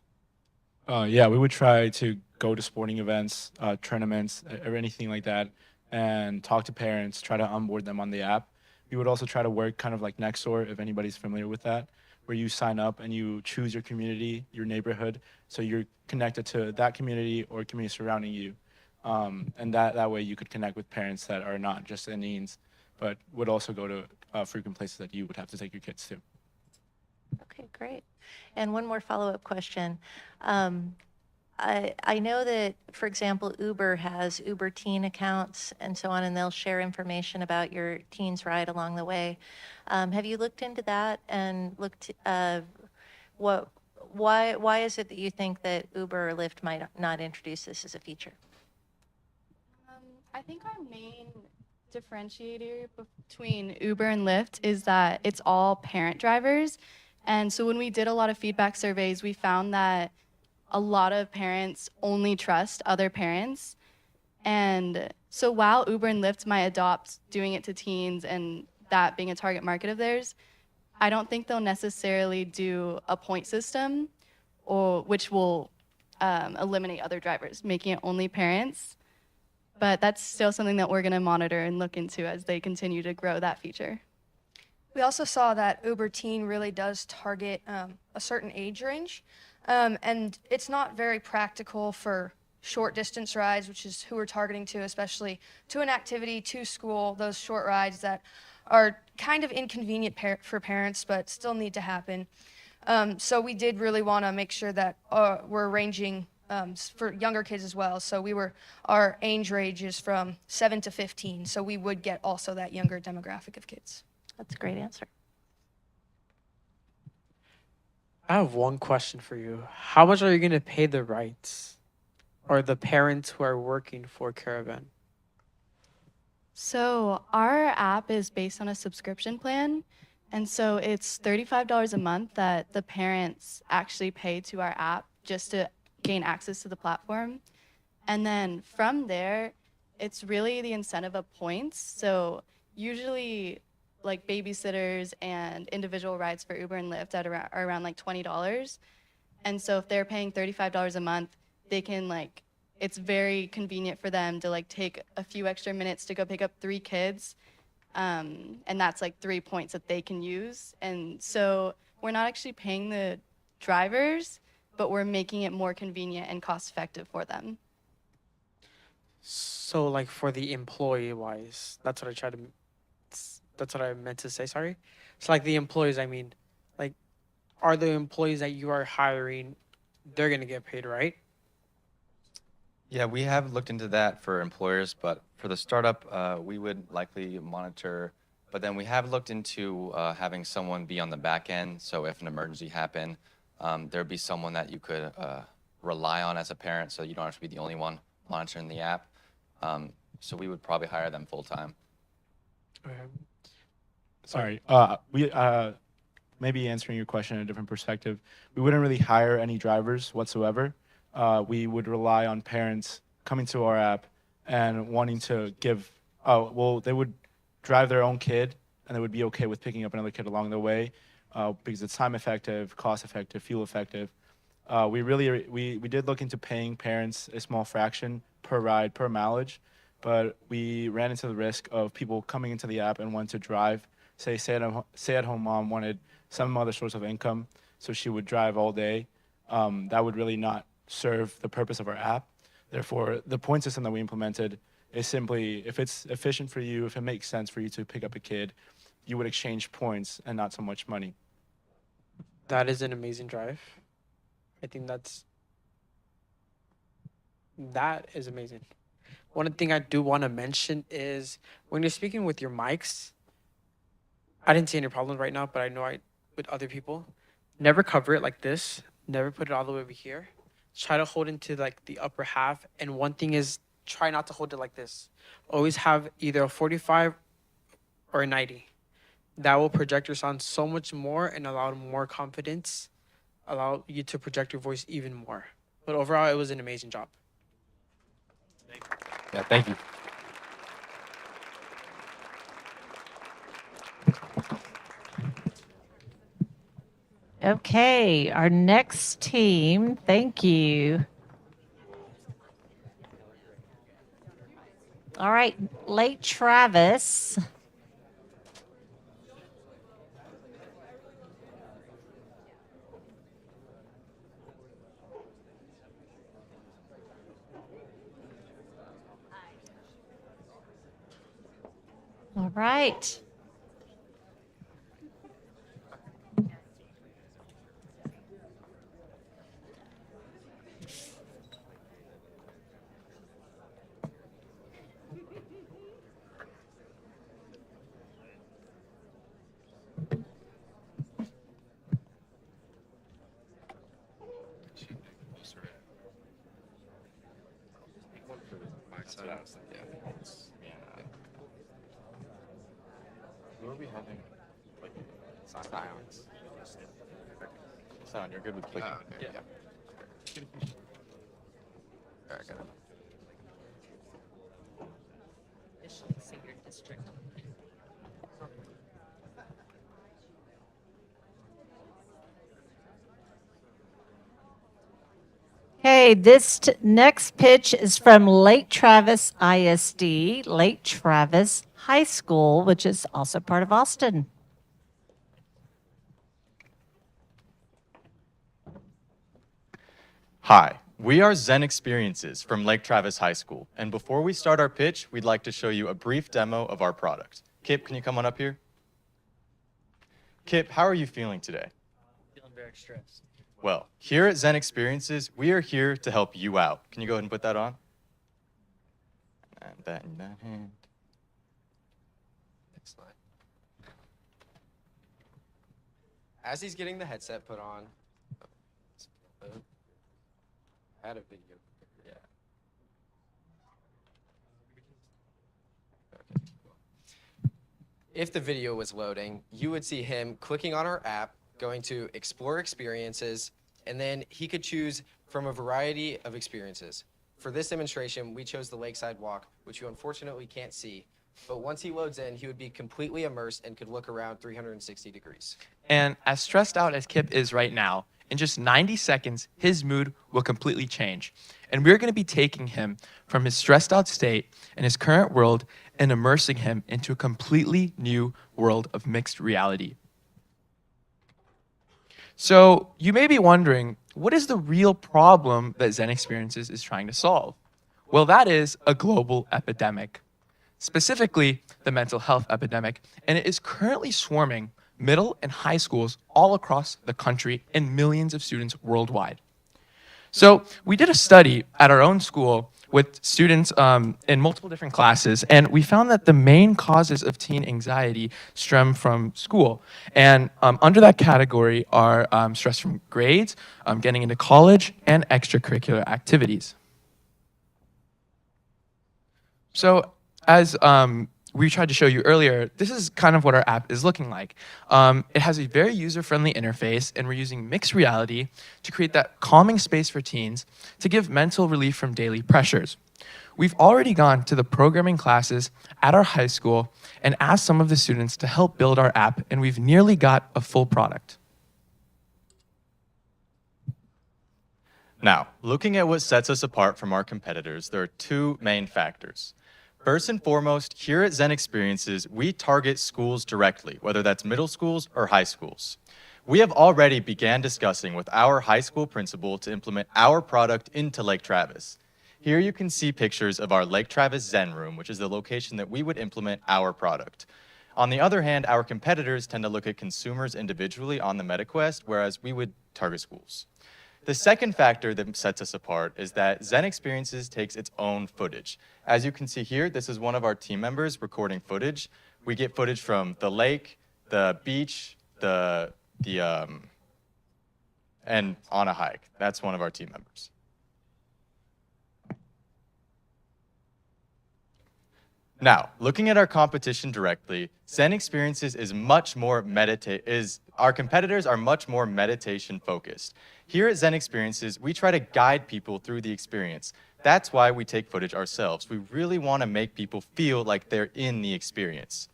Yeah, we would try to go to sporting events, tournaments, or anything like that, and talk to parents, try to onboard them on the app. We would also try to work kind of like Nextdoor, if anybody's familiar with that, where you sign up and you choose your community, your neighborhood, so you're connected to that community or community surrounding you. And that way you could connect with parents that are not just in Eanes, but would also go to frequent places that you would have to take your kids to. Okay, great. And one more follow-up question. I know that, for example, Uber has Uber Teen accounts and so on, and they'll share information about your teen's ride along the way. Have you looked into that and looked, why is it that you think that Uber or Lyft might not introduce this as a feature? I think our main differentiator between Uber and Lyft is that it's all parent drivers. And so when we did a lot of feedback surveys, we found that a lot of parents only trust other parents. And so while Uber and Lyft might adopt doing it to teens and that being a target market of theirs, I don't think they'll necessarily do a point system, or which will eliminate other drivers, making it only parents. But that's still something that we're going to monitor and look into as they continue to grow that feature. We also saw that Uber Teen really does target a certain age range. And it's not very practical for short distance rides, which is who we're targeting to, especially to an activity, to school, those short rides that are kind of inconvenient for parents, but still need to happen. So we did really want to make sure that we're arranging for younger kids as well. So our age range is from 7 to 15. So we would get also that younger demographic of kids. That's a great answer. I have one question for you. How much are you going to pay the rights or the parents who are working for Caravan? So our app is based on a subscription plan. And so it's $35 a month that the parents actually pay to our app just to gain access to the platform. And then from there, it's really the incentive of points. So usually like babysitters and individual rides for Uber and Lyft are around like $20. And so if they're paying $35 a month, they can it's very convenient for them to take a few extra minutes to go pick up 3 kids. And that's 3 points that they can use. And so we're not actually paying the drivers, but we're making it more convenient and cost effective for them. So for the employee wise, that's what I meant to say, sorry. So the employees, I mean, are the employees that you are hiring, they're going to get paid, right? Yeah, we have looked into that for employers, but for the startup, we would likely monitor. But then we have looked into having someone be on the back end. So if an emergency happened, there'd be someone that you could rely on as a parent, so you don't have to be the only one monitoring the app. So we would probably hire them full time. Okay. Sorry, we maybe answering your question in a different perspective. We wouldn't really hire any drivers whatsoever. We would rely on parents coming to our app and wanting to give. They would drive their own kid, and they would be okay with picking up another kid along the way, because it's time effective, cost effective, fuel effective. We did look into paying parents a small fraction per ride, per mileage, but we ran into the risk of people coming into the app and wanting to drive. Say at home mom wanted some other source of income, so she would drive all day. That would really not serve the purpose of our app. Therefore, the point system that we implemented It's simply, if it's efficient for you, if it makes sense for you to pick up a kid, you would exchange points and not so much money. That is an amazing drive. I think that is amazing. One thing I do want to mention is when you're speaking with your mics, I didn't see any problems right now, but I know with other people, never cover it like this. Never put it all the way over here. Try to hold into like the upper half. And one thing is try not to hold it like this. Always have either a 45 or a 90. That will project your sound so much more and allow more confidence, allow you to project your voice even more. But overall, it was an amazing job. Yeah, thank you. Okay, our next team, thank you. All right, Lake Travis. All right. Who are we having? Like, silence. Sound, you're good with clicking. Okay. Yeah. All right, got it. Okay, this next pitch is from Lake Travis ISD, Lake Travis High School, which is also part of Austin. Hi, we are Zen Experiences from Lake Travis High School, and before we start our pitch, we'd like to show you a brief demo of our product. Kip, can you come on up here? Kip, how are you feeling today? Feeling very stressed. Well, here at Zen Experiences, we are here to help you out. Can you go ahead and put that on? And that in that hand. Next slide. As he's getting the headset put on, I had a video. Yeah. Okay, cool. If the video was loading, you would see him clicking on our app, going to Explore Experiences, and then he could choose from a variety of experiences. For this demonstration, we chose the Lakeside Walk, which you unfortunately can't see. But once he loads in, he would be completely immersed and could look around 360 degrees. And as stressed out as Kip is right now, in just 90 seconds, his mood will completely change. And we're going to be taking him from his stressed out state and his current world and immersing him into a completely new world of mixed reality. So you may be wondering, what is the real problem that Zen Experiences is trying to solve? Well, that is a global epidemic, specifically the mental health epidemic, and it is currently swarming middle and high schools all across the country and millions of students worldwide. So we did a study at our own school with students in multiple different classes, and we found that the main causes of teen anxiety stem from school. And under that category are stress from grades, getting into college, and extracurricular activities. So as we tried to show you earlier, this is kind of what our app is looking like. It has a very user-friendly interface, and we're using mixed reality to create that calming space for teens to give mental relief from daily pressures. We've already gone to the programming classes at our high school and asked some of the students to help build our app, and we've nearly got a full product. Now, looking at what sets us apart from our competitors, there are two main factors. First and foremost, here at Zen Experiences, we target schools directly, whether that's middle schools or high schools. We have already began discussing with our high school principal to implement our product into Lake Travis. Here you can see pictures of our Lake Travis Zen Room, which is the location that we would implement our product. On the other hand, our competitors tend to look at consumers individually on the MetaQuest, whereas we would target schools. The second factor that sets us apart is that Zen Experiences takes its own footage. As you can see here, this is one of our team members recording footage. We get footage from the lake, the beach, and on a hike. That's one of our team members. Now, looking at our competition directly, Zen Experiences is much more our competitors are much more meditation focused. Here at Zen Experiences, we try to guide people through the experience. That's why we take footage ourselves. We really want to make people feel like they're in the experience.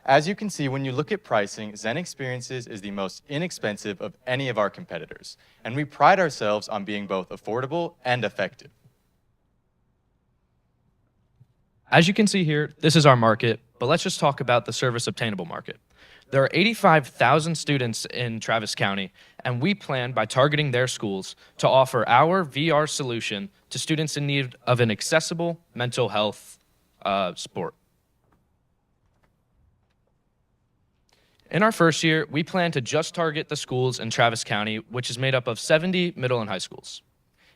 As you can see, when you look at pricing, Zen Experiences is the most inexpensive of any of our competitors, and we pride ourselves on being both affordable and effective. As you can see here, this is our market, but let's just talk about the service obtainable market. There are 85,000 students in Travis County, and we plan, by targeting their schools, to offer our VR solution to students in need of an accessible mental health sport. In our first year, we plan to just target the schools in Travis County, which is made up of 70 middle and high schools.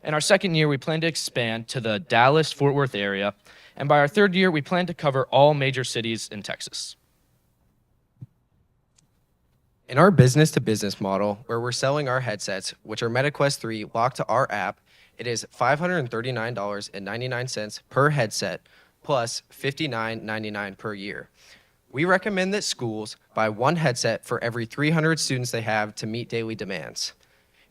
In our second year, we plan to expand to the Dallas-Fort Worth area, and by our third year, we plan to cover all major cities in Texas. In our business-to-business model, where we're selling our headsets, which are MetaQuest 3 locked to our app, it is $539.99 per headset, plus $59.99 per year. We recommend that schools buy one headset for every 300 students they have to meet daily demands.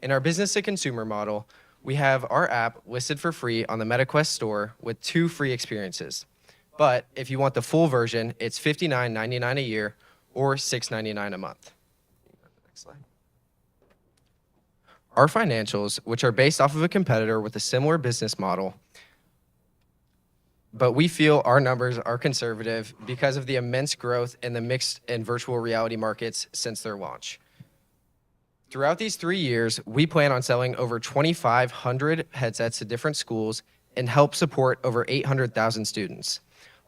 In our business-to-consumer model, we have our app listed for free on the MetaQuest store with 2 free experiences. But if you want the full version, it's $59.99 a year or $6.99 a month. Next slide. Our financials, which are based off of a competitor with a similar business model, but we feel our numbers are conservative because of the immense growth in the mixed and virtual reality markets since their launch. Throughout these 3 years, we plan on selling over 2,500 headsets to different schools and help support over 800,000 students.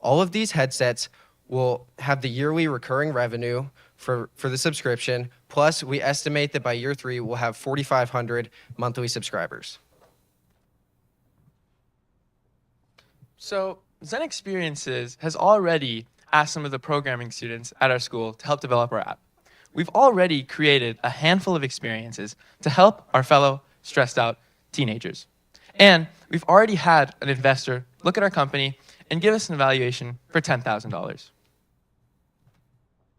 All of these headsets will have the yearly recurring revenue for the subscription, plus we estimate that by year 3, we'll have 4,500 monthly subscribers. So Zen Experiences has already asked some of the programming students at our school to help develop our app. We've already created a handful of experiences to help our fellow stressed out teenagers. And we've already had an investor look at our company and give us an evaluation for $10,000.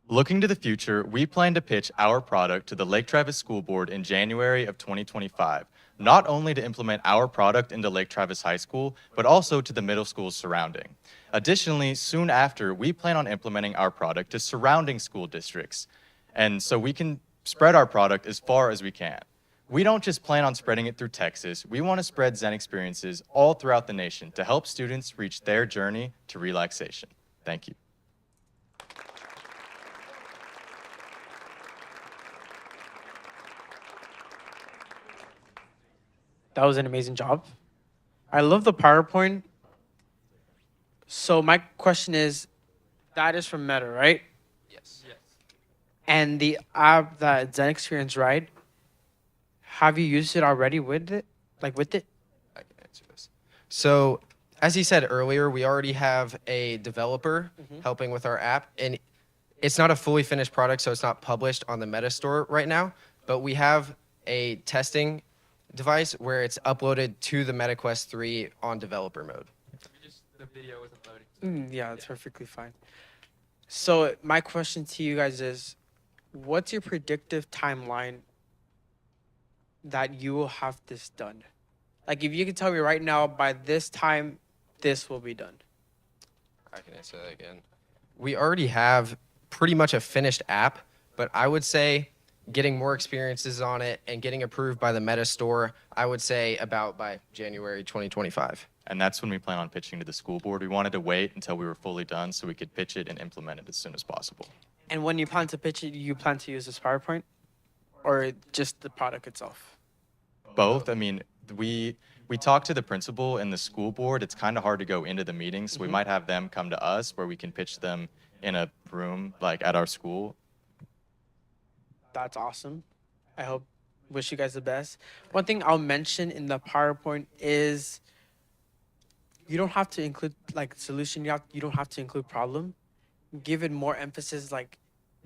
Looking to the future, we plan to pitch our product to the Lake Travis School Board in January of 2025, not only to implement our product into Lake Travis High School, but also to the middle schools surrounding. Additionally, soon after, we plan on implementing our product to surrounding school districts, and so we can spread our product as far as we can. We don't just plan on spreading it through Texas. We want to spread Zen Experiences all throughout the nation to help students reach their journey to relaxation. Thank you. That was an amazing job. I love the PowerPoint. So my question is, that is from Meta, right? Yes. And the app that Zen Experience, right? Have you used it already with it? Like with it? I can answer this. So, as he said earlier, we already have a developer helping with our app, and it's not a fully finished product, so it's not published on the Meta store right now, but we have a testing device where it's uploaded to the MetaQuest 3 on developer mode. The video wasn't loading. Yeah, that's perfectly fine. So my question to you guys is, what's your predictive timeline that you will have this done? Like, if you could tell me right now, by this time, this will be done. I can answer that again. We already have pretty much a finished app, but I would say getting more experiences on it and getting approved by the Meta store, I would say about by January 2025. And that's when we plan on pitching to the school board. We wanted to wait until we were fully done so we could pitch it and implement it as soon as possible. And when you plan to pitch it, you plan to use this PowerPoint or just the product itself? Both. I mean, we talk to the principal and the school board. It's kind of hard to go into the meetings, so we might have them come to us where we can pitch them in a room like at our school. That's awesome. I hope, wish you guys the best. One thing I'll mention in the PowerPoint is you don't have to include like solution. You don't have to include problem. Give it more emphasis. Like,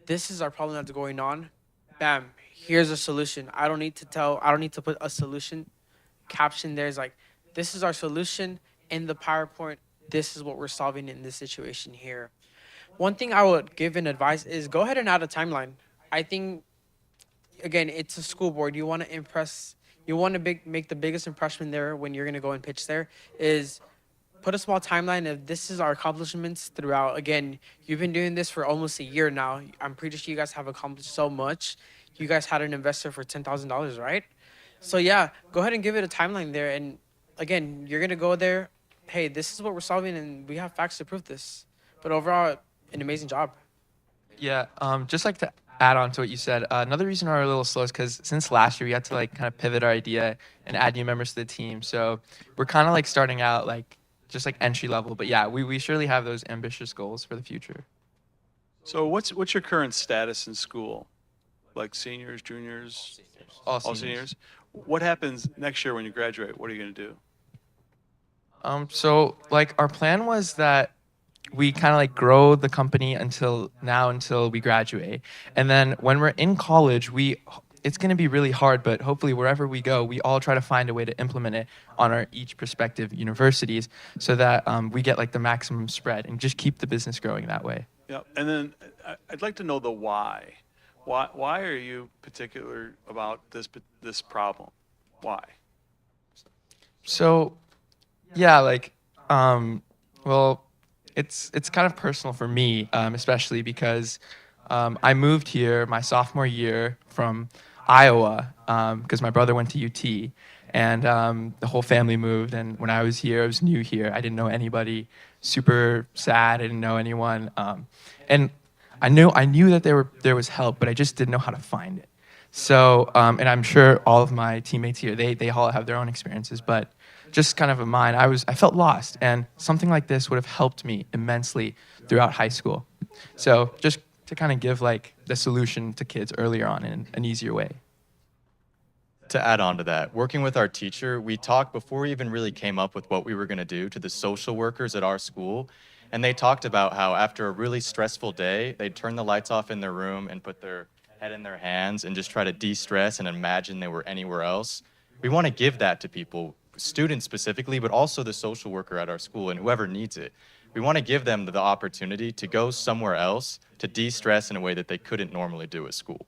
this is our problem that's going on. Bam, here's a solution. I don't need to put a solution caption there. Is like, this is our solution in the PowerPoint. This is what we're solving in this situation here. One thing I would give an advice is go ahead and add a timeline. I think, again, it's a school board. You want to impress, you want to make the biggest impression there when you're going to go and pitch there is put a small timeline of this is our accomplishments throughout. Again, you've been doing this for almost a year now. I'm pretty sure you guys have accomplished so much. You guys had an investor for $10,000, right? So yeah, go ahead and give it a timeline there. And again, you're going to go there, hey, this is what we're solving and we have facts to prove this. But overall, an amazing job. Yeah, just like to add on to what you said, another reason we're a little slow is because since last year we had to like kind of pivot our idea and add new members to the team. So we're kind of like starting out like just like entry level. But yeah, we surely have those ambitious goals for the future. So what's your current status in school? Like seniors, juniors? All seniors. seniors. What happens next year when you graduate? What are you going to do? So like our plan was that we kind of like grow the company until we graduate. And then when we're in college, it's going to be really hard, but hopefully wherever we go, we all try to find a way to implement it on our each prospective universities so that we get like the maximum spread and just keep the business growing that way. Yeah, and then I'd like to know the why. Why are you particular about this problem? Why? So, yeah, like, well, it's kind of personal for me, especially because I moved here my sophomore year from Iowa because my brother went to UT, and the whole family moved. And when I was here, I was new here. I didn't know anybody. Super sad. I didn't know anyone. And I knew that there was help, but I just didn't know how to find it. So, and I'm sure all of my teammates here, they all have their own experiences, but just kind of a mine, I felt lost, and something like this would have helped me immensely throughout high school. So just to kind of give like the solution to kids earlier on in an easier way. To add on to that, working with our teacher, we talked before we even really came up with what we were going to do to the social workers at our school. And they talked about how after a really stressful day, they'd turn the lights off in their room and put their head in their hands and just try to de-stress and imagine they were anywhere else. We want to give that to people, students specifically, but also the social worker at our school and whoever needs it. We want to give them the opportunity to go somewhere else to de-stress in a way that they couldn't normally do at school.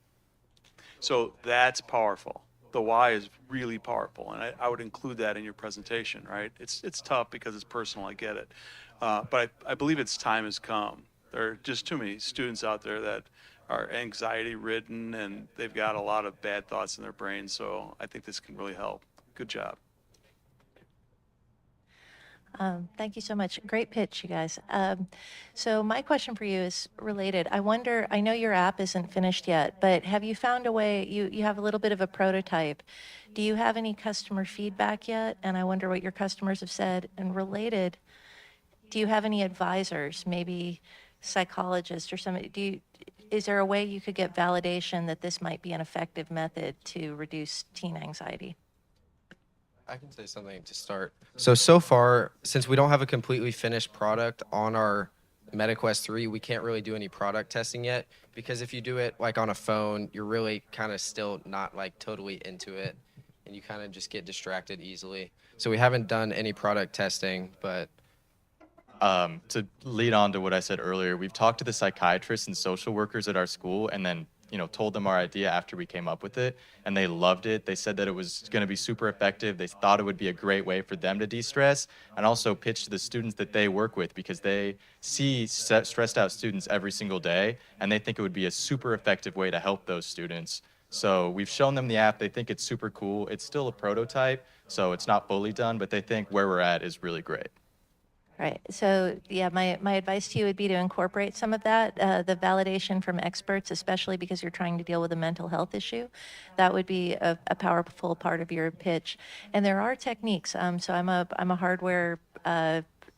So that's powerful. The why is really powerful, and I would include that in your presentation, right? It's tough because it's personal, I get it. But I believe its time has come. There are just too many students out there that are anxiety-ridden, and they've got a lot of bad thoughts in their brain, so I think this can really help. Good job. Thank you so much. Great pitch, you guys. So my question for you is related. I wonder, I know your app isn't finished yet, but have you found a way, you have a little bit of a prototype. Do you have any customer feedback yet? And I wonder what your customers have said. And related, do you have any advisors, maybe psychologists or somebody? Is there a way you could get validation that this might be an effective method to reduce teen anxiety? I can say something to start. So far, since we don't have a completely finished product on our MetaQuest 3, we can't really do any product testing yet, because if you do it like on a phone, you're really kind of still not like totally into it, and you kind of just get distracted easily. So we haven't done any product testing, but to lead on to what I said earlier, we've talked to the psychiatrists and social workers at our school and then told them our idea after we came up with it, and they loved it. They said that it was going to be super effective. They thought it would be a great way for them to de-stress, and also pitch to the students that they work with, because they see stressed out students every single day, and they think it would be a super effective way to help those students. So we've shown them the app. They think it's super cool. It's still a prototype, so it's not fully done, but they think where we're at is really great. Right. So, yeah, my advice to you would be to incorporate some of that, the validation from experts, especially because you're trying to deal with a mental health issue. That would be a powerful part of your pitch. And there are techniques. So I'm a hardware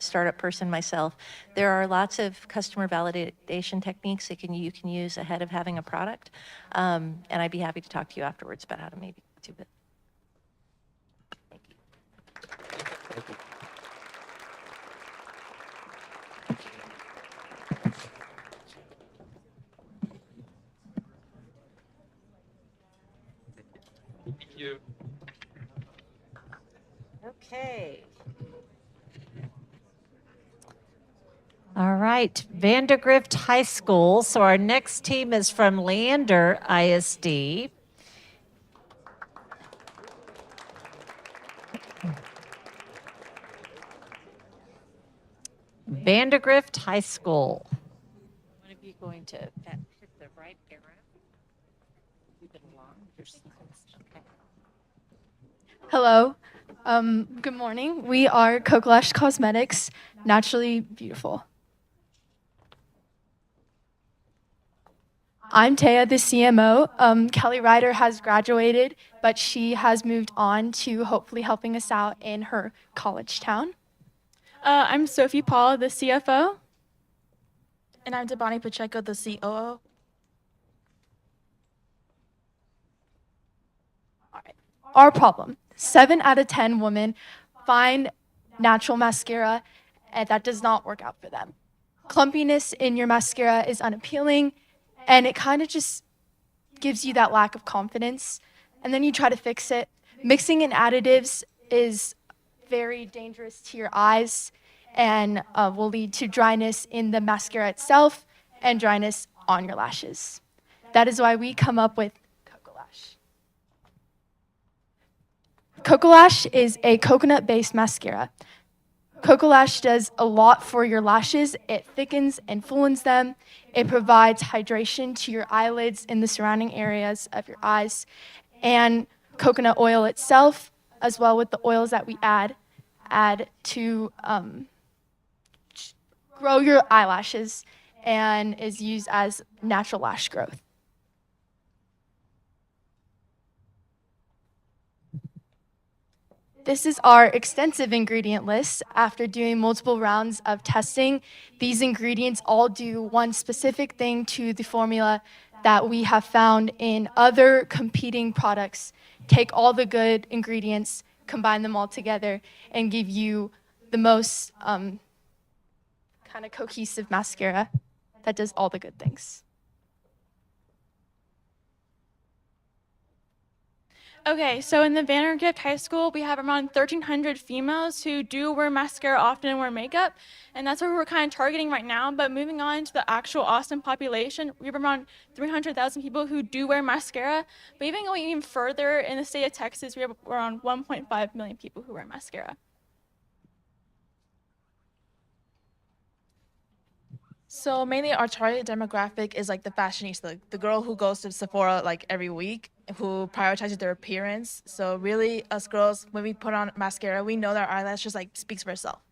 startup person myself. There are lots of customer validation techniques that you can use ahead of having a product. And I'd be happy to talk to you afterwards about how to maybe do it. Thank you. Okay. All right, Vandergrift High School. So our next team is from Leander ISD. Vandergrift High School. One of you going to hit the right arrow? Move it along. Okay. Hello. Good morning. We are Coco Cosmetics, Naturally Beautiful. I'm Taya, the CMO. Kelly Ryder has graduated, but she has moved on to hopefully helping us out in her college town. I'm Sophie Paul, the CFO. And I'm Devani Pacheco, the COO. Our problem: 7 out of 10 women find natural mascara, and that does not work out for them. Clumpiness in your mascara is unappealing, and it kind of just gives you that lack of confidence. And then you try to fix it. Mixing in additives is very dangerous to your eyes and will lead to dryness in the mascara itself and dryness on your lashes. That is why we come up with Coco Lash. Coco Lash is a coconut-based mascara. Coco Lash does a lot for your lashes. It thickens and fullens them. It provides hydration to your eyelids and the surrounding areas of your eyes. And coconut oil itself, as well with the oils that we add to grow your eyelashes and is used as natural lash growth. This is our extensive ingredient list. After doing multiple rounds of testing, these ingredients all do one specific thing to the formula that we have found in other competing products. Take all the good ingredients, combine them all together, and give you the most kind of cohesive mascara that does all the good things. Okay, so in the Vandergrift High School, we have around 1,300 females who do wear mascara often and wear makeup, and that's what we're kind of targeting right now. But moving on to the actual Austin population, we have around 300,000 people who do wear mascara. But even going even further, in the state of Texas, we have around 1.5 million people who wear mascara. So mainly our target demographic is like the fashionista, the girl who goes to Sephora like every week, who prioritizes their appearance. So really, us girls, when we put on mascara, we know that our eyelash just like speaks for itself.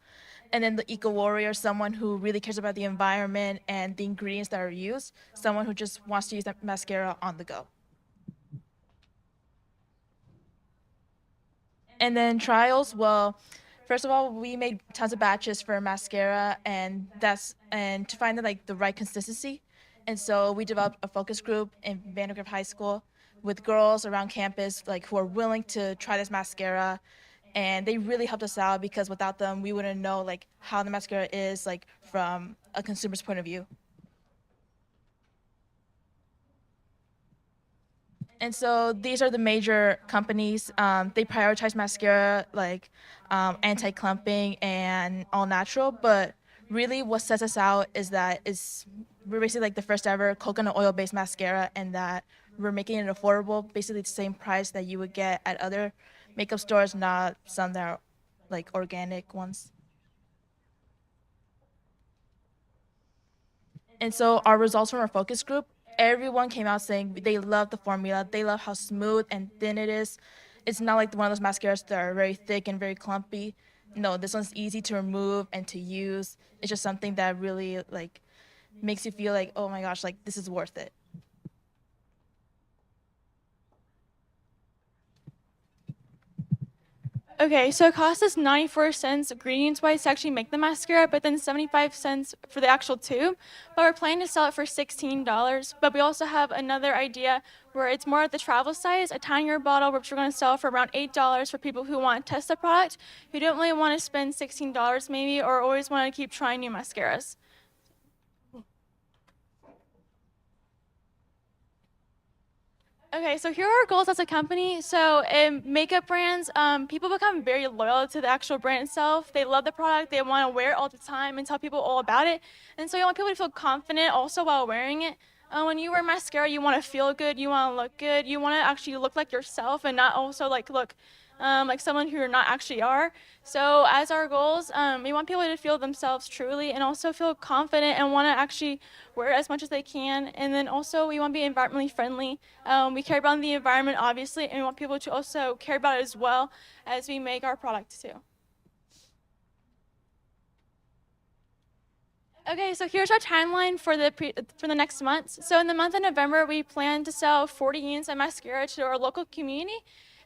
And then the eco warrior, someone who really cares about the environment and the ingredients that are used, someone who just wants to use that mascara on the go. And then trials, well, first of all, we made tons of batches for mascara, and to find the right consistency. And so we developed a focus group in Vandergrift High School with girls around campus who are willing to try this mascara, and they really helped us out because without them, we wouldn't know how the mascara is from a consumer's point of view. And so these are the major companies. They prioritize mascara anti-clumping and all natural, but really what sets us out is that we're basically the first ever coconut oil based mascara, and that we're making it affordable, basically the same price that you would get at other makeup stores, not some that are organic ones. And so our results from our focus group, everyone came out saying they love the formula. They love how smooth and thin it is. It's not like one of those mascaras that are very thick and very clumpy. no, this one's easy to remove and to use. It's just something that really like makes you feel like, oh my gosh, like this is worth it. Okay, so it costs us 94 cents ingredients-wise to actually make the mascara, but then 75 cents for the actual tube. But we're planning to sell it for $16. But we also have another idea where it's more at the travel size, a tinier bottle, which we're going to sell for around $8 for people who want to test the product, who don't really want to spend $16 maybe, or always want to keep trying new mascaras. Okay, so here are our goals as a company. So in makeup brands, people become very loyal to the actual brand itself. They love the product. They want to wear it all the time and tell people all about it. And so you want people to feel confident also while wearing it. When you wear mascara, you want to feel good. You want to look good. You want to actually look like yourself and not also like look like someone who you're not actually are. So as our goals, we want people to feel themselves truly and also feel confident and want to actually wear as much as they can. And then also we want to be environmentally friendly. We care about the environment, obviously, and we want people to also care about it as well as we make our product too. Okay, so here's our timeline for the next month. So in the month of November, we plan to sell 40 units of mascara to our local community.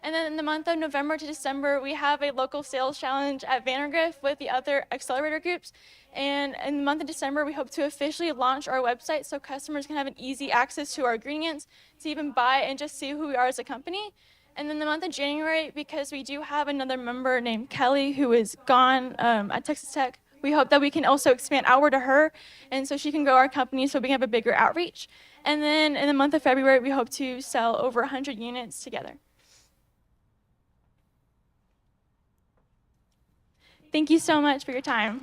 And then in the month of November to December, we have a local sales challenge at Vandergrift with the other accelerator groups. And in the month of December, we hope to officially launch our website so customers can have an easy access to our ingredients to even buy and just see who we are as a company. And then the month of January, because we do have another member named Kelly who is gone at Texas Tech, we hope that we can also expand outward to her and so she can grow our company so we can have a bigger outreach. And then in the month of February, we hope to sell over 100 units together. Thank you so much for your time.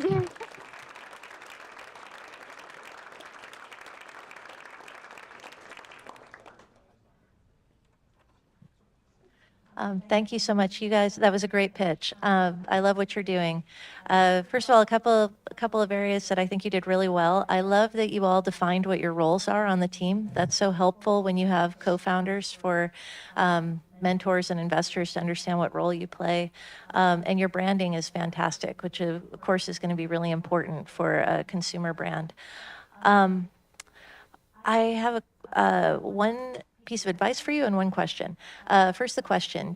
Thank you so much, you guys. That was a great pitch. I love what you're doing. First of all, a couple of areas that I think you did really well. I love that you all defined what your roles are on the team. That's so helpful when you have co-founders for mentors and investors to understand what role you play. And your branding is fantastic, which of course is going to be really important for a consumer brand. I have one piece of advice for you and one question. First, the question: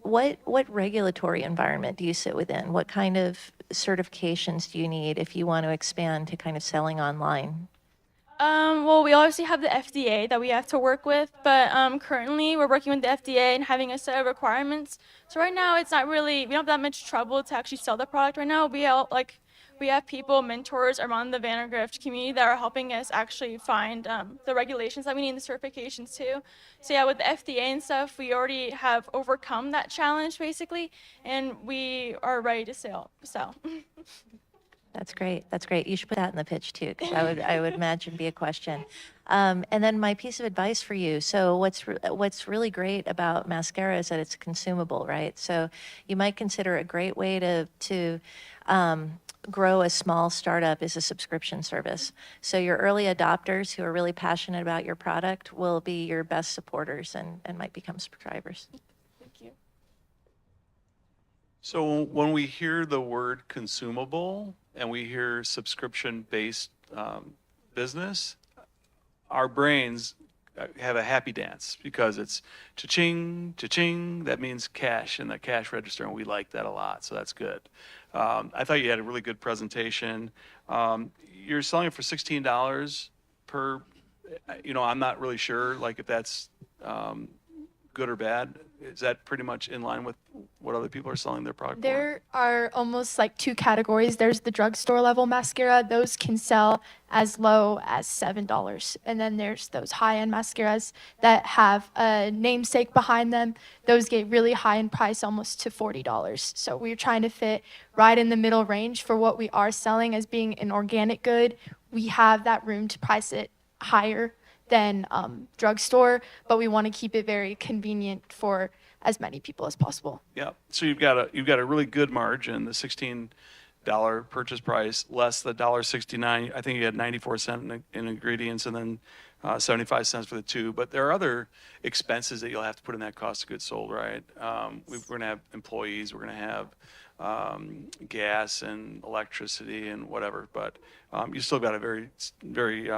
what regulatory environment do you sit within? What kind of certifications do you need if you want to expand to kind of selling online? Well, we obviously have the FDA that we have to work with, but currently we're working with the FDA and having a set of requirements. So right now it's not really, we don't have that much trouble to actually sell the product right now. We have people, mentors around the Vandergrift community that are helping us actually find the regulations that we need and the certifications too. So yeah, with the FDA and stuff, we already have overcome that challenge basically, and we are ready to sell. That's great. That's great. You should put that in the pitch too, because I would imagine be a question. And then my piece of advice for you. So what's really great about mascara is that it's consumable, right? So you might consider a great way to grow a small startup is a subscription service. So your early adopters who are really passionate about your product will be your best supporters and might become subscribers. Thank you. So when we hear the word consumable and we hear subscription-based business, our brains have a happy dance because it's cha-ching, cha-ching. That means cash in the cash register, and we like that a lot, so that's good. I thought you had a really good presentation. You're selling it for $16 per, I'm not really sure like if that's good or bad. Is that pretty much in line with what other people are selling their product for? There are almost like two categories. There's the drugstore level mascara. Those can sell as low as $7. And then there's those high-end mascaras that have a namesake behind them. Those get really high in price, almost to $40. So we're trying to fit right in the middle range for what we are selling as being an organic good. We have that room to price it higher than drugstore, but we want to keep it very convenient for as many people as possible. Yeah. So you've got a really good margin. The $16 dollar purchase price less the $1.69. I think you had 94 cents in ingredients, and then 75 cents for the two. But there are other expenses that you'll have to put in that cost of goods sold, right? We're going to have employees. We're going to have gas and electricity and whatever. But you still got a very, very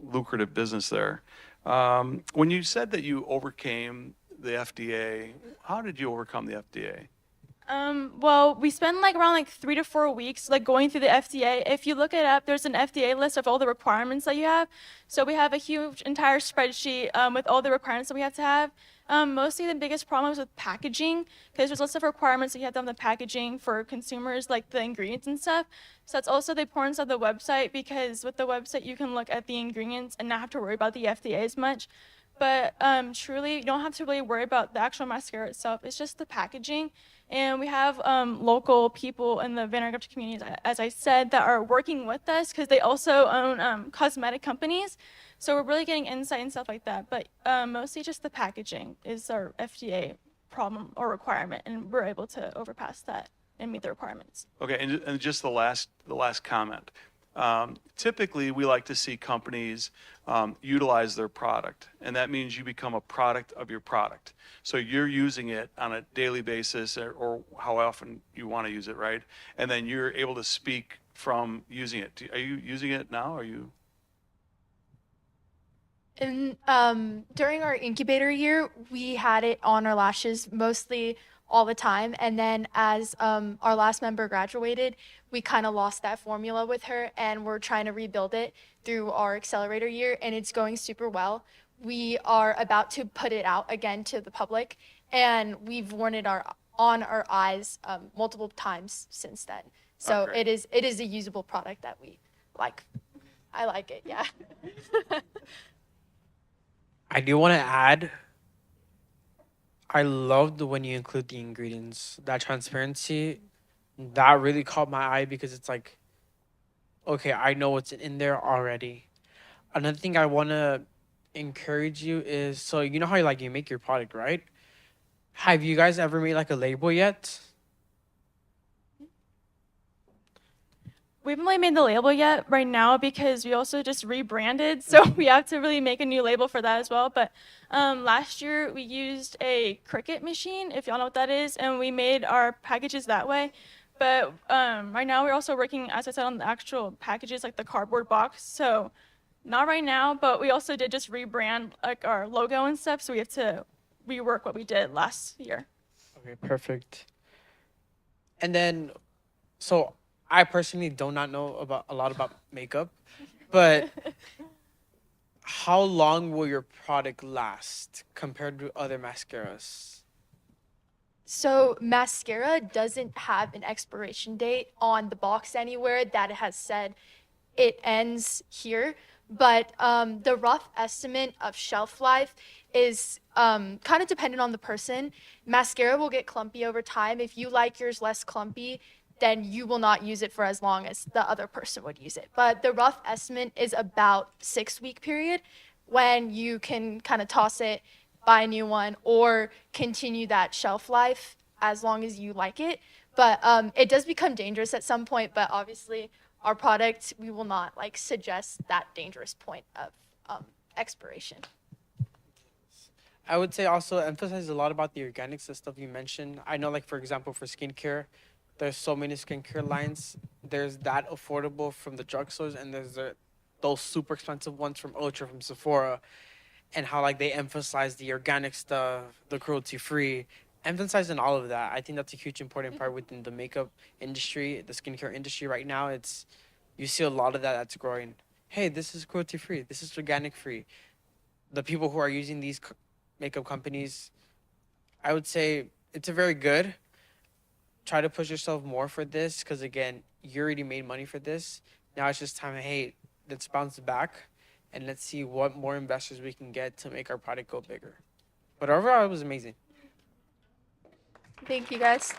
lucrative business there. When you said that you overcame the FDA, how did you overcome the FDA? Well, we spend like around like 3 to 4 weeks like going through the FDA. If you look it up, there's an FDA list of all the requirements that you have. So we have a huge entire spreadsheet with all the requirements that we have to have. Mostly the biggest problem is with packaging, because there's lots of requirements that you have to have on the packaging for consumers, like the ingredients and stuff. So that's also the importance of the website, because with the website you can look at the ingredients and not have to worry about the FDA as much. But truly, you don't have to really worry about the actual mascara itself. It's just the packaging. And we have local people in the Vandergrift community, as I said, that are working with us because they also own cosmetic companies. So we're really getting insight and stuff like that. But mostly just the packaging is our FDA problem or requirement, and we're able to overpass that and meet the requirements. Okay, and just the last comment. Typically, we like to see companies utilize their product, and that means you become a product of your product. So you're using it on a daily basis, or how often you want to use it, right? And then you're able to speak from using it. Are you using it now? Are you? And during our incubator year, we had it on our lashes mostly all the time. And then as our last member graduated, we kind of lost that formula with her, and we're trying to rebuild it through our accelerator year, and it's going super well. We are about to put it out again to the public, and we've worn it on our eyes multiple times since then. So it is a usable product that we like. I like it, yeah. I do want to add, I loved when you include the ingredients. That transparency, that really caught my eye, because it's like, okay, I know what's in there already. Another thing I want to encourage you is, so you know how you make your product, right? Have you guys ever made like a label yet? We haven't really made the label yet right now because we also just rebranded, so we have to really make a new label for that as well. But last year we used a Cricut machine, if y'all know what that is, and we made our packages that way. But right now we're also working, as I said, on the actual packages, like the cardboard box. So not right now, but we also did just rebrand like our logo and stuff, so we have to rework what we did last year. Okay, perfect. And then, so I personally do not know a lot about makeup, but how long will your product last compared to other mascaras? So mascara doesn't have an expiration date on the box anywhere that it has said it ends here. But the rough estimate of shelf life is kind of dependent on the person. Mascara will get clumpy over time. If you like yours less clumpy, then you will not use it for as long as the other person would use it. But the rough estimate is about 6-week period when you can kind of toss it, buy a new one, or continue that shelf life as long as you like it. But it does become dangerous at some point, but obviously our product, we will not like suggest that dangerous point of expiration. I would say also emphasize a lot about the organics and stuff you mentioned. I know, like, for example, for skincare, there's so many skincare lines. There's that affordable from the drugstores, and there's those super expensive ones from Ultra, from Sephora, and how like they emphasize the organic stuff, the cruelty-free, emphasizing all of that. I think that's a huge important part within the makeup industry, the skincare industry right now. You see a lot of that's growing. Hey, this is cruelty-free. This is organic-free. The people who are using these makeup companies, I would say it's a very good. Try to push yourself more for this, because again, you already made money for this. Now it's just time, hey, let's bounce back and let's see what more investors we can get to make our product go bigger. But overall, it was amazing. Thank you, guys.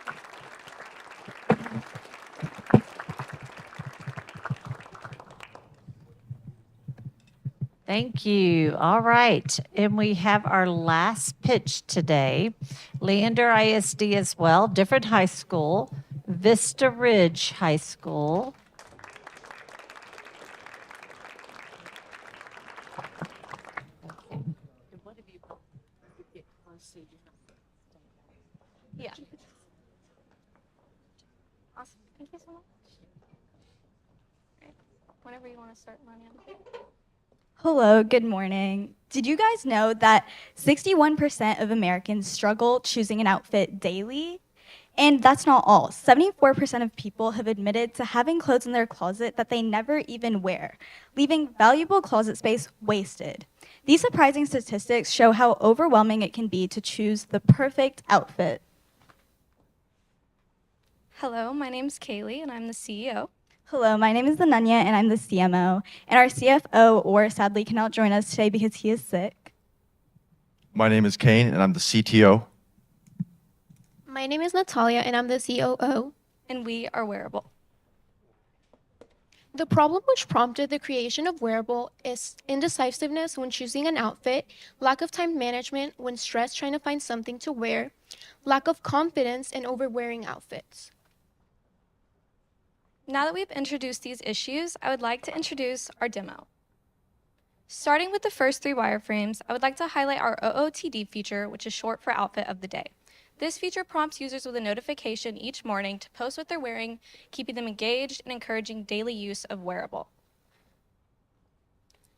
Thank you. All right. And we have our last pitch today. Leander ISD as well, different high school. Vista Ridge High School. Yeah. Awesome. Thank you so much. Great. Whenever you want to start, Lania. Hello, good morning. Did you guys know that 61% of Americans struggle choosing an outfit daily? And that's not all. 74% of people have admitted to having clothes in their closet that they never even wear, leaving valuable closet space wasted. These surprising statistics show how overwhelming it can be to choose the perfect outfit. Hello, my name's Kaylee and I'm the CEO. Hello, my name is Ananya and I'm the CMO. And our CFO, or sadly, cannot join us today because he is sick. My name is Kane and I'm the CTO. My name is Natalia and I'm the COO. And we are Wearable. The problem which prompted the creation of Wearable is indecisiveness when choosing an outfit, lack of time management when stressed trying to find something to wear, lack of confidence in overwearing outfits. Now that we've introduced these issues, I would like to introduce our demo. Starting with the first 3 wireframes, I would like to highlight our OOTD feature, which is short for Outfit of the Day. This feature prompts users with a notification each morning to post what they're wearing, keeping them engaged and encouraging daily use of Wearable.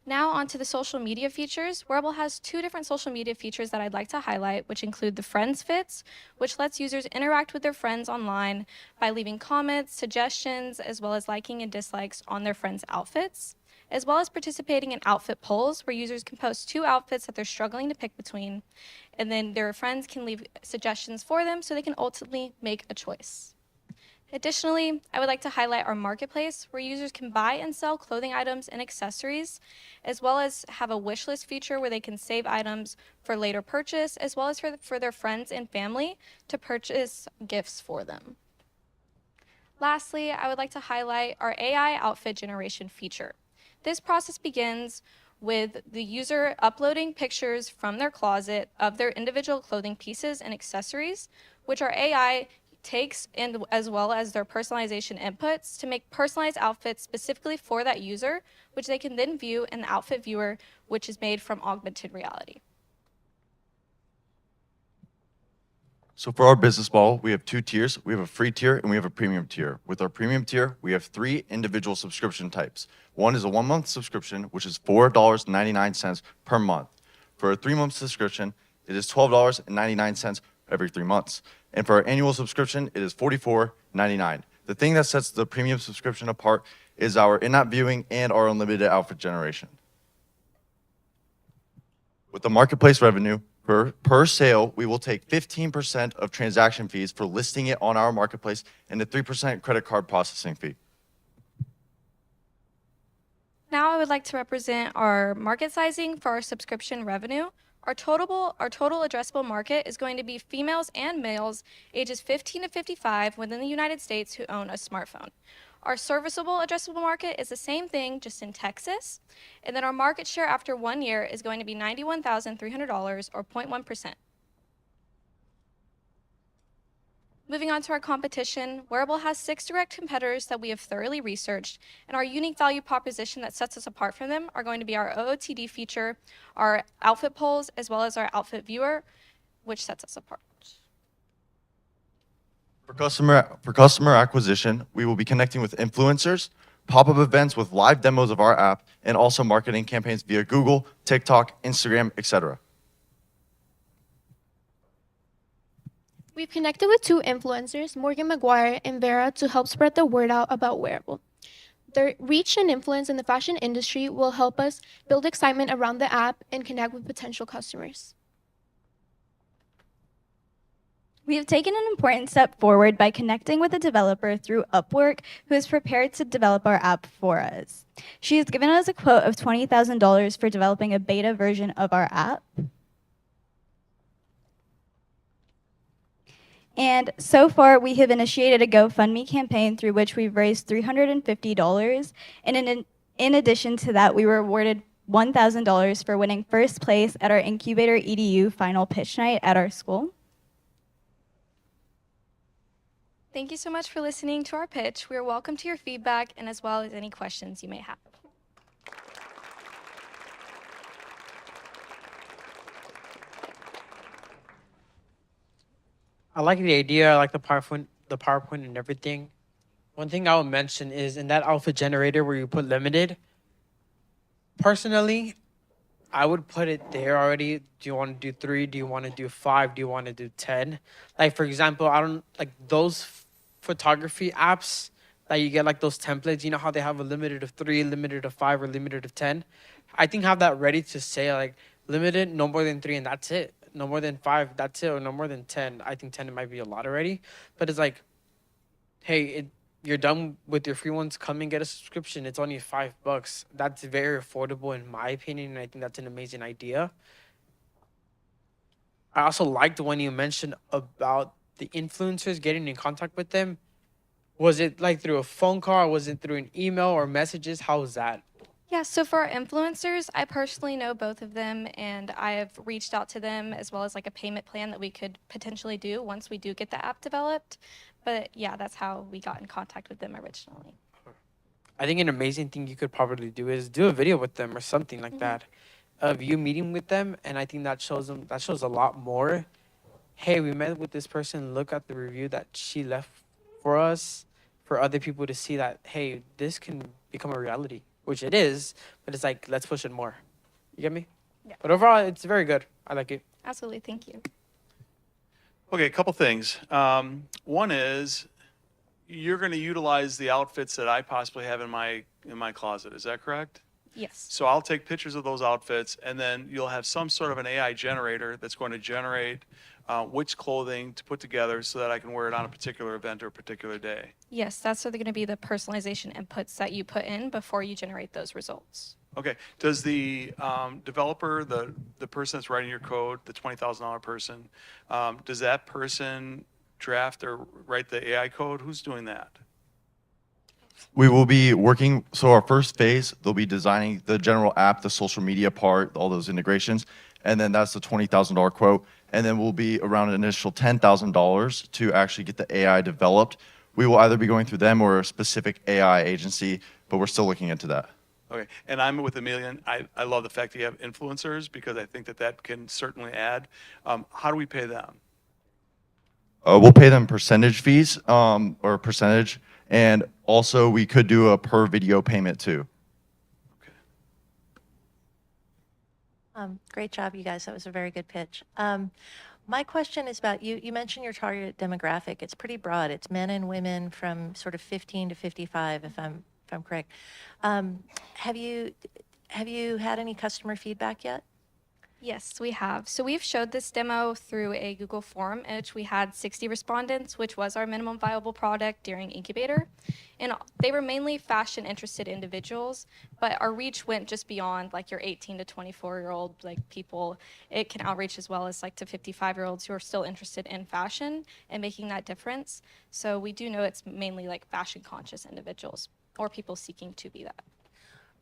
Now onto the social media features. Wearable has 2 different social media features that I'd like to highlight, which include the Friends Fits, which lets users interact with their friends online by leaving comments, suggestions, as well as liking and dislikes on their friends' outfits, as well as participating in outfit polls where users can post 2 outfits that they're struggling to pick between, and then their friends can leave suggestions for them so they can ultimately make a choice. Additionally, I would like to highlight our marketplace where users can buy and sell clothing items and accessories, as well as have a wish list feature where they can save items for later purchase, as well as for their friends and family to purchase gifts for them. Lastly, I would like to highlight our AI outfit generation feature. This process begins with the user uploading pictures from their closet of their individual clothing pieces and accessories, which our AI takes in, as well as their personalization inputs to make personalized outfits specifically for that user, which they can then view in the outfit viewer, which is made from augmented reality. So for our business model, we have 2 tiers. We have a free tier and we have a premium tier. With our premium tier, we have 3 individual subscription types. One is a 1-month subscription, which is $4.99 per month. For a 3-month subscription, it is $12.99 every 3 months. And for our annual subscription, it is $44.99. The thing that sets the premium subscription apart is our in-app viewing and our unlimited outfit generation. With the marketplace revenue, per sale, we will take 15% of transaction fees for listing it on our marketplace and a 3% credit card processing fee. Now I would like to represent our market sizing for our subscription revenue. Our total addressable market is going to be females and males ages 15 to 55 within the United States who own a smartphone. Our serviceable addressable market is the same thing, just in Texas. And then our market share after 1 year is going to be $91,300 or 0.1%. Moving on to our competition, Wearable has 6 direct competitors that we have thoroughly researched, and our unique value proposition that sets us apart from them are going to be our OOTD feature, our outfit polls, as well as our outfit viewer, which sets us apart. For customer acquisition, we will be connecting with influencers, pop-up events with live demos of our app, and also marketing campaigns via Google, TikTok, Instagram, etc. We've connected with 2 influencers, Morgan McGuire and Vera, to help spread the word out about Wearable. Their reach and influence in the fashion industry will help us build excitement around the app and connect with potential customers. We have taken an important step forward by connecting with a developer through Upwork who is prepared to develop our app for us. She has given us a quote of $20,000 for developing a beta version of our app. And so far, we have initiated a GoFundMe campaign through which we've raised $350. And in addition to that, we were awarded $1,000 for winning first place at our INCubatoredu final pitch night at our school. Thank you so much for listening to our pitch. We are welcome to your feedback and as well as any questions you may have. I like the idea. I like the PowerPoint and everything. One thing I would mention is in that outfit generator where you put limited. Personally, I would put it there already. Do you want to do 3? Do you want to do 5? Do you want to do 10? Like, for example, I don't like those photography apps that you get like those templates. You know how they have a limited of 3, limited of 5, or limited of 10? I think have that ready to say like limited, no more than 3, and that's it. No more than 5, that's it. Or no more than 10. I think 10 might be a lot already. But it's like, hey, you're done with your free ones, come and get a subscription. It's only $5. That's very affordable in my opinion, and I think that's an amazing idea. I also liked when you mentioned about the influencers getting in contact with them. Was it like through a phone call, or was it through an email or messages? How was that? Yeah, so for our influencers, I personally know both of them, and I have reached out to them as well as like a payment plan that we could potentially do once we do get the app developed. But yeah, that's how we got in contact with them originally. I think an amazing thing you could probably do is do a video with them or something like that of you meeting with them, and I think that shows a lot more. Hey, we met with this person. Look at the review that she left for us, for other people to see that, hey, this can become a reality, which it is, but it's like, let's push it more. You get me? Yeah. But overall, it's very good. I like it. Absolutely, thank you. Okay, a couple things. One is you're going to utilize the outfits that I possibly have in my closet. Is that correct? Yes. So I'll take pictures of those outfits, and then you'll have some sort of an AI generator that's going to generate which clothing to put together so that I can wear it on a particular event or a particular day. Yes, that's going to be the personalization inputs that you put in before you generate those results. Okay. Does the developer, the person that's writing your code, the $20,000 person, does that person draft or write the AI code? Who's doing that? We will be working, so our first phase, they'll be designing the general app, the social media part, all those integrations, and then that's the $20,000 quote. And then we'll be around an initial $10,000 to actually get the AI developed. We will either be going through them or a specific AI agency, but we're still looking into that. Okay, and I'm with Emilian. I love the fact that you have influencers because I think that can certainly add. How do we pay them? We'll pay them percentage fees or percentage, and also we could do a per video payment too. Great job, you guys. That was a very good pitch. My question is about you. You mentioned your target demographic. It's pretty broad. It's men and women from sort of 15 to 55, if I'm correct. Have you had any customer feedback yet? Yes, we have. So we've showed this demo through a Google form in which we had 60 respondents, which was our minimum viable product during incubator. And they were mainly fashion interested individuals, but our reach went just beyond like your 18 to 24-year-old like people. It can outreach as well as like to 55-year-olds who are still interested in fashion and making that difference. So we do know it's mainly like fashion conscious individuals or people seeking to be that.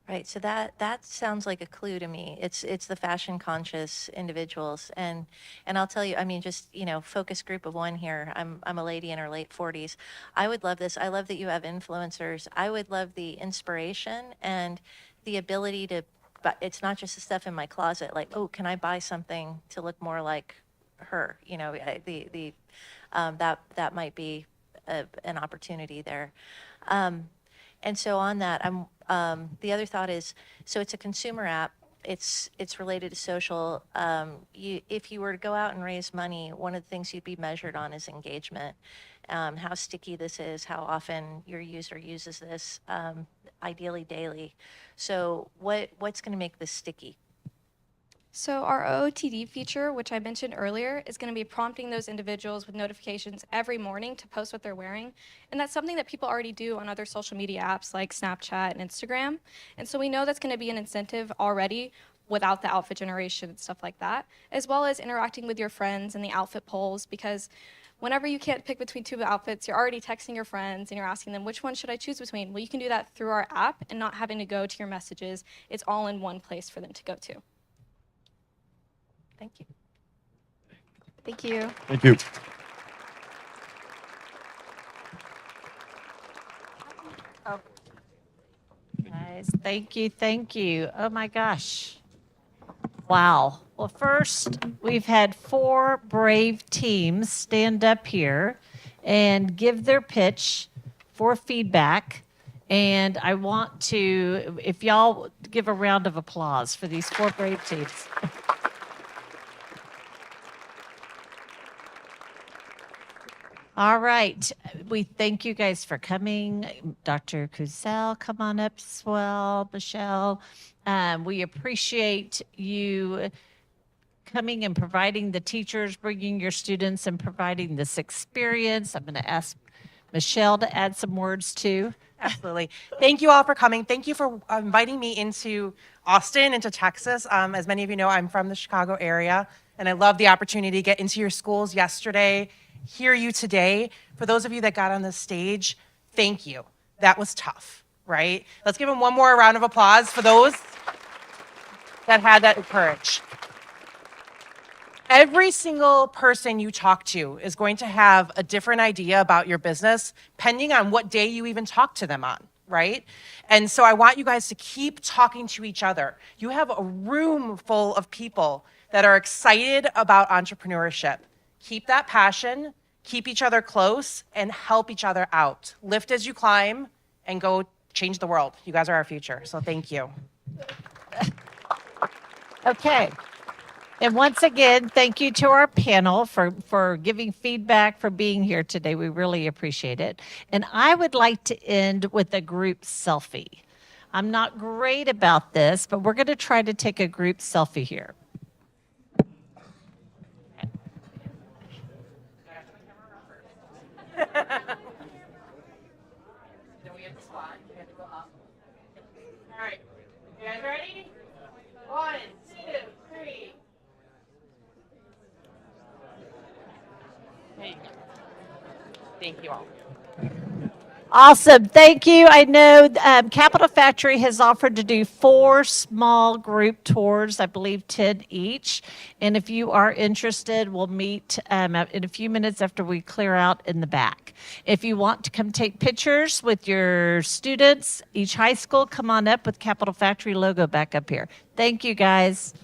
Right, so that sounds like a clue to me. It's the fashion conscious individuals, and I'll tell you, I mean, just focus group of one here. I'm a lady in her late 40s. I would love this. I love that you have influencers. I would love the inspiration and the ability to. But it's not just the stuff in my closet. Like, oh, can I buy something to look more like her? That might be an opportunity there. And so on that, the other thought is, so it's a consumer app. It's related to social. If you were to go out and raise money, one of the things you'd be measured on is engagement. How sticky this is, how often your user uses this, ideally daily. So what's going to make this sticky? So our OOTD feature, which I mentioned earlier, is going to be prompting those individuals with notifications every morning to post what they're wearing. And that's something that people already do on other social media apps like Snapchat and Instagram. And so we know that's going to be an incentive already without the outfit generation and stuff like that, as well as interacting with your friends and the outfit polls, because whenever you can't pick between two outfits, you're already texting your friends and you're asking them, which one should I choose between? Well, you can do that through our app and not having to go to your messages. It's all in one place for them to go to. Thank you. Thank you. Thank you. Guys, thank you, thank you. Oh my gosh. Wow. Well, first, we've had 4 brave teams stand up here and give their pitch for feedback. And I want to, if y'all give a round of applause for these 4 brave teams. All right. We thank you guys for coming. Dr. Kuzel, come on up as well. Michelle, we appreciate you coming and providing the teachers, bringing your students and providing this experience. I'm going to ask Michelle to add some words too. Absolutely. Thank you all for coming. Thank you for inviting me into Austin, into Texas. As many of you know, I'm from the Chicago area, and I love the opportunity to get into your schools yesterday, hear you today. For those of you that got on the stage, thank you. That was tough, right? Let's give them one more round of applause for those that had that courage. Every single person you talk to is going to have a different idea about your business, depending on what day you even talk to them on, right? And so I want you guys to keep talking to each other. You have a room full of people that are excited about entrepreneurship. Keep that passion, keep each other close, and help each other out. Lift as you climb and go change the world. You guys are our future, so thank you. Okay. And once again, thank you to our panel for giving feedback, for being here today. We really appreciate it. And I would like to end with a group selfie. I'm not great about this, but we're going to try to take a group selfie here. All right, you guys ready? 1, 2, 3. There you go. Thank you all. Awesome. Thank you. I know Capital Factory has offered to do 4 small group tours, I believe 10 each. And if you are interested, we'll meet in a few minutes after we clear out in the back. If you want to come take pictures with your students, each high school, come on up with Capital Factory logo back up here. Thank you, guys.